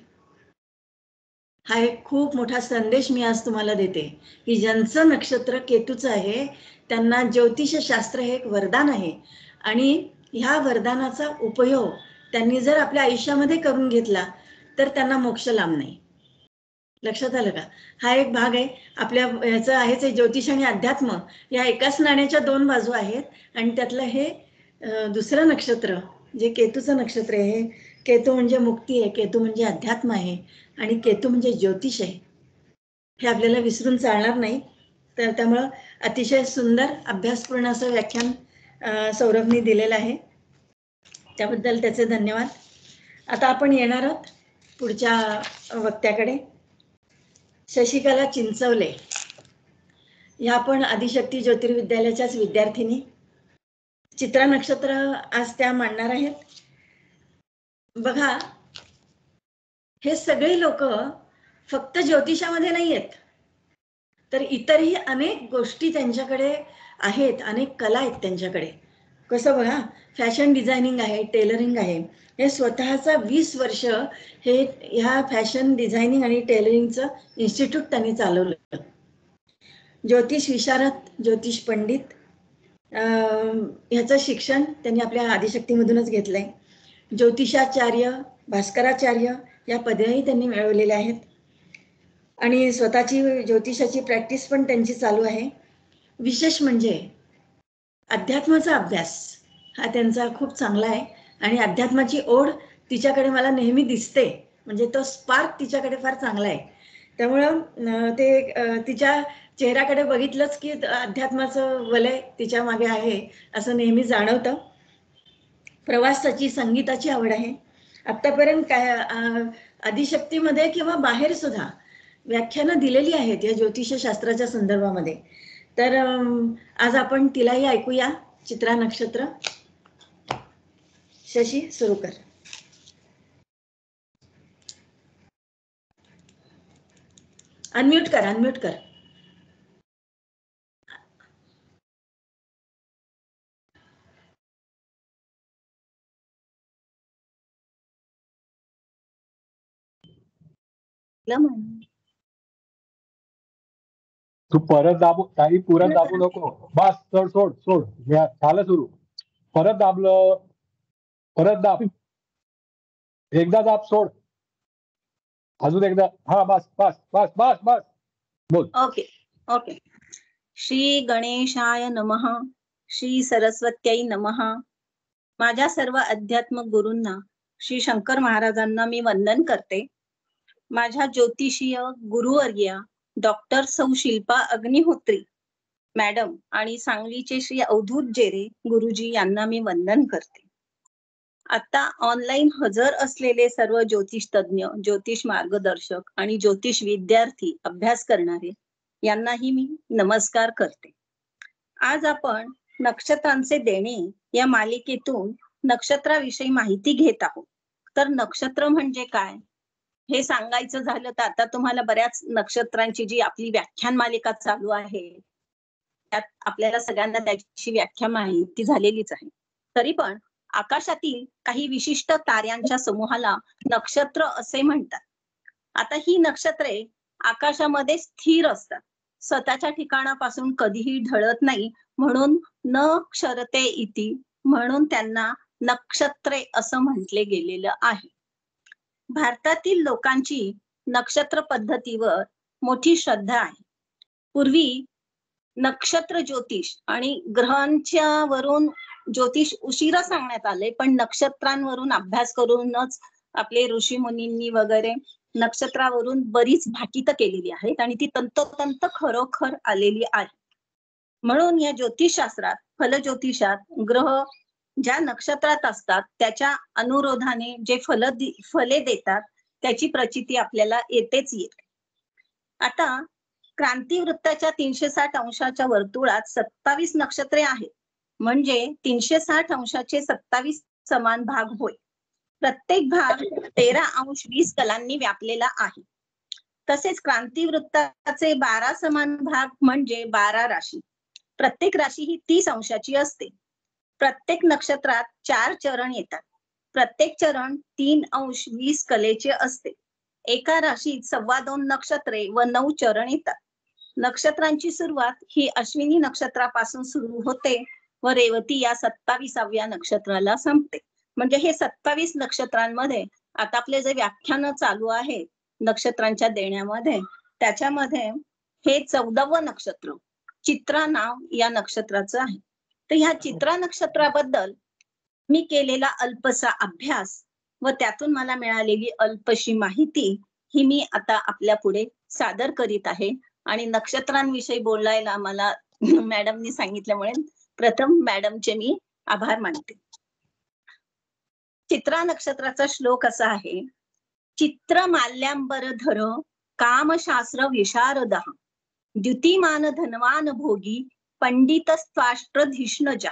हा एक खूप मोठा संदेश मी आज तुम्हाला देते की ज्यांचं नक्षत्र केतूचं आहे त्यांना ज्योतिषशास्त्र हे एक वरदान आहे आणि ह्या वरदानाचा उपयोग त्यांनी जर आपल्या आयुष्यामध्ये करून घेतला तर त्यांना मोक्ष लांब नाही. लक्षात आलं का? हा एक भाग आहे आपल्या याचं आहेच. ज्योतिष आणि अध्यात्म या एकाच नाण्याच्या 2 बाजू आहेत आणि त्यातलं हे दुसरं नक्षत्र जे केतूचं नक्षत्र आहे, केतू म्हणजे मुक्ती आहे, केतू म्हणजे अध्यात्म आहे आणि केतू म्हणजे ज्योतिष आहे, हे आपल्याला विसरून चालणार नाही. तर त्यामुळं अतिशय सुंदर अभ्यासपूर्ण असं व्याख्यान सौरभनी दिलेलं आहे, त्याबद्दल त्याचे धन्यवाद. आता आपण येणार आहोत पुढच्या वक्त्याकडे. शशिकला चिंचवले ह्या पण आदिशक्ती ज्योतिर्विद्यालयाच्याच विद्यार्थिनी. चित्रा नक्षत्र आज त्या मांडणार आहेत. बघा, हे सगळे लोक फक्त ज्योतिषामध्ये नाही आहेत, तर इतरही अनेक गोष्टी त्यांच्याकडे आहेत, अनेक कला आहेत त्यांच्याकडे. कसं बघा, फॅशन डिझायनिंग आहे, टेलरिंग आहे. हे स्वतःचा 20 वर्ष हे ह्या फॅशन डिझायनिंग आणि टेलरिंगचं इन्स्टिट्यूट त्यांनी चालवलं. ज्योतिष विशारद, ज्योतिष पंडित ह्याचं शिक्षण त्यांनी आपल्या आदिशक्तीमधूनच घेतलंय. ज्योतिषाचार्य, भास्कराचार्य या पदव्याही त्यांनी मिळवलेल्या आहेत आणि स्वतःची ज्योतिषाची प्रॅक्टिस पण त्यांची चालू आहे. विशेष म्हणजे अध्यात्माचा अभ्यास हा त्यांचा खूप चांगला आहे आणि अध्यात्माची ओढ तिच्याकडे मला नेहमी दिसते, म्हणजे तो स्पार्क तिच्याकडे फार चांगला आहे. त्यामुळं ते तिच्या चेहऱ्याकडे बघितलंच की अध्यात्माचं वलय तिच्या मागे आहे असं नेहमी जाणवतं. प्रवासाची, संगीताची आवड आहे. आतापर्यंत काय आदिशक्तीमध्ये किंवा बाहेर सुद्धा व्याख्यानं दिलेली आहेत या ज्योतिषशास्त्राच्या संदर्भामध्ये. तर आज आपण तिलाही ऐकूया. चित्रा नक्षत्र. शशी, सुरू कर. अनम्यूट कर, अनम्यूट कर. तू परत दाबू, काही पुरत दाबू नको. बस सोड सोड सोड, झालं सुरू. परत दाबलं, परत दाब, एकदा दाब, सोड, अजून एकदा. हा बस बस बस बस बस, बोल. Okay okay. श्री गणेशाय नमः. श्री सरस्वत्यै नमः. माझ्या सर्व अध्यात्म गुरूंना, श्री शंकर महाराजांना मी वंदन करते. माझ्या ज्योतिषीय गुरुवर्या डॉक्टर सौ शिल्पा अग्निहोत्री मॅडम आणि सांगलीचे श्री अवधूत जेरे गुरुजी यांना मी वंदन करते. आता ऑनलाईन हजर असलेले सर्व ज्योतिष तज्ञ, ज्योतिष मार्गदर्शक आणि ज्योतिष विद्यार्थी, अभ्यास करणारे यांनाही मी नमस्कार करते. आज आपण नक्षत्रांचे देणे या मालिकेतून नक्षत्राविषयी माहिती घेत आहोत. तर नक्षत्र म्हणजे काय हे सांगायचं झालं तर आता तुम्हाला बऱ्याच नक्षत्रांची जी आपली व्याख्यान मालिका चालू आहे त्यात आपल्याला सगळ्यांना त्याची व्याख्या माहिती झालेलीच आहे. तरी पण आकाशातील काही विशिष्ट ताऱ्यांच्या समूहाला नक्षत्र असे म्हणतात. आता ही नक्षत्रे आकाशामध्ये स्थिर असतात, स्वतःच्या ठिकाणापासून कधीही ढळत नाही, म्हणून न क्षरते इति, म्हणून त्यांना नक्षत्रे असं म्हटले गेलेलं आहे. भारतातील लोकांची नक्षत्र पद्धतीवर मोठी श्रद्धा आहे. पूर्वी नक्षत्र ज्योतिष आणि ग्रहांच्या वरून ज्योतिष उशिरा सांगण्यात आले, पण नक्षत्रांवरून अभ्यास करूनच आपले ऋषी मुनींनी वगैरे नक्षत्रावरून बरीच भाकितं केलेली आहेत आणि ती तंतोतंत खरोखर आलेली आहे. म्हणून या ज्योतिषशास्त्रात, फलज्योतिषात ग्रह ज्या नक्षत्रात असतात त्याच्या अनुरोधाने जे फले देतात त्याची प्रचिती आपल्याला येतेच येते. आता क्रांतिवृत्ताच्या 360 अंशाच्या वर्तुळात 27 नक्षत्रे आहेत, म्हणजे 360 अंशाचे 27 समान भाग होय. प्रत्येक भाग 13 अंश 20 कलांनी व्यापलेला आहे. तसेच क्रांतिवृत्ताचे 12 समान भाग म्हणजे 12 राशी. प्रत्येक राशी ही 30 अंशाची असते. प्रत्येक नक्षत्रात 4 चरण येतात. प्रत्येक चरण 3 अंश 20 कलेचे असते. एका राशीत 2.25 नक्षत्रे व 9 चरण येतात. नक्षत्रांची सुरुवात ही अश्विनी नक्षत्रापासून सुरू होते व रेवती या 27व्या नक्षत्राला संपते. म्हणजे हे 27 नक्षत्रांमध्ये आता आपले जे व्याख्यान चालू आहे नक्षत्रांच्या देण्यामध्ये, त्याच्यामध्ये हे 14वं नक्षत्र चित्रा नाव या नक्षत्राचं आहे. तर ह्या चित्रा नक्षत्राबद्दल मी केलेला अल्पसा अभ्यास व त्यातून मला मिळालेली अल्पशी माहिती ही मी आता आपल्या पुढे सादर करीत आहे. आणि नक्षत्रांविषयी बोलायला मला मॅडमनी सांगितल्यामुळे प्रथम मॅडमचे मी आभार मानते. चित्रा नक्षत्राचा श्लोक असा आहे: चित्र माल्यांबरधर कामशास्त्र विशारदः द्युतिमान धनवान भोगी पंडित स्वाष्ट्रधिष्णजा.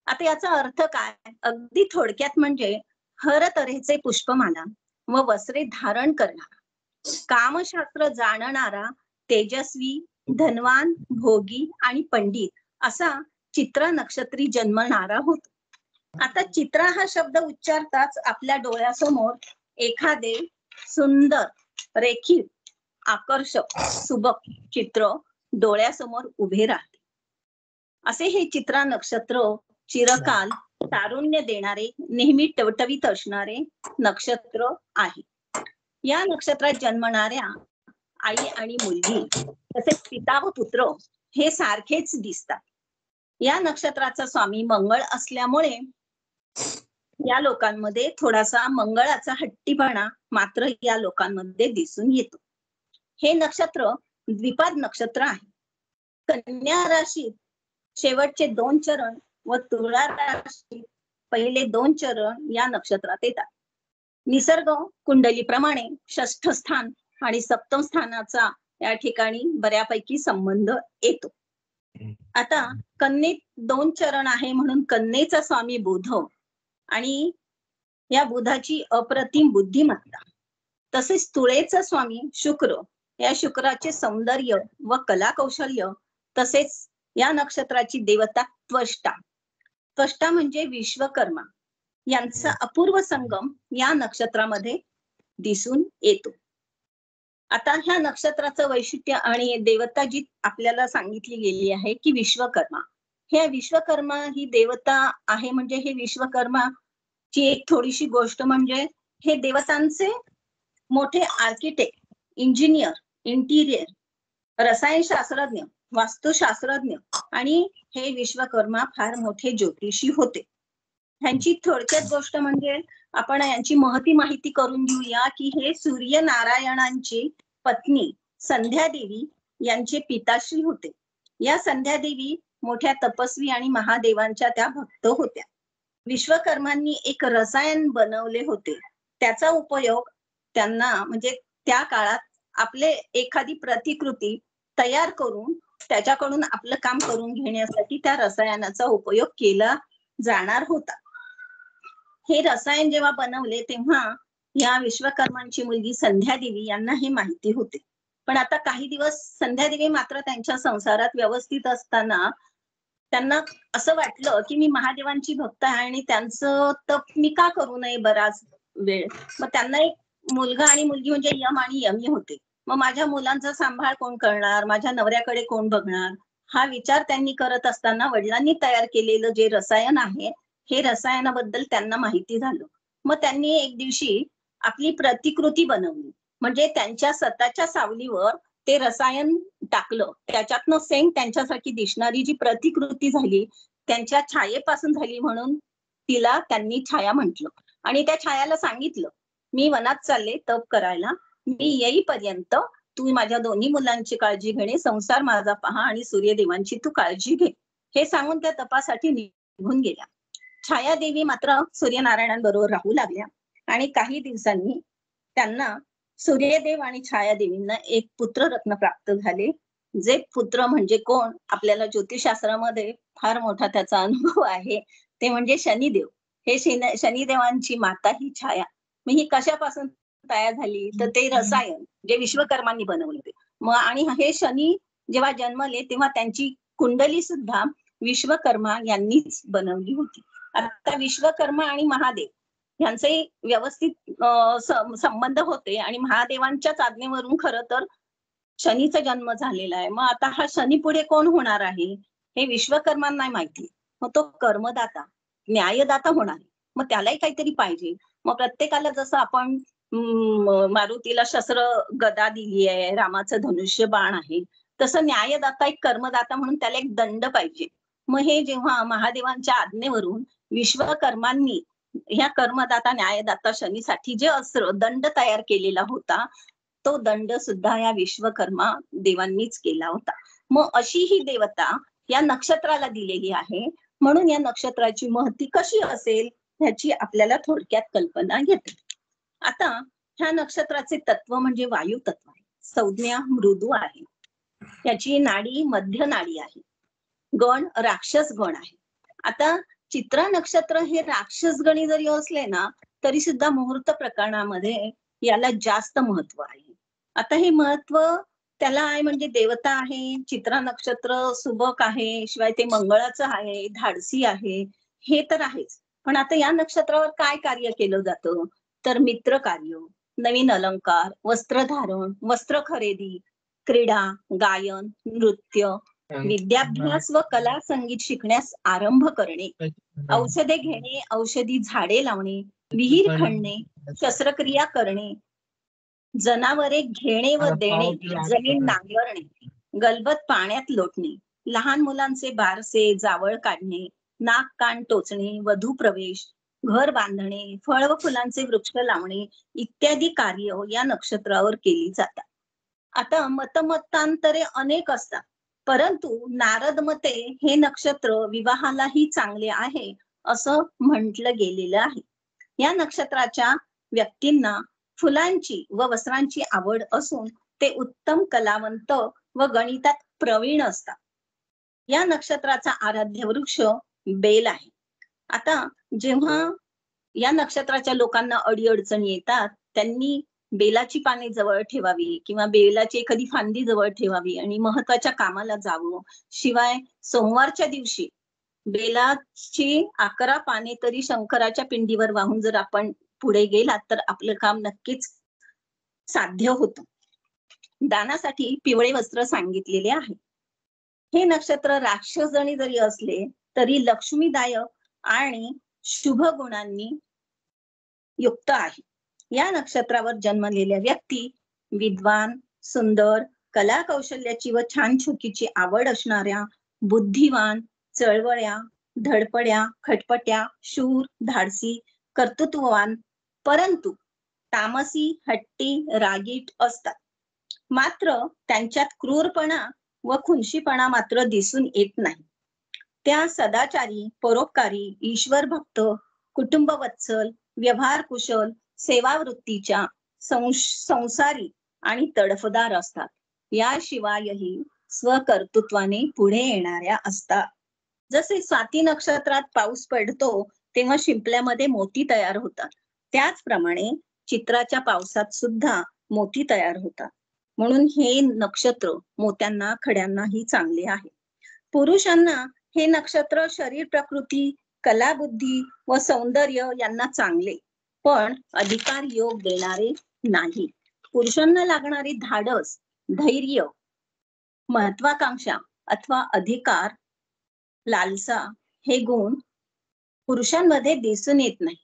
आता याचा अर्थ काय? अगदी थोडक्यात म्हणजे हर तऱ्हेचे पुष्पमाला व वस्त्रे धारण करणारा, कामशास्त्र जाणणारा, तेजस्वी, धनवान, भोगी आणि पंडित असा चित्रा नक्षत्री जन्मणारा होतो. आता चित्रा हा शब्द उच्चारताच आपल्या डोळ्यासमोर एखादे सुंदर, रेखीव, आकर्षक, सुबक चित्र डोळ्यासमोर उभे राहते. असे हे चित्रा नक्षत्र चिरकाल तारुण्य देणारे, नेहमी टवटवीत असणारे नक्षत्र आहे. या नक्षत्रात जन्मणाऱ्या आई आणि मुलगी तसेच पिता व पुत्र हे सारखेच दिसतात. या नक्षत्राचा स्वामी मंगळ असल्यामुळे या लोकांमध्ये थोडासा मंगळाचा हट्टीपणा मात्र या लोकांमध्ये दिसून येतो. हे नक्षत्र द्विपाद नक्षत्र आहे. कन्या राशीत शेवटचे 2 चरण व तुळा राशीत पहिले 2 चरण या नक्षत्रात येतात. निसर्ग कुंडलीप्रमाणे 6ठ स्थान आणि 7म स्थानाचा या ठिकाणी बऱ्यापैकी संबंध येतो. आता कन्येत 2 चरण आहे म्हणून कन्येचा स्वामी बुध आणि या बुधाची अप्रतिम बुद्धिमत्ता, तसेच तुळेचा स्वामी शुक्र, या शुक्राचे सौंदर्य व कला कौशल्य, तसेच या नक्षत्राची देवता त्वष्टा, त्वष्टा म्हणजे विश्वकर्मा, यांचा अपूर्व संगम या नक्षत्रामध्ये दिसून येतो. आता ह्या नक्षत्राचं वैशिष्ट्य आणि देवता जी आपल्याला सांगितली गेली आहे की विश्वकर्मा. हे विश्वकर्मा ही देवता आहे. म्हणजे हे विश्वकर्मा ची एक थोडीशी गोष्ट म्हणजे हे देवतांचे मोठे आर्किटेक्ट, इंजिनियर, इंटिरियर, रसायनशास्त्रज्ञ, वास्तुशास्त्रज्ञ आणि हे विश्वकर्मा फार मोठे ज्योतिषी होते. ह्यांची थोडक्यात गोष्ट म्हणजे आपण यांची माहिती करून घेऊया की हे सूर्यनारायणांची पत्नी संध्यादेवी यांचे पिताश्री होते. या संध्यादेवी मोठ्या तपस्वी आणि महादेवांच्या त्या भक्त होत्या. विश्वकर्मांनी एक रसायन बनवले होते. त्याचा उपयोग त्यांना म्हणजे त्या काळात आपले एखादी प्रतिकृती तयार करून त्याच्याकडून आपलं काम करून घेण्यासाठी त्या रसायनाचा उपयोग केला जाणार होता. हे रसायन जेव्हा बनवले तेव्हा या विश्वकर्मांची मुलगी संध्यादेवी यांना हे माहिती होते. पण आता काही दिवस संध्यादेवी मात्र त्यांच्या संसारात व्यवस्थित असताना त्यांना असं वाटलं की मी महादेवांची भक्त आहे आणि त्यांचं तप मी का करू नये बराच वेळ. मग त्यांना एक मुलगा आणि मुलगी म्हणजे यम आणि यमी होते. मग माझ्या मुलांचा सांभाळ कोण करणार, माझ्या नवऱ्याकडे कोण बघणार, हा विचार त्यांनी करत असताना वडिलांनी तयार केलेलं जे रसायन आहे हे रसायनाबद्दल त्यांना माहिती झालं. मग त्यांनी एक दिवशी आपली प्रतिकृती बनवली. म्हणजे त्यांच्या स्वतःच्या सावलीवर ते रसायन टाकलं. त्याच्यातनं सेम त्यांच्यासारखी दिसणारी जी प्रतिकृती झाली त्यांच्या छायेपासून झाली म्हणून तिला त्यांनी छाया म्हटलं. आणि त्या छायाला सांगितलं मी वनात चालले तप करायला, मी येईपर्यंत तू माझ्या दोन्ही मुलांची काळजी घेणे, संसार माझा पहा आणि सूर्यदेवांची तू काळजी घे. हे सांगून त्या तपासाठी निघून गेल्या. छायादेवी मात्र सूर्यनारायणांबरोबर राहू लागल्या आणि काही दिवसांनी त्यांना सूर्यदेव आणि छायादेवींना एक पुत्ररत्न प्राप्त झाले. जे पुत्र म्हणजे कोण, आपल्याला ज्योतिषशास्त्रामध्ये फार मोठा त्याचा अनुभव आहे, ते म्हणजे शनिदेव. हे शनिदेवांची माता ही छाया. मग ही कशापासून तयार झाली तर ते रसायन जे विश्वकर्मांनी बनवले होते. मग आणि हे शनी जेव्हा जन्मले तेव्हा त्यांची कुंडली सुद्धा विश्वकर्मा यांनीच बनवली होती. आता विश्वकर्मा आणि महादेव यांचे व्यवस्थित संबंध होते आणि महादेवांच्याच आज्ञेवरून खरं तर शनीचा जन्म झालेला आहे. मग आता हा शनी पुढे कोण होणार आहे हे विश्वकर्मांना माहिती. मग तो कर्मदाता, न्यायदाता होणार. मग त्यालाही काहीतरी पाहिजे. मग प्रत्येकाला जसं आपण मारुतीला शस्त्र गदा दिली आहे, रामाचं धनुष्य बाण आहे, तसं न्यायदाता एक कर्मदाता म्हणून त्याला एक दंड पाहिजे. मग हे जेव्हा महादेवांच्या आज्ञेवरून विश्वकर्मांनी ह्या कर्मदाता न्यायदाता शनीसाठी जे अस्त्र दंड तयार केलेला होता तो दंड सुद्धा या विश्वकर्मा देवांनीच केला होता. मग अशी ही देवता या नक्षत्राला दिलेली आहे. म्हणून या नक्षत्राची महती कशी असेल ह्याची आपल्याला थोडक्यात कल्पना घेते. आता ह्या नक्षत्राचे तत्व म्हणजे वायू तत्व आहे. संज्ञा मृदू आहे. याची नाडी मध्य नाडी आहे. गण राक्षस गण आहे. आता चित्रा नक्षत्र हे राक्षस गणी जरी असले ना तरी सुद्धा मुहूर्त प्रकरणामध्ये याला जास्त महत्व आहे. आता हे महत्व त्याला आहे म्हणजे देवता आहे, चित्रा नक्षत्र सुबक आहे, शिवाय ते मंगळाचं आहे, धाडसी आहे, हे तर आहेच. पण आता या नक्षत्रावर काय कार्य केलं जातं तर मित्र कार्य, नवीन अलंकार, वस्त्रधारण, वस्त्र खरेदी, क्रीडा, गायन, नृत्य, विद्याभ्यास व कला संगीत शिकण्यास आरंभ करणे, औषधे घेणे, औषधी झाडे लावणे, विहीर खणणे, शस्त्रक्रिया करणे, जनावरे घेणे व देणे, जमीन नांगरणे, गलबत पाण्यात लोटणे, लहान मुलांचे बारसे जावळ काढणे, नाक कान टोचणे, वधू प्रवेश, घर बांधणे, फळ व फुलांचे वृक्ष लावणे इत्यादी कार्य या नक्षत्रावर केली जातात. आता मतमतांतरे अनेक असतात, परंतु नारद मते हे नक्षत्र विवाहालाही चांगले आहे असं म्हटलं गेलेलं आहे. या नक्षत्राच्या व्यक्तींना फुलांची व वस्त्रांची आवड असून ते उत्तम कलावंत व गणितात प्रवीण असतात. या नक्षत्राचा आराध्य वृक्ष बेल आहे. आता जेव्हा या नक्षत्राच्या लोकांना अडीअडचणी येतात त्यांनी बेलाची पाने जवळ ठेवावी किंवा बेलाची एखादी फांदी जवळ ठेवावी आणि महत्वाच्या कामाला जावं. शिवाय सोमवारच्या दिवशी बेलाची 11 पाने तरी शंकराच्या पिंडीवर वाहून जर आपण पुढे गेलात तर आपलं काम नक्कीच साध्य होतं. दानासाठी पिवळे वस्त्र सांगितलेले आहे. हे नक्षत्र राक्षसजणी जरी असले तरी लक्ष्मीदायक आणि शुभ गुणांनी युक्त आहे. या नक्षत्रावर जन्मलेल्या व्यक्ती विद्वान, सुंदर, कला कौशल्याची व छान छुकीची आवड असणाऱ्या, बुद्धिवान, चळवळ्या, धडपड्या, खटपट्या, शूर, धाडसी, कर्तृत्ववान, परंतु तामसी, हट्टी, रागीट असतात. मात्र त्यांच्यात क्रूरपणा व खुनशीपणा मात्र दिसून येत नाही. त्या सदाचारी, परोपकारी, ईश्वर भक्त, कुटुंबवत्सल, व्यवहार कुशल, सेवावृत्तीच्या, संसारी आणि तडफदार असतात. याशिवायही स्वकर्तृत्वाने पुढे येणाऱ्या असतात. जसे स्वाती नक्षत्रात पाऊस पडतो तेव्हा शिंपल्यामध्ये मोती तयार होतात, त्याचप्रमाणे चित्राच्या पावसात सुद्धा मोती तयार होतात. म्हणून हे नक्षत्र मोत्यांना, खड्यांनाही चांगले आहे. पुरुषांना हे नक्षत्र शरीर प्रकृती, कलाबुद्धी व सौंदर्य यांना चांगले, पण अधिकार योग देणारे नाही. पुरुषांना लागणारे धाडस, धैर्य, महत्वाकांक्षा अथवा अधिकार, लालसा हे गुण पुरुषांमध्ये दिसून येत नाही.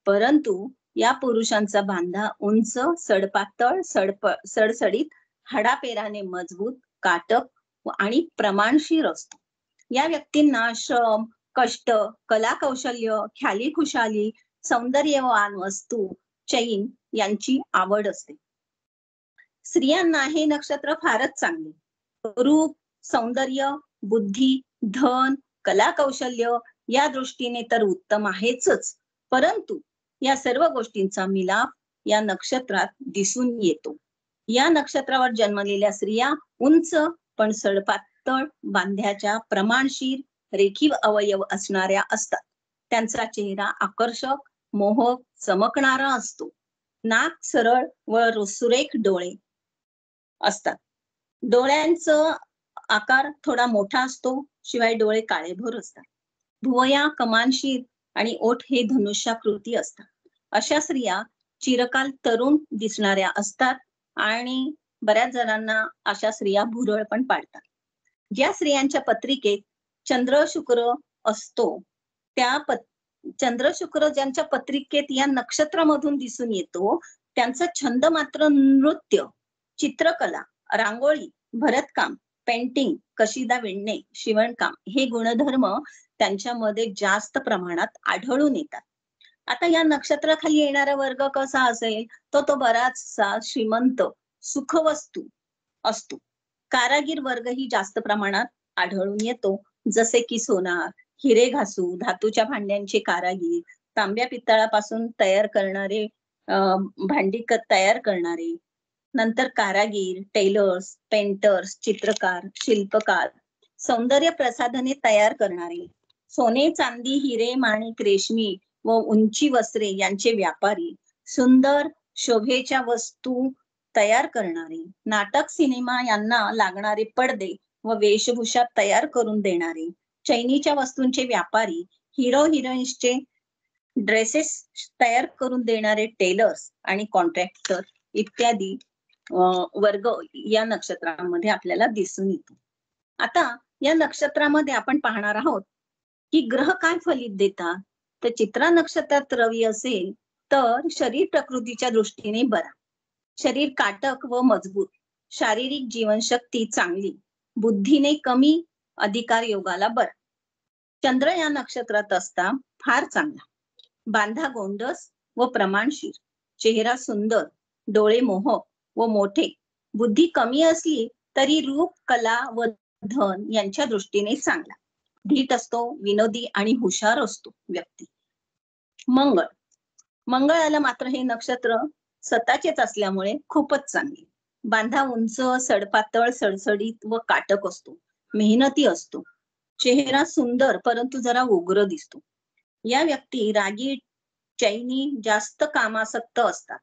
परंतु या पुरुषांचा बांधा उंच, सडपातळ, सडसडीत, हाडापेराने मजबूत, काटक आणि प्रमाणशीर असतो. या व्यक्तींना श्रम, कष्ट, कला कौशल्य, ख्याली खुशाली, सौंदर्यवान वस्तू, चैन यांची आवड असते. स्त्रियांना हे नक्षत्र फारच चांगले. रूप, सौंदर्य, बुद्धी, धन, कला कौशल्य या दृष्टीने तर उत्तम आहेच, परंतु या सर्व गोष्टींचा मिलाप या नक्षत्रात दिसून येतो. या नक्षत्रावर जन्मलेल्या स्त्रिया उंच पण सडपातळ बांध्याच्या, प्रमाणशीर, रेखीव अवयव असणाऱ्या असतात. त्यांचा चेहरा आकर्षक, मोहक, चमकणारा असतो. नाक सरळ व सुरेख डोळे असतात. डोळ्यांचा आकार थोडा मोठा असतो, शिवाय डोळे काळेभोर असतात. भुवया कमानशीर आणि ओठ हे धनुष्याकृती असतात. अशा स्त्रिया चिरकाल तरुण दिसणाऱ्या असतात आणि बऱ्याच जणांना अशा स्त्रिया भुरळ पण पाडतात. ज्या स्त्रियांच्या पत्रिकेत चंद्र शुक्र असतो, त्या चंद्र शुक्र ज्यांच्या पत्रिकेत या नक्षत्रामधून दिसून येतो, त्यांचा छंद मात्र नृत्य, चित्रकला, रांगोळी, भरतकाम, पेंटिंग, कशिदा विणणे, शिवणकाम हे गुणधर्म त्यांच्यामध्ये जास्त प्रमाणात आढळून येतात. आता या नक्षत्राखाली येणारा वर्ग कसा असेल, तो बराचसा श्रीमंत, सुखवस्तू असतो. कारागीर वर्गही जास्त प्रमाणात आढळून येतो, जसे की सोनार, हिरे घासू, धातूच्या भांड्यांचे कारागीर, तांब्या पितळापासून तयार करणारे, भांडी तयार करणारे, नंतर कारागीर, टेलर्स, पेंटर्स, चित्रकार, शिल्पकार, सौंदर्य प्रसाधने तयार करणारे, सोने, चांदी, हिरे, माणिक, रेशमी व उंची वस्त्रे यांचे व्यापारी, सुंदर शोभेच्या वस्तू तयार करणारे, नाटक, सिनेमा यांना लागणारे पडदे व वेशभूषा तयार करून देणारे, चैनीच्या वस्तूंचे व्यापारी, हिरो हिरोईन्सचे ड्रेसेस तयार करून देणारे टेलर्स आणि कॉन्ट्रॅक्टर इत्यादी वर्ग या नक्षत्रामध्ये आपल्याला दिसून येतो. आता या नक्षत्रामध्ये आपण पाहणार आहोत की ग्रह काय फलित देतात. तर चित्रा नक्षत्रात रवी असेल तर शरीर प्रकृतीच्या दृष्टीने बरा, शरीर काटक व मजबूत, शारीरिक जीवनशक्ती चांगली, बुद्धीने कमी, अधिकार योगाला बरा. चंद्र या नक्षत्रात असता फार चांगला, बांधा गोंडस व प्रमाणशीर, चेहरा सुंदर, डोळे मोहक व मोठे, बुद्धी कमी असली तरी रूप, कला व धन यांच्या दृष्टीने चांगला, धीट असतो, विनोदी आणि हुशार असतो व्यक्ती. मंगळाला मात्र हे नक्षत्र स्वतःचेच असल्यामुळे खूपच चांगले. बांधा उंच, सडपातळ, सडसडीत व काटक असतो, मेहनती असतो, चेहरा सुंदर परंतु जरा उग्र दिसतो. या व्यक्ती रागीट, चैनी, जास्त कामासक्त असतात.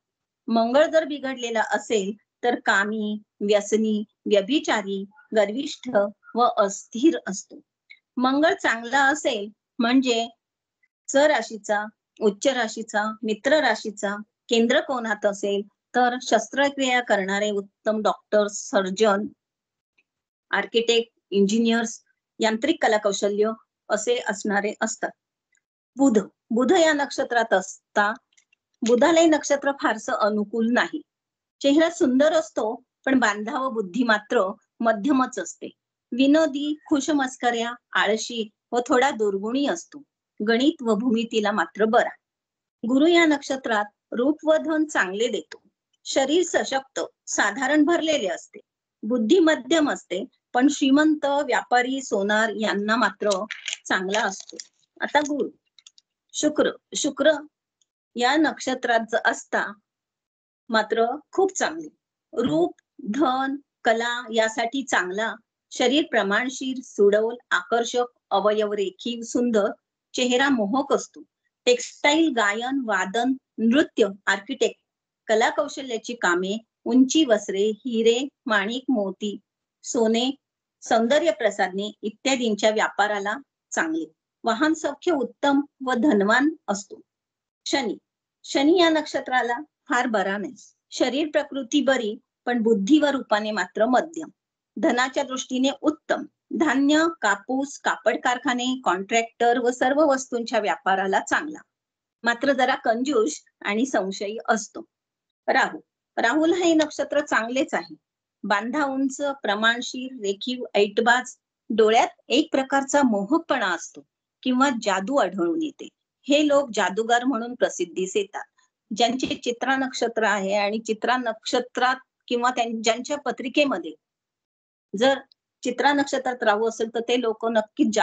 मंगळ जर बिघडलेला असेल तर कामी, व्यसनी, व्यभिचारी, गर्विष्ठ व अस्थिर असतो. मंगळ चांगला असेल म्हणजे च राशीचा, उच्च राशीचा, मित्र राशीचा, केंद्र कोणात असेल तर शस्त्रक्रिया करणारे उत्तम डॉक्टर, सर्जन, आर्किटेक्ट, इंजिनियर्स, यांत्रिक कलाकौशल्य असे असणारे असतात. बुध बुध या नक्षत्रात असता बुधाला हे नक्षत्र फारसं अनुकूल नाही. चेहरा सुंदर असतो, पण बांधा व बुद्धी मात्र मध्यमच असते. विनोदी, खुशमस्कऱ्या, आळशी व थोडा दुर्गुणी असतो. गणित व भूमितीला मात्र बरा. गुरु या नक्षत्रात रूप व धन चांगले देतो. शरीर सशक्त, साधारण भरलेले असते. बुद्धी मध्यम असते, पण श्रीमंत, व्यापारी, सोनार यांना मात्र चांगला असतो. आता गुरु शुक्र या नक्षत्रात असता मात्र खूप चांगले. रूप, धन, कला यासाठी चांगला. शरीर प्रमाणशीर, सुडौल, आकर्षक, अवयव रेखीव, सुंदर, चेहरा मोहक असतो. टेक्सटाईल, गायन, वादन, नृत्य, आर्किटेक्ट, कला कौशल्याची कामे, उंची वस्त्रे, हिरे, माणिक, मोती, सोने, सौंदर्य प्रसाधने इत्यादींच्या व्यापाराला चांगले. वाहन सौख्य उत्तम व धनवान असतो. शनी या नक्षत्राला फार बरा नाही. शरीर प्रकृती बरी, पण बुद्धी व रूपाने मात्र मध्यम. धनाच्या दृष्टीने उत्तम. धान्य, कापूस, कापड कारखाने, कॉन्ट्रॅक्टर व सर्व वस्तूंच्या व्यापाराला चांगला. मात्र जरा कंजूस आणि संशयी असतो. राहुल हे नक्षत्र चांगलेच आहे. बांधा उंच, प्रमाणशीर, रेखीव, ऐटबाज. डोळ्यात एक प्रकारचा मोहकपणा असतो किंवा जादू आढळून येते. हे लोक जादूगार म्हणून प्रसिद्धीस येतात. ज्यांचे चित्रा नक्षत्र आहे आणि चित्रा नक्षत्रात किंवा ज्यांच्या पत्रिकेमध्ये जर चित्रा नक्षत्रात राहू असेल तर ते लोक नक्कीच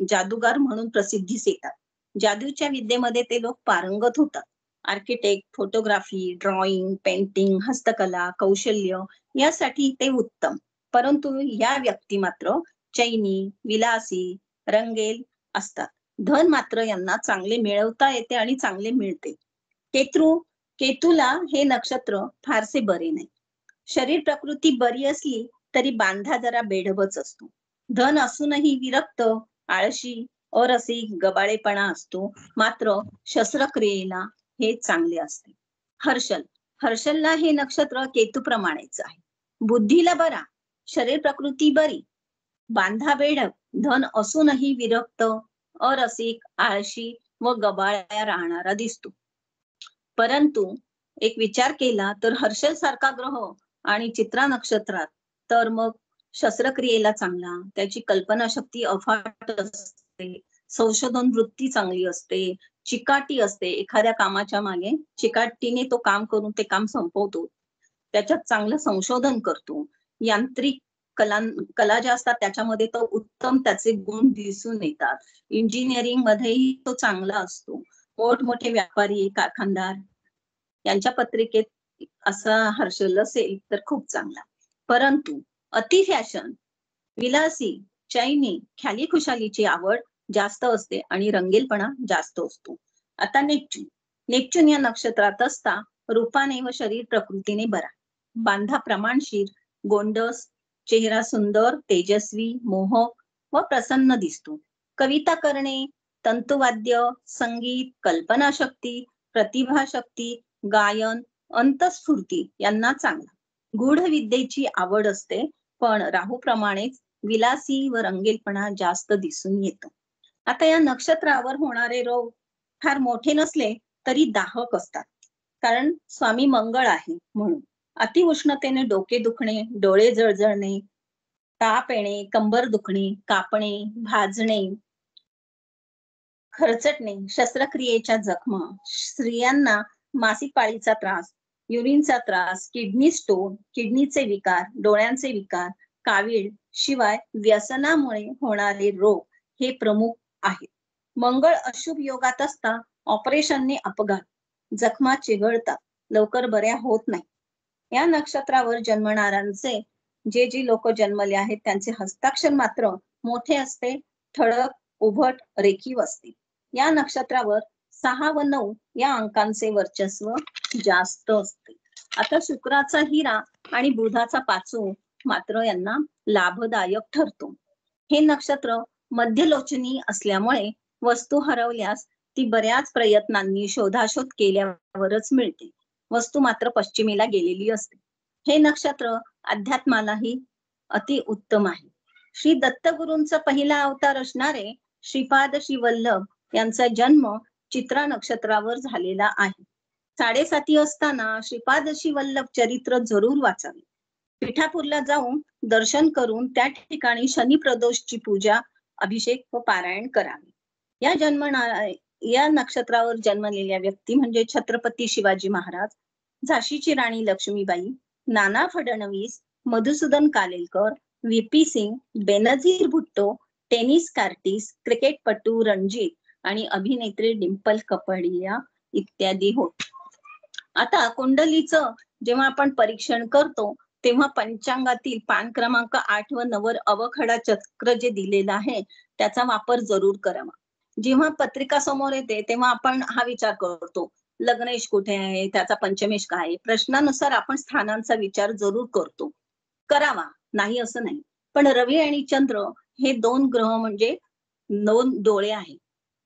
जादूगार म्हणून प्रसिद्धीस येतात. जादूच्या विद्येमध्ये ते लोक पारंगत होतात. आर्किटेक्ट, फोटोग्राफी, ड्रॉइंग, पेंटिंग, हस्तकला, कौशल्य यासाठी ते उत्तम. परंतु या व्यक्ती मात्र चैनी, विलासी, रंगेल असतात. धन मात्र यांना चांगले मिळवता येते आणि चांगले मिळते. केतूला हे नक्षत्र फारसे बरे नाही. शरीर प्रकृती बरी असली तरी बांधा जरा बेढबच असतो. धन असूनही विरक्त, आळशी, अरसिक, गबाळेपणा असतो. मात्र शस्त्रक्रियेला हे चांगले असते. हर्षलला हे नक्षत्र केतूप्रमाणेच आहे. बुद्धीला बरा, शरीर प्रकृती बरी, बांधा बेढप, धन असूनही विरक्त, अरसिक, आळशी व गबाळ्या राहणारा दिसतो. परंतु एक विचार केला तर हर्षल सारखा ग्रह आणि चित्रा नक्षत्रात तर मग शस्त्रक्रियेला चांगला. त्याची कल्पनाशक्ती अफाट असते, संशोधन वृत्ती चांगली असते, चिकाटी असते. एखाद्या कामाच्या मागे चिकाटीने तो काम करून ते काम संपवतो. त्याच्यात चांगलं संशोधन करतो. यांत्रिक कला ज्या असतात त्याच्यामध्ये तो उत्तम त्याचे गुण दिसून येतात. इंजिनिअरिंग मध्येही तो चांगला असतो. मोठमोठे व्यापारी, कारखानदार यांच्या पत्रिकेत असा हर्षल असेल तर खूप चांगला. परंतु अति फॅशन, विलासी, चैनी, ख्याली खुशालीची आवड जास्त असते आणि रंगीलपणा जास्त असतो. आता नेपच्यून या नक्षत्रात असता रूपाने व शरीर प्रकृतीने बरा. बांधा प्रमाणशीर, गोंडस, चेहरा सुंदर, तेजस्वी, मोहक व प्रसन्न दिसतो. कविता करणे, तंतुवाद्य, संगीत, कल्पनाशक्ती, प्रतिभाशक्ती, गायन, अंतस्फूर्ती यांना चांगला. गूढ विद्येची आवड असते, पण राहूप्रमाणेच विलासी व रंगीलपणा जास्त दिसून येतो. आता या नक्षत्रावर होणारे रोग फार मोठे नसले तरी दाहक असतात, कारण स्वामी मंगळ आहे म्हणून. अतिउष्णतेने डोके दुखणे, डोळे जळजळणे, ताप येणे, कंबर दुखणे, कापणे, भाजणे, खरचटणे, शस्त्रक्रियेच्या जखमा, स्त्रियांना मासिक पाळीचा त्रास, युरिनचा त्रास, किडनी स्टोन, किडनीचे विकार, डोळ्यांचे विकार, कावीळ, शिवाय व्यसनामुळे होणारे रोग हे प्रमुख आहेत. मंगळ अशुभ योगात असता ऑपरेशनने अपघात, जखमा चिघळतात, लवकर बऱ्या होत नाही. या नक्षत्रावर जन्मणाऱ्यांचे जे लोक जन्मले आहेत त्यांचे हस्ताक्षर मात्र मोठे असते, ठळक, उभट, रेखीव असते. या नक्षत्रावर 6 व 9 या अंकांचे वर्चस्व जास्त असते. आता शुक्राचा हिरा आणि बुधाचा पाचू मात्र यांना लाभदायक ठरतो. हे नक्षत्र मध्यलोचनी असल्यामुळे वस्तू हरवल्यास ती बऱ्याच प्रयत्नांनी शोधाशोध केल्यावरच मिळते. वस्तू मात्र पश्चिमेला गेलेली असते. हे नक्षत्र अध्यात्मालाही अति उत्तम आहे. श्री दत्तगुरूंचा पहिला अवतार असणारे श्रीपाद श्री वल्लभ यांचा जन्म चित्रा नक्षत्रावर झालेला आहे. 7.5 असताना श्रीपाद श्री वल्लभ चरित्र जरूर वाचावे. पिठापूरला जाऊन दर्शन करून त्या ठिकाणी शनी प्रदोषची पूजा, अभिषेक व पारायण करावे. या नक्षत्रावर जन्मलेल्या व्यक्ती म्हणजे छत्रपती शिवाजी महाराज, झाशीची राणी लक्ष्मीबाई, नाना फडणवीस, मधुसूदन कालेलकर, व्ही.पी. सिंग, बेनझीर भुट्टो, टेनिस कार्टिस्ट, क्रिकेटपटू रणजीत आणि अभिनेत्री डिंपल कपाडिया इत्यादी होत. आता कुंडलीचं जेव्हा आपण परीक्षण करतो तेव्हा पंचांगातील पान क्रमांक 8 व 9 अवखडा चक्र जे दिलेलं आहे त्याचा वापर जरूर करावा. जेव्हा पत्रिका समोर येते तेव्हा आपण हा विचार करतो, लग्नेश कुठे आहे, त्याचा पंचमेश काय आहे. प्रश्नानुसार आपण स्थानांचा विचार जरूर करावा, नाही असं नाही. पण रवी आणि चंद्र हे 2 ग्रह म्हणजे 2 डोळे आहेत.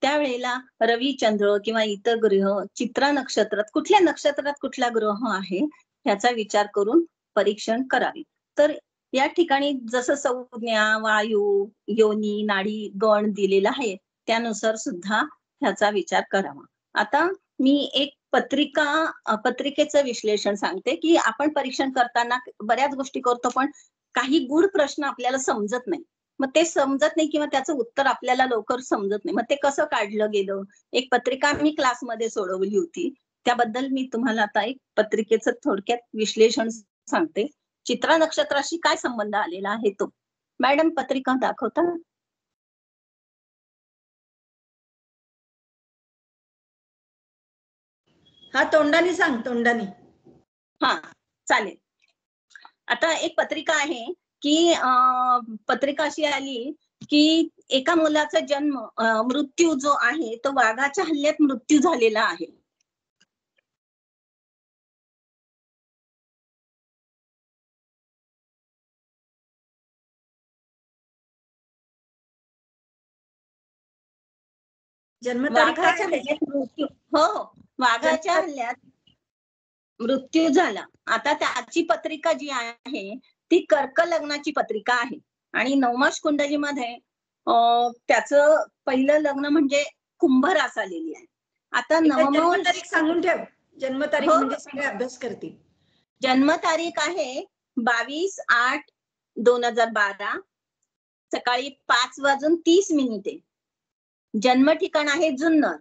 त्यावेळेला रवी, चंद्र किंवा इतर ग्रह चित्रा नक्षत्रात कुठला ग्रह आहे ह्याचा विचार करून परीक्षण करावे. तर या ठिकाणी जसं संज्ञा, वायू, योनी, नाडी, गण दिलेला आहे त्यानुसार सुद्धा ह्याचा विचार करावा. आता मी एक पत्रिकेचं विश्लेषण सांगते की आपण परीक्षण करताना बऱ्याच गोष्टी करतो पण काही गूढ प्रश्न आपल्याला समजत नाही. मग ते समजत नाही किंवा त्याचं उत्तर आपल्याला लवकर समजत नाही. मग ते कसं काढलं गेलं. एक पत्रिका मी क्लासमध्ये सोडवली होती, त्याबद्दल मी तुम्हाला आता एक पत्रिकेचं थोडक्यात विश्लेषण सांगते. चित्रा नक्षत्राशी काय संबंध आलेला आहे तो. मॅडम पत्रिका दाखवता. हा तोंडाने सांग, तोंडाने. हा चालेल. आता एक पत्रिका आहे की पत्रिका अशी आली की एका मुलाचा मृत्यू जो आहे तो वाघाच्या हल्ल्यात मृत्यू झालेला आहे. वाघाच्या हल्ल्यात मृत्यू, हो वाघाच्या हल्ल्यात मृत्यू झाला. आता त्याची पत्रिका जी आहे ती कर्क लग्नाची पत्रिका आहे आणि नवमाश कुंडलीमध्ये त्याचं पहिलं लग्न म्हणजे कुंभ रास आलेली आहे. आता जन्मतारीख सांगून ठेव. जन्मतारीख म्हणजे सगळे अभ्यास करतील. जन्मतारीख आहे 22/8/2012 सकाळी 5:30 जन्म ठिकाण आहे जुन्नर.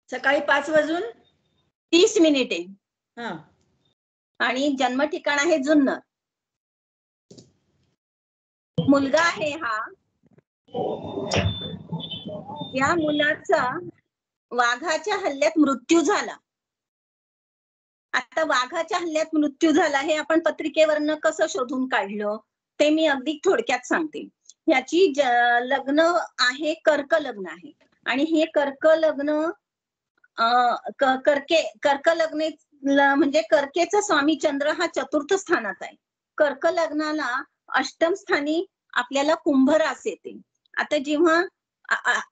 सकाळी 5:30 हा आणि जन्म ठिकाण आहे जुन्नर. मुलगा आहे हा. या मुलाचा वाघाच्या हल्ल्यात मृत्यू झाला. आता वाघाच्या हल्ल्यात मृत्यू झाला हे आपण पत्रिकेवरनं कसं शोधून काढलं ते मी अगदी थोडक्यात सांगते. याची लग्न आहे कर्क लग्न आहे आणि हे कर्क लग्न कर्क लग्न म्हणजे कर्केचा स्वामी चंद्र हा 4th स्थानात आहे. कर्क लग्नाला 8म स्थानी आपल्याला कुंभ रास येते. आता जेव्हा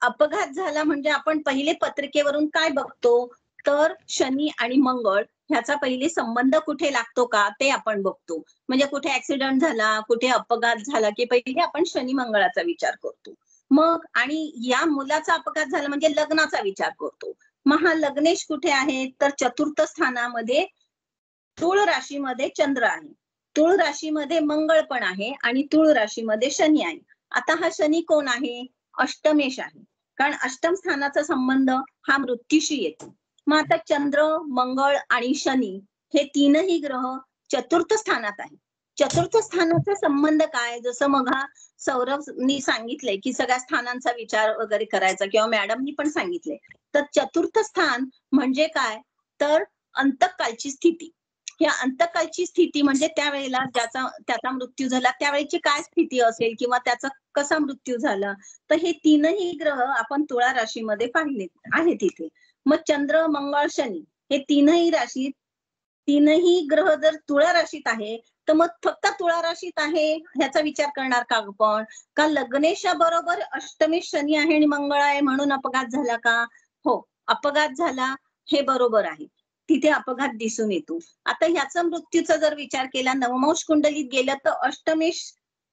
अपघात झाला म्हणजे आपण पहिले पत्रिकेवरून काय बघतो तर शनी आणि मंगळ ह्याचा पहिले संबंध कुठे लागतो का ते आपण बघतो. म्हणजे कुठे ऍक्सिडेंट झाला, कुठे अपघात झाला की पहिले आपण शनी मंगळाचा विचार करतो. मग आणि या मुलाचा अपघात झाला म्हणजे लग्नाचा विचार करतो. मग हा लग्नेश कुठे आहे तर 4th स्थानामध्ये तुळ राशीमध्ये चंद्र आहे, तुळ राशीमध्ये मंगळ पण आहे आणि तुळ राशीमध्ये शनी आहे. आता हा शनी कोण आहे, अष्टमेश आहे, कारण 8म स्थानाचा संबंध हा मृत्यूशी येतो. मग आता चंद्र, मंगळ आणि शनी हे 3ही ग्रह 4th स्थानात आहे. 4th स्थानाचा संबंध काय, जसं मग सौरभनी सांगितलंय की सगळ्या स्थानांचा विचार वगैरे करायचा किंवा मॅडमनी पण सांगितलंय. तर 4th स्थान म्हणजे काय तर अंतकालची स्थिती. या अंतकालची स्थिती म्हणजे त्यावेळेला त्याचा मृत्यू झाला त्यावेळेची काय स्थिती असेल किंवा त्याचा कसा मृत्यू झाला. तर हे 3ही ग्रह आपण तुळा राशीमध्ये पाहिले आहेत इथे. मग चंद्र, मंगळ, शनी हे 3ही ग्रह जर तुळा राशीत आहे तर मग फक्त तुळा राशीत आहे ह्याचा विचार करणार का आपण, का लग्नेशा बरोबर अष्टमेश शनी आहे आणि मंगळ आहे म्हणून अपघात झाला का. हो अपघात झाला हे बरोबर आहे. तिथे अपघात दिसून येतो. आता ह्याचा मृत्यूचा जर विचार केला, नवमांश कुंडलीत गेलं तर अष्टमेश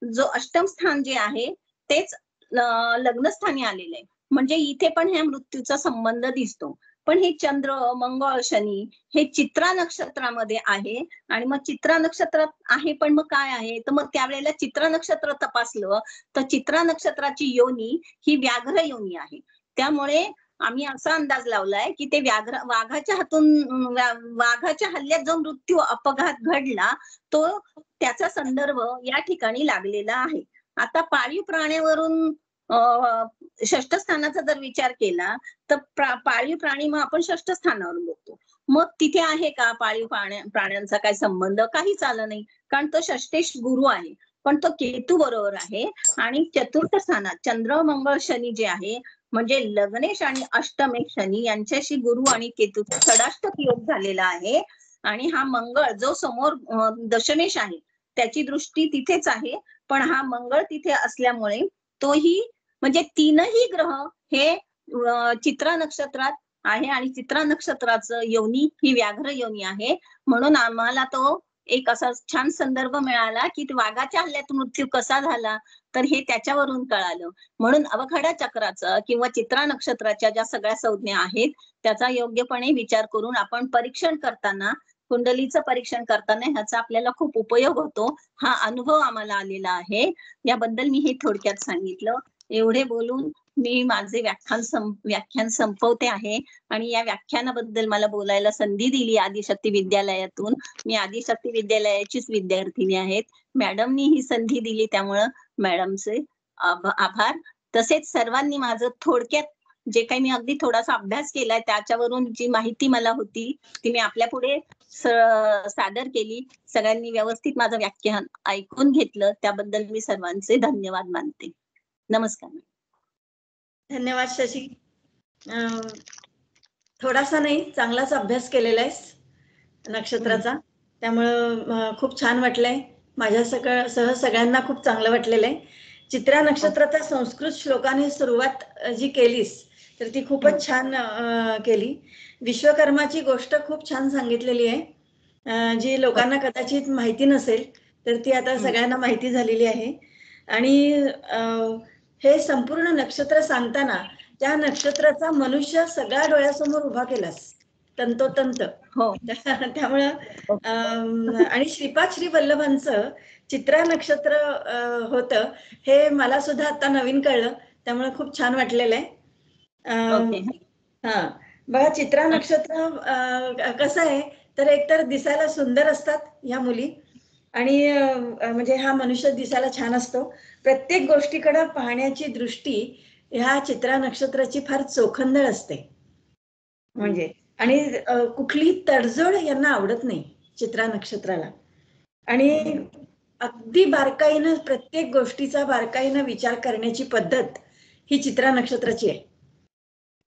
जो अष्टम स्थान जे आहे तेच लग्नस्थानी आलेलं आहे. म्हणजे इथे पण ह्या मृत्यूचा संबंध दिसतो. पण हे चंद्र, मंगळ, शनी हे चित्रा नक्षत्रामध्ये आहे आणि मग चित्रा नक्षत्रात आहे, पण मग काय आहे तर मग त्यावेळेला चित्रा नक्षत्र तपासलं तर चित्रा नक्षत्राची योनी ही व्याघ्र योनी आहे. त्यामुळे आम्ही असा अंदाज लावलाय की ते वाघाच्या हातून वाघाच्या हल्ल्यात जो मृत्यू अपघात घडला तो त्याचा संदर्भ या ठिकाणी लागलेला आहे. आता पाळीव प्राण्यावरून षष्ठ स्थानाचा जर विचार केला तर पाळीव प्राणी मग आपण षष्ठ स्थानावरून बघतो. मग तिथे आहे का पाळीव प्राण्यांचा काय संबंध? काहीच आलं नाही, कारण तो षष्ठेश गुरु आहे. पण तो केतू बरोबर आहे आणि चतुर्थ स्थानात चंद्र, मंगळ, शनी जे आहे म्हणजे लग्नेश आणि अष्टमेश शनी यांच्याशी गुरु आणि केतू षडाष्टक योग झालेला आहे. आणि हा मंगळ जो समोर दशमेश आहे त्याची दृष्टी तिथेच आहे, पण हा मंगळ तिथे असल्यामुळे तोही म्हणजे तीनही ग्रह हे चित्रा नक्षत्रात आहे आणि चित्रा नक्षत्राचं योनी ही व्याघ्र योनी आहे. म्हणून आम्हाला तो एक असा छान संदर्भ मिळाला की वाघाच्या हल्ल्यात मृत्यू कसा झाला तर हे त्याच्यावरून कळालं. म्हणून अवघडा चक्राचं किंवा चित्रा नक्षत्राच्या ज्या सगळ्या संज्ञा आहेत त्याचा योग्यपणे विचार करून आपण परीक्षण करताना, कुंडलीचं परीक्षण करताना ह्याचा आपल्याला खूप उपयोग होतो. हा अनुभव आम्हाला आलेला आहे. याबद्दल मी हे थोडक्यात सांगितलं. एवढे बोलून मी माझे व्याख्यान संपवते आहे आणि या व्याख्यानाबद्दल मला बोलायला संधी दिली आदिशक्ती विद्यालयातून. मी आदिशक्ती विद्यालयाचीच विद्यार्थिनी आहेत. मॅडमनी ही संधी दिली त्यामुळं मॅडमचे आभार. तसेच सर्वांनी माझं थोडक्यात जे काही मी अगदी थोडासा अभ्यास केलाय त्याच्यावरून जी माहिती मला होती ती मी आपल्या पुढे सादर केली. सगळ्यांनी व्यवस्थित माझं व्याख्यान ऐकून घेतलं त्याबद्दल मी सर्वांचे धन्यवाद मानते. नमस्कार. धन्यवाद शशी. थोडासा नाही, चांगलाच अभ्यास केलेला आहेस नक्षत्राचा, त्यामुळं खूप छान वाटलंय. माझ्या सगळ्यांना खूप चांगलं वाटलेलं आहे. चित्रा नक्षत्राचा संस्कृत श्लोकाने सुरुवात जी केलीस तर ती खूपच छान केली. विश्वकर्माची गोष्ट खूप छान सांगितलेली आहे, जी लोकांना कदाचित माहिती नसेल तर ती आता सगळ्यांना माहिती झालेली आहे. आणि हे संपूर्ण नक्षत्र सांगताना त्या नक्षत्राचा मनुष्य सगळ्या डोळ्यासमोर उभा केलास तंतोतंत. हो. त्यामुळं आणि श्रीपाद श्री वल्लभांचं चित्रा नक्षत्र होतं हे मला सुद्धा आता नवीन कळलं, त्यामुळे खूप छान वाटलेलं आहे. हा बघा, चित्रा नक्षत्र कसं आहे तर एकतर दिसायला सुंदर असतात ह्या मुली आणि म्हणजे हा मनुष्य दिसायला छान असतो. प्रत्येक गोष्टीकडे पाहण्याची दृष्टी ह्या चित्रा नक्षत्राची फार चोखंदळ असते. म्हणजे आणि कुठलीही तडजोड यांना आवडत नाही चित्रा नक्षत्राला. आणि अगदी बारकाईनं प्रत्येक गोष्टीचा बारकाईनं विचार करण्याची पद्धत ही चित्रा नक्षत्राची आहे.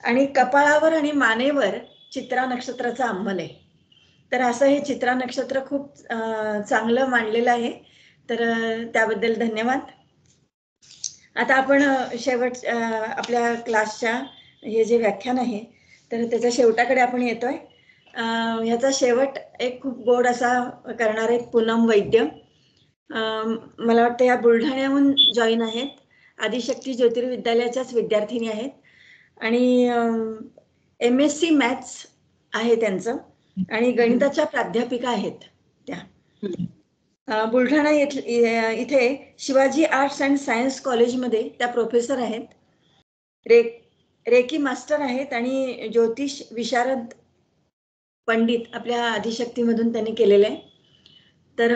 आणि कपाळावर आणि मानेवर चित्रा नक्षत्राचा अंमल आहे. तर असं हे चित्रा नक्षत्र खूप चांगलं मांडलेलं आहे. तर त्याबद्दल धन्यवाद. आता आपण शेवट आपल्या क्लासच्या हे जे व्याख्यान आहे तर त्याच्या शेवटाकडे आपण येतोय. ह्याचा शेवट एक खूप गोड असा करणार आहेत पूनम वैद्य. मला वाटतं या बुलढाण्याहून जॉईन आहेत. आदिशक्ती ज्योतिर्विद्यालयाच्याच विद्यार्थिनी आहेत आणि MSc मॅथ्स आहे त्यांचं आणि गणिताच्या प्राध्यापिका आहेत त्या. बुलढाणा इथे शिवाजी आर्ट्स अँड सायन्स कॉलेजमध्ये त्या प्रोफेसर आहेत. रेकी मास्टर आहेत आणि ज्योतिष विशारद पंडित आपल्या आदिशक्तीमधून त्यांनी केलेले आहे. तर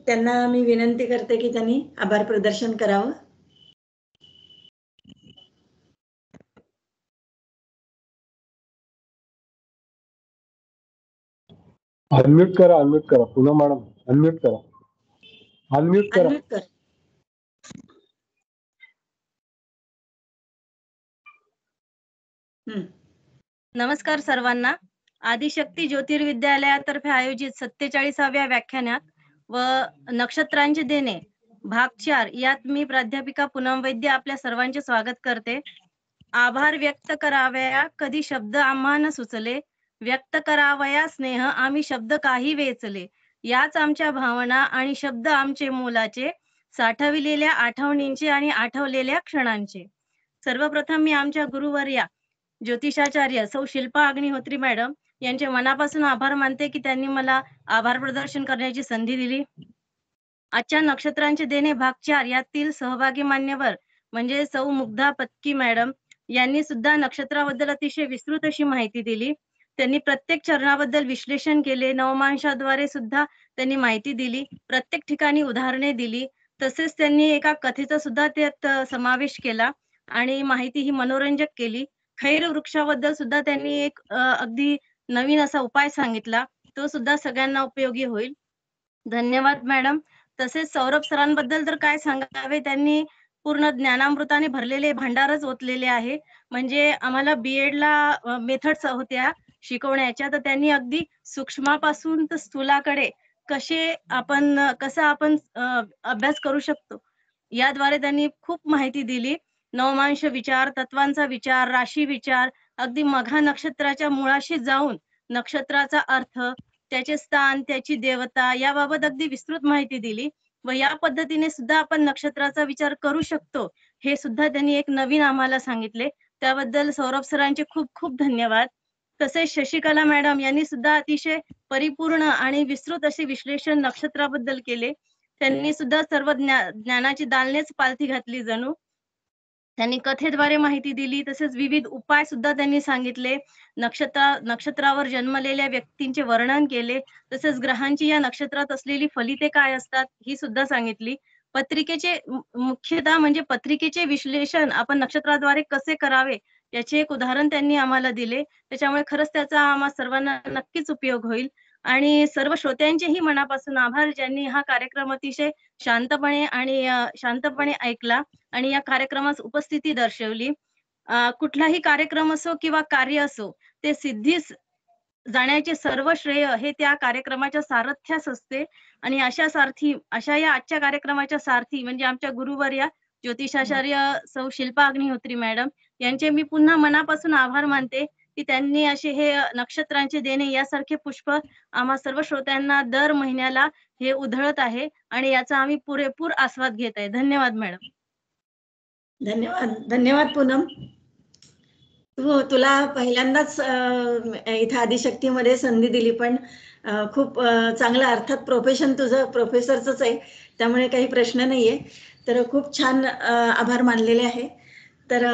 त्यांना मी विनंती करते की त्यांनी आभार प्रदर्शन करावं. अनम्यूट करा पूनम मॅडम, अनम्यूट करा. नमस्कार सर्वांना. आदिशक्ती ज्योतिर्विद्यालयातर्फे आयोजित 47व्या व्याख्यानात व नक्षत्रांचे देणे भाग 4 यात मी प्राध्यापिका पूनम वैद्य आपल्या सर्वांचे स्वागत करते. आभार व्यक्त करावया कधी शब्द आम्हाला सुचले, व्यक्त करावया स्नेह आम्ही शब्द काही वेचले. याच आमच्या भावना आणि शब्द आमचे मोलाचे, साठविलेल्या आठवणींचे आणि आठवलेल्या क्षणांचे. सर्वप्रथम मी आमच्या गुरुवर्या ज्योतिषाचार्य सौ शिल्पा अग्निहोत्री मॅडम यांचे मनापासून आभार मानते की त्यांनी मला आभार प्रदर्शन करण्याची संधी दिली. आजच्या नक्षत्रांचे देणे भाग 4 यातील सहभागी मान्यवर म्हणजे सौ मुग्धा पत्की मॅडम यांनी सुद्धा नक्षत्राबद्दल अतिशय विस्तृत अशी माहिती दिली. त्यांनी प्रत्येक चरणाबद्दल विश्लेषण केले. नवमांशाद्वारे सुद्धा त्यांनी माहिती दिली. प्रत्येक ठिकाणी उदाहरणे दिली. तसेच त्यांनी एका कथेचा सुद्धा त्यात समावेश केला आणि माहिती ही मनोरंजक केली. खैर वृक्षाबद्दल सुद्धा त्यांनी एक अगदी नवीन असा उपाय सांगितला. तो सुद्धा सगळ्यांना उपयोगी होईल. धन्यवाद मॅडम. तसेच सौरभ सरांबद्दल तर काय सांगावे, त्यांनी पूर्ण ज्ञानामृताने भरलेले भांडारच ओतलेले आहे. म्हणजे आम्हाला बीएडला मेथड्स होत्या शिकवण्याच्या, तर त्यांनी अगदी सूक्ष्मापासून तर स्थूलाकडे कसा आपण अभ्यास करू शकतो याद्वारे त्यांनी खूप माहिती दिली. नवमांश विचार, तत्वांचा विचार, राशी विचार, अगदी मघा नक्षत्राच्या मुळाशी जाऊन नक्षत्राचा अर्थ, त्याचे स्थान, त्याची देवता याबाबत अगदी विस्तृत माहिती दिली व या पद्धतीने सुद्धा आपण नक्षत्राचा विचार करू शकतो हे सुद्धा त्यांनी एक नवीन आम्हाला सांगितले. त्याबद्दल सौरभ सरांचे खूप खूप धन्यवाद. तसेच शशिकला मॅडम यांनी सुद्धा अतिशय परिपूर्ण आणि विस्तृत असे विश्लेषण नक्षत्राबद्दल केले. त्यांनी सुद्धा सर्व ज्ञानाची दालनेच पालथी घातली जणू. त्यांनी कथेद्वारे माहिती दिली. तसेच विविध उपाय सुद्धा त्यांनी सांगितले. नक्षत्रावर जन्मलेल्या व्यक्तींचे वर्णन केले. तसेच ग्रहांची या नक्षत्रात असलेली फलिते काय असतात ही सुद्धा सांगितली. पत्रिकेचे मुख्यतः म्हणजे पत्रिकेचे विश्लेषण आपण नक्षत्राद्वारे कसे करावे याचे एक उदाहरण त्यांनी आम्हाला दिले. त्याच्यामुळे खरंच त्याचा आम्हा सर्वांना नक्कीच उपयोग होईल. आणि सर्व श्रोत्यांचेही मनापासून आभार, ज्यांनी हा कार्यक्रम अतिशय शांतपणे ऐकला आणि या कार्यक्रमास उपस्थिती दर्शवली. कुठलाही कार्यक्रम असो किंवा कार्य असो, ते सिद्धीस जाण्याचे सर्व श्रेय हे त्या कार्यक्रमाच्या सारथ्यास असते. आणि अशा या आजच्या कार्यक्रमाच्या सारथी म्हणजे आमच्या गुरुवर्या ज्योतिषाचार्य सौ शिल्पा अग्निहोत्री मॅडम यांचे मी पुन्हा मनापासून आभार मानते की त्यांनी असे हे नक्षत्रांचे देणे यासारखे पुष्प आम्हा सर्व श्रोत्यांना दर महिन्याला हे उधळत आहे आणि याचा आम्ही पुरेपूर आस्वाद घेत आहे. धन्यवाद मॅडम. धन्यवाद पूनम. तुला पहिल्यांदाच इथं आदिशक्तीमध्ये संधी दिली, पण खूप चांगलं, अर्थात प्रोफेशन तुझं प्रोफेसरचंच आहे त्यामुळे काही प्रश्न नाहीये. तर खूप छान आभार मानलेले आहे. तर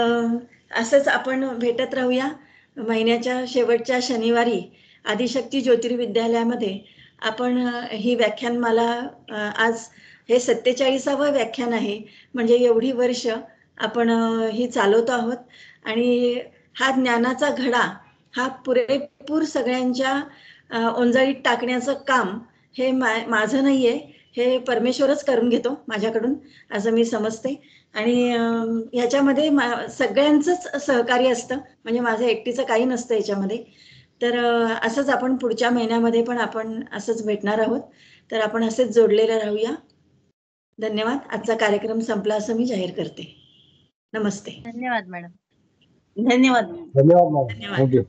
असंच आपण भेटत राहूया. महिन्याच्या शेवटच्या शनिवारी आदिशक्ती ज्योतिर्विद्यालयामध्ये आपण ही व्याख्यानमाला, आज हे 47वे व्याख्यान आहे. म्हणजे एवढी वर्ष आपण ही चालवतो आहोत आणि हा ज्ञानाचा घडा हा पुरेपूर सगळ्यांच्या ओंजळीत टाकण्याचं काम हे माझं नाहीये, हे परमेश्वरच करून घेतो माझ्याकडून असं मी समजते. आणि ह्याच्यामध्ये सगळ्यांचंच सहकार्य असतं, म्हणजे माझं एकटीचं काही नसतं याच्यामध्ये. तर असंच आपण पुढच्या महिन्यामध्ये पण आपण असंच भेटणार आहोत. तर आपण असेच जोडलेले राहूया. धन्यवाद. आजचा कार्यक्रम संपला असं मी जाहीर करते. नमस्ते. धन्यवाद मॅडम. धन्यवाद. धन्यवाद मॅडम. थँक्यू.